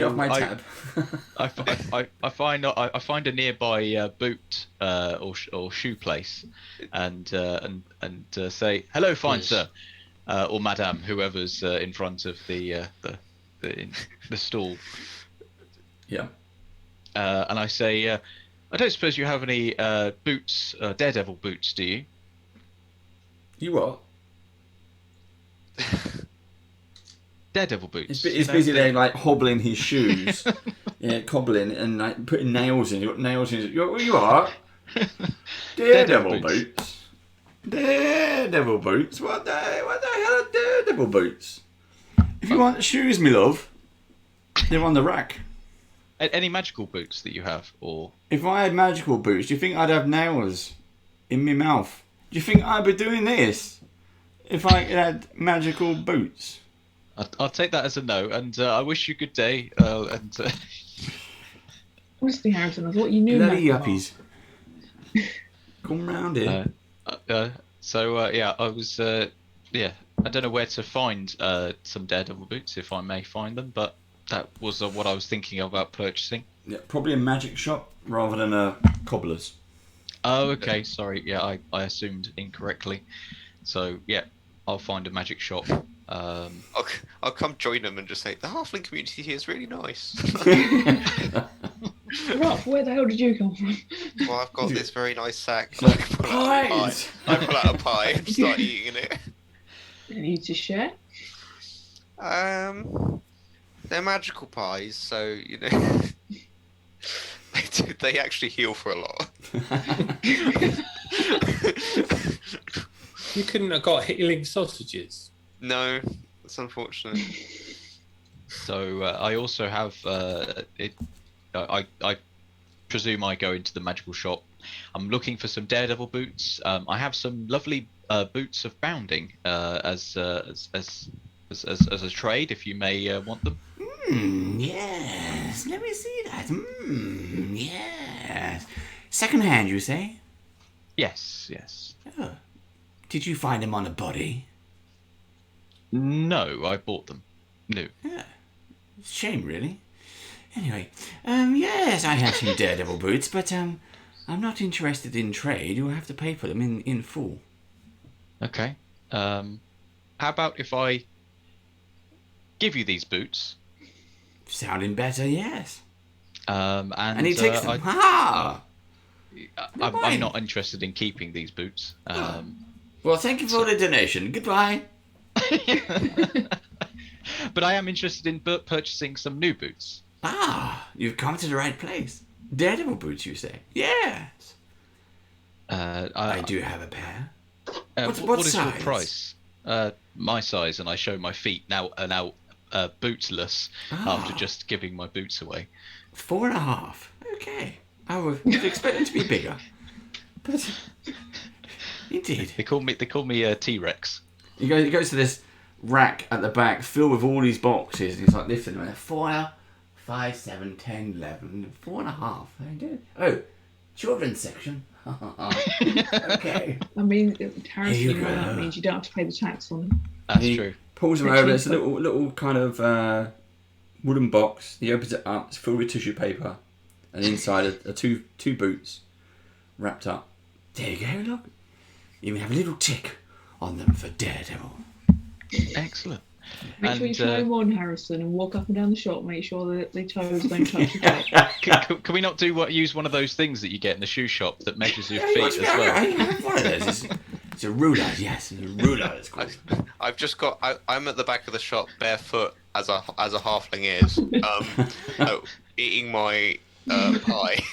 off my tab. I find a nearby boot or shoe place, and say hello, fine sir, or madam, whoever's in front of the stall. Yeah. And I say, I don't suppose you have any boots, daredevil boots, do you? You what? Daredevil boots. He's busy there, like hobbling his shoes, cobbling and like putting nails in. You got nails in. You are daredevil boots. Daredevil boots. What the hell are daredevil boots? If you want shoes, me love, they're on the rack. Any magical boots that you have, or if I had magical boots, do you think I'd have nails in my mouth? Do you think I'd be doing this if I had magical boots? I'll take that as a no, and I wish you a good day. Honestly, Harrison, I thought you knew. Bloody yuppies. Come round here. Yeah, I was. Yeah, I don't know where to find some daredevil boots, if I may find them, but that was what I was thinking about purchasing. Yeah, probably a magic shop rather than a cobbler's. Oh, okay. Sorry. Yeah, I assumed incorrectly. So yeah, I'll find a magic shop. I'll come join them and just say the halfling community here is really nice. Ruff, where the hell did you come from? Well, I've got this very nice sack. So I pull out a pie and start eating it. You need to share? They're magical pies, so you know they actually heal for a lot. You couldn't have got healing sausages. No, that's unfortunate. So I also have I presume I go into the magical shop. I'm looking for some daredevil boots. I have some lovely boots of bounding as a trade, if you may want them. Yes, let me see that. Yes. Second hand, you say? Yes. Oh. Did you find them on a body? No, I bought them. No. Yeah. Shame, really. Anyway, yes, I have some daredevil boots, but I'm not interested in trade. You'll have to pay for them in full. Okay. How about if I give you these boots? Sounding better, yes. And he takes them. Ha! I'm not interested in keeping these boots. Well, thank you for the donation. Goodbye. But I am interested in purchasing some new boots. Ah, you've come to the right place. Daredevil boots, you say? Yes. I do have a pair. What what is your size? price? My size, and I show my feet now are now bootsless after just giving my boots away. 4.5. Okay. I was expecting to be bigger, but indeed. They call me T-Rex. He goes to this rack at the back filled with all these boxes, and he's like lifting them. 4, 5, 7, 10, 11, 4.5. Very good. Oh, children's section. Okay. I mean, Harrison, Here you you know what go. that means you don't have to pay the tax on them. That's He true. Pulls them over. It's a little kind of wooden box. He opens it up. It's filled with tissue paper, and inside are two boots wrapped up. There you go. Look, you even have a little tick on them for Daredevil. Excellent. Make sure you try them on, Harrison, and walk up and down the shop. Make sure that the toes don't touch the top. Can we not use one of those things that you get in the shoe shop that measures your Yeah, feet as well? I have one of those. It's a ruler. Yes, it's a ruler. It's called. I've just got. I'm at the back of the shop, barefoot as a halfling is, eating my pie,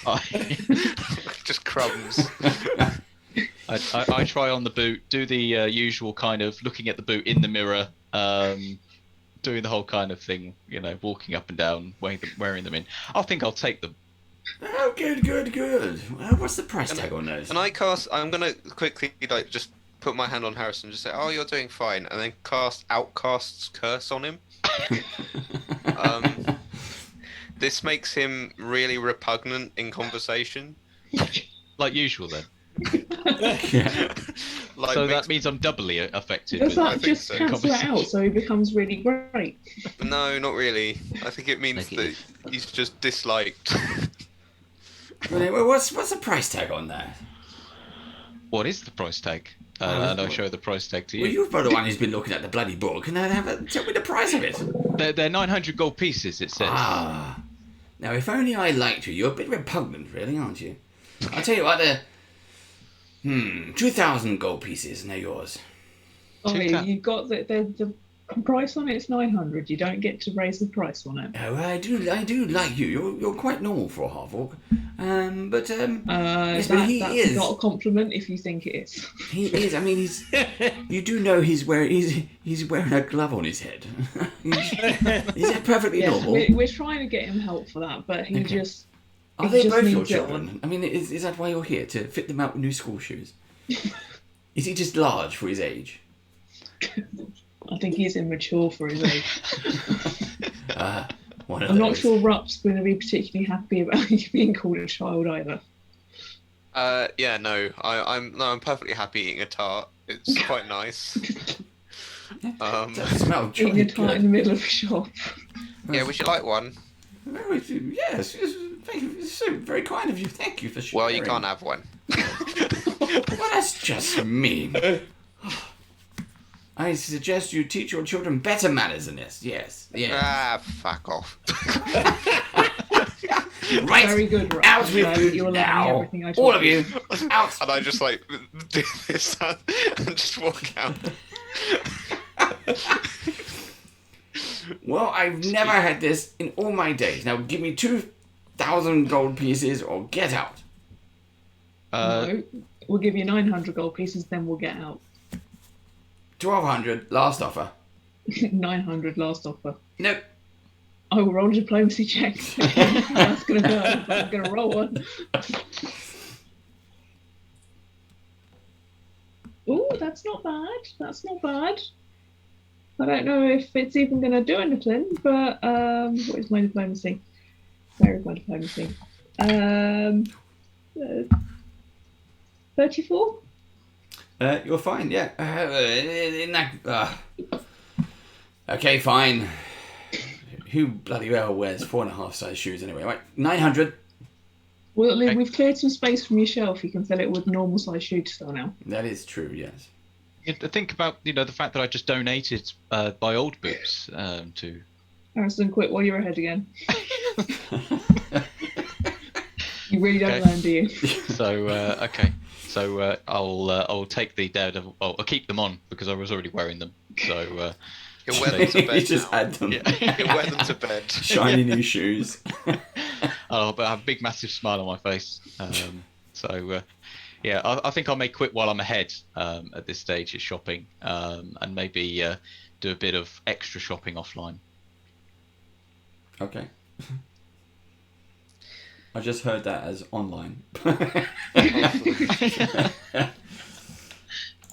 just crumbs. I try on the boot, do the usual kind of looking at the boot in the mirror, doing the whole kind of thing, walking up and down, wearing them in. I think I'll take them. Oh, good. Well, what's the price tag on those? And I'm gonna quickly just put my hand on Harrison, and just say, "Oh, you're doing fine," and then cast Outcast's curse on him. This makes him really repugnant in conversation. Like usual, then. Yeah. So that means I'm doubly affected. Does with that just cancel it out so he becomes really great? No, not really. I think it means that he's just disliked. Well, what's the price tag on that? What is the price tag? And I'll show the price tag to you. Well, you're the one who's been looking at the bloody book. Can I tell me the price of it? They're 900 gold pieces, it says. Ah. Now, if only I liked you. You're a bit repugnant, really, aren't you? I'll tell you what, 2,000 gold pieces, and they're yours. Oh, you've got the price on it's 900. You don't get to raise the price on it. Oh, I do like you. You're quite normal for a half-orc. Yes, but he that's is. not a compliment if you think it is. He is. I mean, you do know he's wearing a glove on his head. Is that perfectly normal? We're trying to get him help for that, but he just. Are he they just both your needs it children? on. I mean, is that why you're here, to fit them out with new school shoes? Is he just large for his age? I think he's immature for his age. I'm not sure Rup's going to be particularly happy about you being called a child either. Yeah, no, I'm perfectly happy eating a tart. It's quite nice. Eating a tart in the middle of a shop. Yeah, would you like one? Yes, thank you. It's so very kind of you. Thank you for sharing. Well, you can't have one. Well, that's just mean. I suggest you teach your children better manners than this. Yes. Ah, fuck off. Right. Very good, Rup. Out with you You're now. everything I All told of you. Out. And I just do this and just walk out. Well, I've never had this in all my days. Now give me 2,000 gold pieces or get out. No, we'll give you 900 gold pieces, then we'll get out. 1,200, last offer. 900 last offer. Nope. I will roll a diplomacy check. That's going to go, but I'm going to roll one. Ooh, that's not bad. That's not bad. I don't know if it's even going to do anything, but what is my diplomacy? Where is my diplomacy? 34? You're fine, yeah. Okay, fine. Who bloody well wears 4.5 size shoes anyway? Right, 900. Well, we've cleared some space from your shelf. You can fill it with normal size shoe to start now. That is true, yes. Think about the fact that I just donated my old boots to. Harrison, quit while you're ahead again. You really don't learn, do you? So okay. So I'll take the Daredevil. Oh, I'll keep them on because I was already wearing them. So you'll wear them to bed. You just add them. Yeah. You'll wear them to bed. Shiny new shoes. Oh, but I have a big, massive smile on my face. Yeah, I think I may quit while I'm ahead at this stage of shopping, and maybe do a bit of extra shopping offline. Okay. I just heard that as online.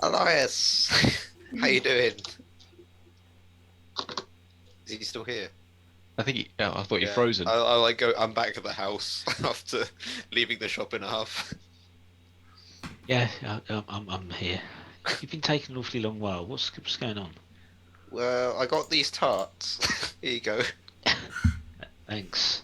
Elias, how you doing? Is he still here? I think I thought you're frozen. I like go. I'm back at the house after leaving the shop in half. Yeah, I'm here. You've been taking an awfully long while. What's going on? Well, I got these tarts. Here you go. Thanks.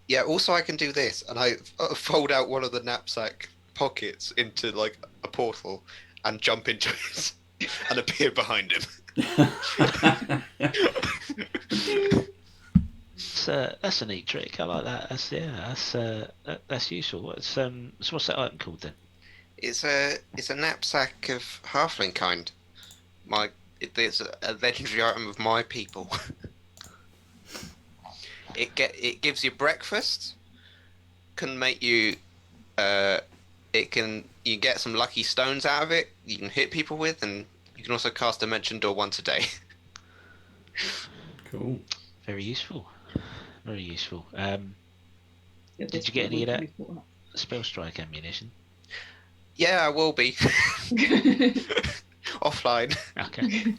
Yeah. Also, I can do this, and I fold out one of the knapsack pockets into like a portal, and jump into it, and appear behind him. That's a neat trick. I like that. That's useful. What's that item called then? It's a knapsack of halfling kind. It's a legendary item of my people. It gives you breakfast. Can make you. You get some lucky stones out of it. You can hit people with, and you can also cast Dimension Door once a day. Cool. Very useful. Very useful. Yeah, Did you get any of that spell strike ammunition? Yeah, I will be. Offline. Okay.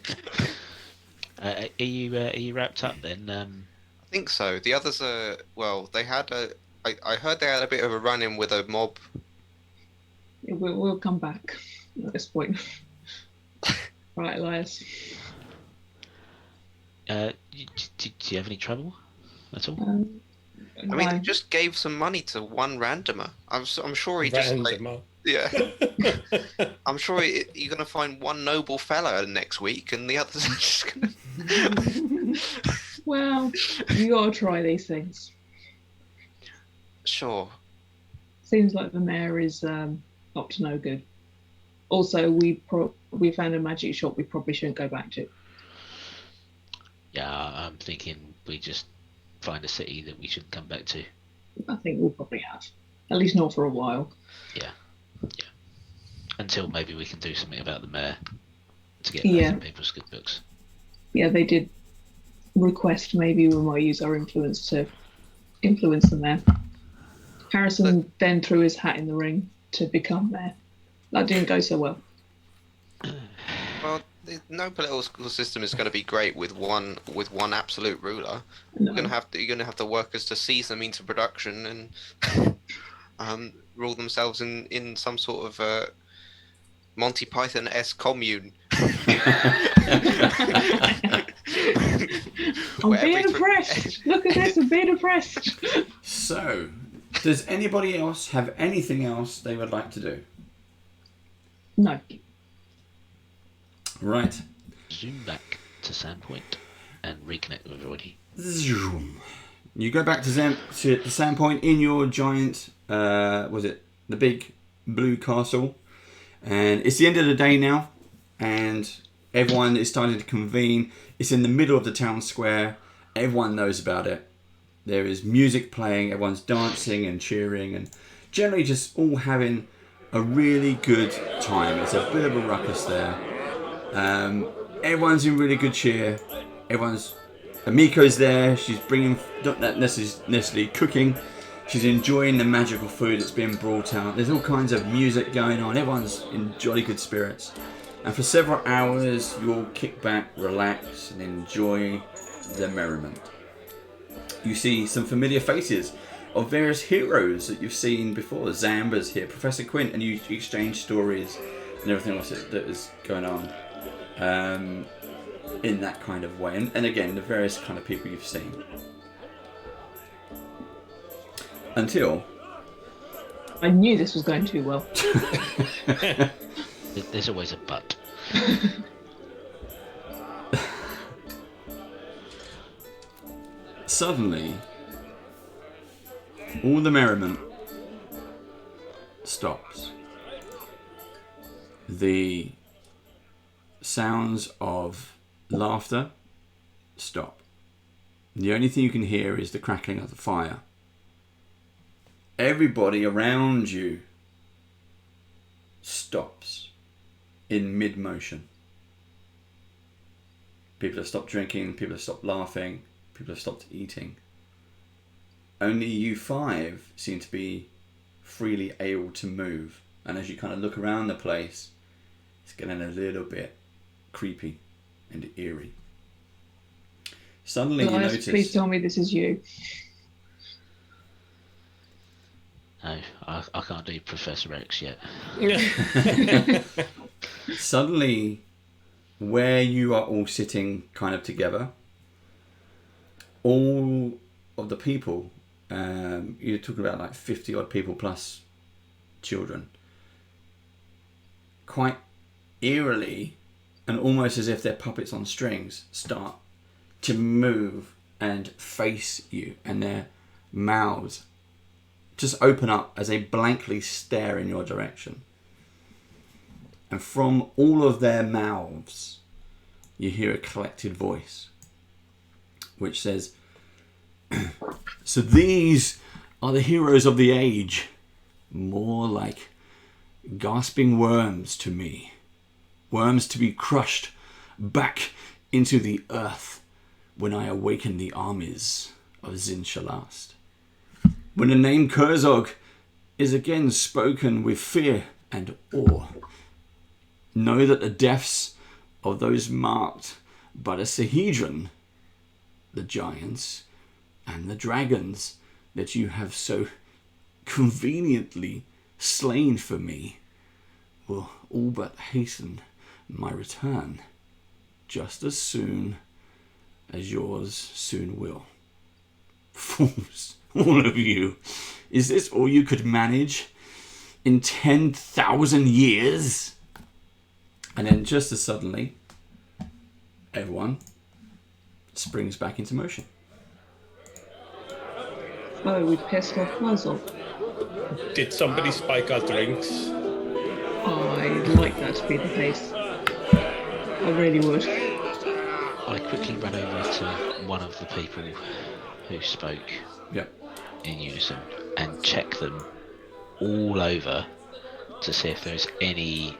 Are you wrapped up then? I think so. The others are they had I heard they had a bit of a run-in with a mob. Yeah, we'll come back at this point. Right, Elias. Do you have any trouble at all? I mean, they just gave some money to one randomer. I'm sure he just yeah. I'm sure you're gonna find one noble fella next week, and the others are just gonna. Well, you gotta try these things. Sure. Seems like the mayor is up to no good. Also, we found a magic shop we probably shouldn't go back to. Yeah, I'm thinking we just find a city that we shouldn't come back to. I think we probably have. At least not for a while. Yeah. Until maybe we can do something about the mayor to get back in people's good books. Yeah, they did request maybe we might use our influence to influence the mayor. Harrison then threw his hat in the ring to become mayor. That didn't go so well. Well, no political system is going to be great with one absolute ruler. No. You're going to have the workers to seize them into production and rule themselves in some sort of Monty Python-esque commune. I'm being oppressed. Look at this, I'm being oppressed. So, does anybody else have anything else they would like to do? No. Right. Zoom back to Sandpoint and reconnect with everybody. Zoom. You go back to Sandpoint in your giant, was it the big blue castle? And it's the end of the day now, and everyone is starting to convene. It's in the middle of the town square. Everyone knows about it. There is music playing, everyone's dancing and cheering, and generally just all having a really good time. It's a bit of a ruckus there. Everyone's in really good cheer. Amiko's there. She's bringing, not necessarily cooking. She's enjoying the magical food that's being brought out. There's all kinds of music going on. Everyone's in jolly good spirits. And for several hours, you all kick back, relax, and enjoy the merriment. You see some familiar faces of various heroes that you've seen before. Zamba's here, Professor Quint, and you exchange stories and everything else that is going on in that kind of way. And again, the various kind of people you've seen. Until... I knew this was going too well. There's always a but. Suddenly, all the merriment stops. The sounds of laughter stop. The only thing you can hear is the crackling of the fire everybody around you stops in mid-motion. People have stopped drinking, people have stopped laughing, people have stopped eating. Only you 5 seem to be freely able to move. And as you kind of look around the place, it's getting a little bit creepy and eerie. Suddenly you notice... Please tell me this is you. No, I can't do Professor X yet. Suddenly, where you are all sitting kind of together, all of the people, you're talking about like 50 odd people plus children, quite eerily and almost as if they're puppets on strings, start to move and face you, and their mouths just open up as they blankly stare in your direction. And from all of their mouths, you hear a collected voice which says, "So these are the heroes of the age, more like gasping worms to me, worms to be crushed back into the earth when I awaken the armies of Zinshalast. When the name Kurzog is again spoken with fear and awe, know that the deaths of those marked by the Sahedron, the giants and the dragons that you have so conveniently slain for me, will all but hasten my return, just as soon as yours soon will. Fools, all of you. Is this all you could manage in 10,000 years?" And then just as suddenly, everyone springs back into motion. Oh, we pissed off Muzzle. Did somebody spike our drinks? I'd like that to be the case. I really would. I quickly ran over to one of the people who spoke in unison and check them all over to see if there's any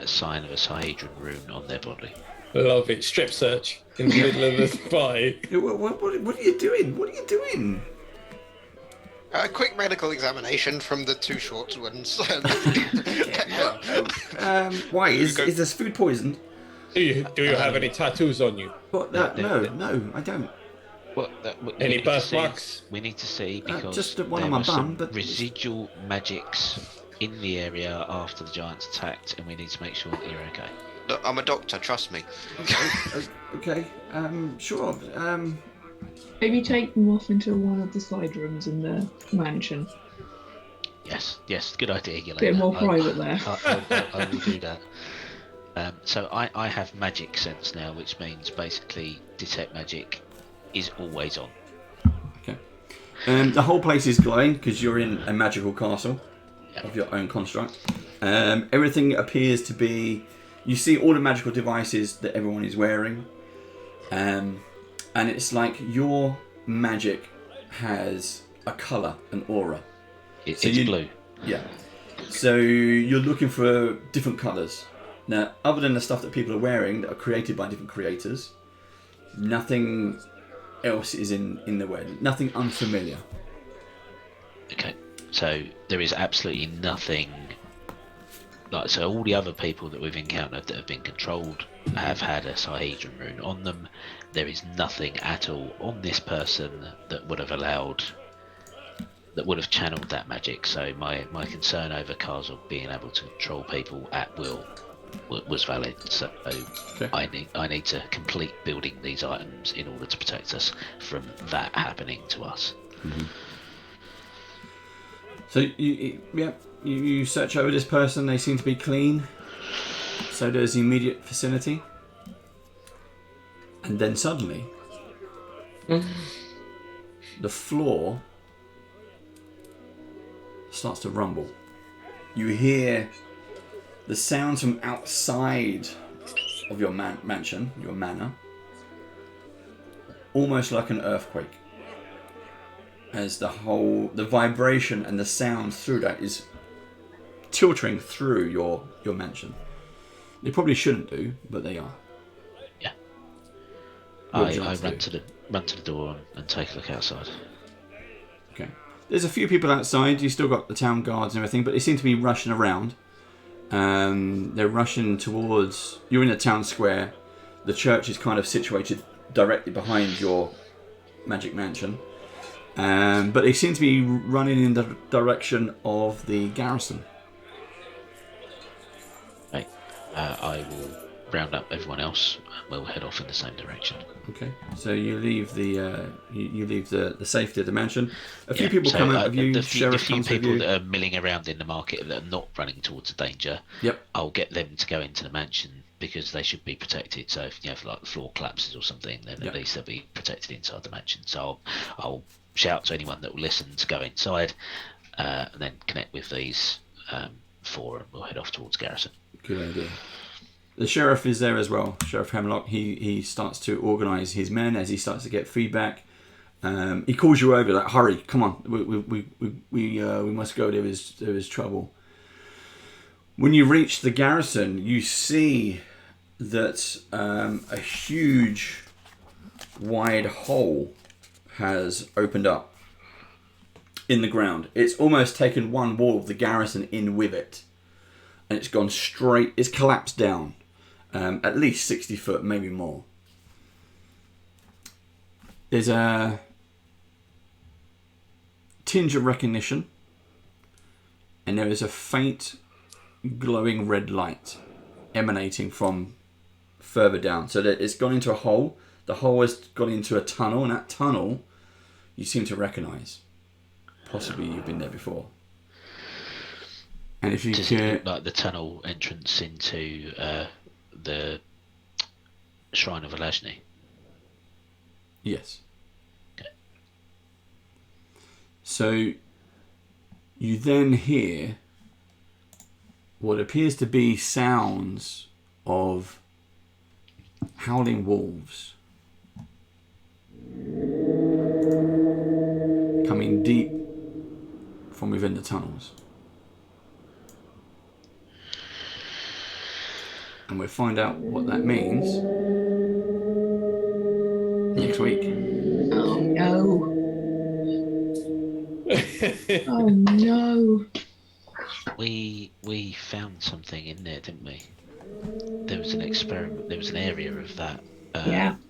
sign of a Sahedron rune on their body. Love it. Strip search in the middle of the fight. What are you doing? What are you doing? A quick medical examination from the 2 short ones. Why? Is this food poisoned? Do you have any tattoos on you? What? No, I don't. Any birthmarks? We need to see because just one there on my were bum, some but residual magics in the area after the giants attacked, and we need to make sure that you're okay. Look, I'm a doctor, trust me. Okay. Sure. Maybe take them off into one of the side rooms in the mansion. Yes, good idea, Yelena. Bit more private there. I will do that. So I have magic sense now, which means basically detect magic is always on. Okay. The whole place is glowing because you're in a magical castle of your own construct. Everything appears to be... You see all the magical devices that everyone is wearing. And it's like your magic has a colour, an aura. It's blue. Yeah. So you're looking for different colours. Now, other than the stuff that people are wearing that are created by different creators, nothing else is in the way. Nothing unfamiliar. Okay. So there is absolutely nothing... So all the other people that we've encountered that have been controlled have had a Sahedron rune on them. There is nothing at all on this person that would have channeled that magic. So my concern over Karzul being able to control people at will was valid. So okay. I need to complete building these items in order to protect us from that happening to us. Mm-hmm. So you search over this person. They seem to be clean. So does the immediate vicinity. And then suddenly, the floor starts to rumble. You hear the sounds from outside of your mansion, your manor, almost like an earthquake. as the vibration and the sound through that is filtering through your mansion. They probably shouldn't do, but they are. Yeah. What I run to the door and take a look outside. Okay. There's a few people outside. You still got the town guards and everything, but they seem to be rushing around. They're rushing towards. You're in a town square. The church is kind of situated directly behind your magic mansion. But they seem to be running in the direction of the garrison. Right. I will round up everyone else and we'll head off in the same direction. Okay. So you leave the safety of the mansion. A few people come out of you. The Sheriff few comes with people you. that are milling around in the market that are not running towards the danger. Yep. I'll get them to go into the mansion because they should be protected. So if like the floor collapses or something, then at least they'll be protected inside the mansion. So I'll shout to anyone that will listen to go inside, and then connect with these four, and we'll head off towards garrison. Good idea. The sheriff is there as well. Sheriff Hemlock. He starts to organise his men as he starts to get feedback. He calls you over like, "Hurry, come on, we must go. There is trouble." When you reach the garrison, you see that a huge, wide hole has opened up in the ground. It's almost taken one wall of the garrison in with it, and it's gone straight. It's collapsed down. At least 60 foot, maybe more. There's a tinge of recognition, and there is a faint glowing red light emanating from further down. So that it's gone into a hole. The hole has gone into a tunnel, and that tunnel you seem to recognise. Possibly you've been there before. And if you Does it look like the tunnel entrance into the Shrine of Alashni? Yes. Okay. So you then hear what appears to be sounds of howling wolves coming deep from within the tunnels. And we'll find out what that means next week. Oh no. Oh no. We found something in there, didn't we? There was an experiment. There was an area of that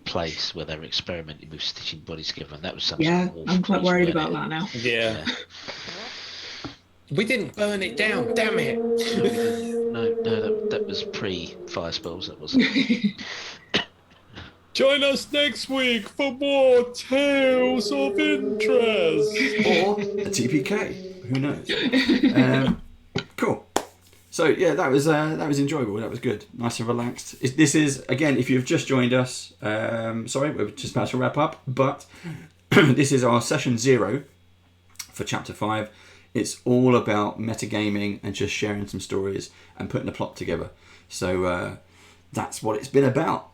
place where they were experimenting with stitching bodies together, and that was some Yeah, sort of I'm quite worried creature, about that now. Yeah. We didn't burn it down, damn it. No, that was pre-fire spells, that wasn't. Join us next week for more Tales of Interest. Or a TPK. Who knows? Cool. So yeah, that was enjoyable. That was good. Nice and relaxed. This is, again, if you've just joined us, sorry, we're just about to wrap up, but this is our session 0 for chapter 5. It's all about metagaming and just sharing some stories and putting a plot together. So that's what it's been about.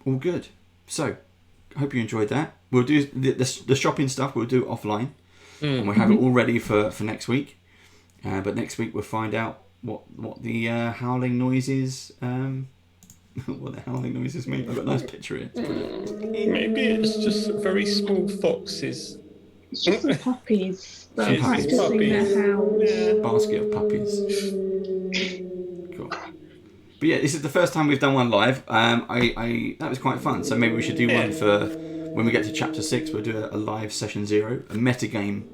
All good. So I hope you enjoyed that. We'll do the shopping stuff. We'll do offline, and we'll have it all ready for next week. But next week we'll find out what the howling noises. What the howling noises mean. I've got a nice picture here. Maybe it's just very small foxes. It's just the puppies that are It's practicing puppies. their howls. Basket of puppies. Cool. But yeah, this is the first time we've done one live. That was quite fun. So maybe we should do one for when we get to chapter 6. We'll do a live session 0, a metagame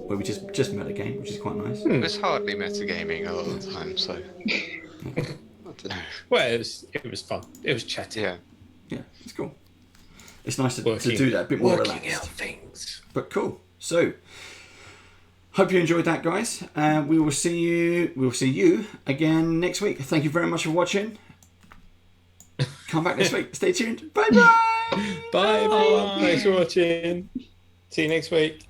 where we just metagame, which is quite nice. It's hardly metagaming a lot of the time, so I don't know. Well, it was fun. It was chatty. Yeah. Yeah, it's cool. It's nice to do that, a bit more relaxed. Working out things. But cool. So, hope you enjoyed that, guys. We will see you again next week. Thank you very much for watching. Come back next week. Stay tuned. Bye bye. Bye everyone. Thanks for watching. See you next week.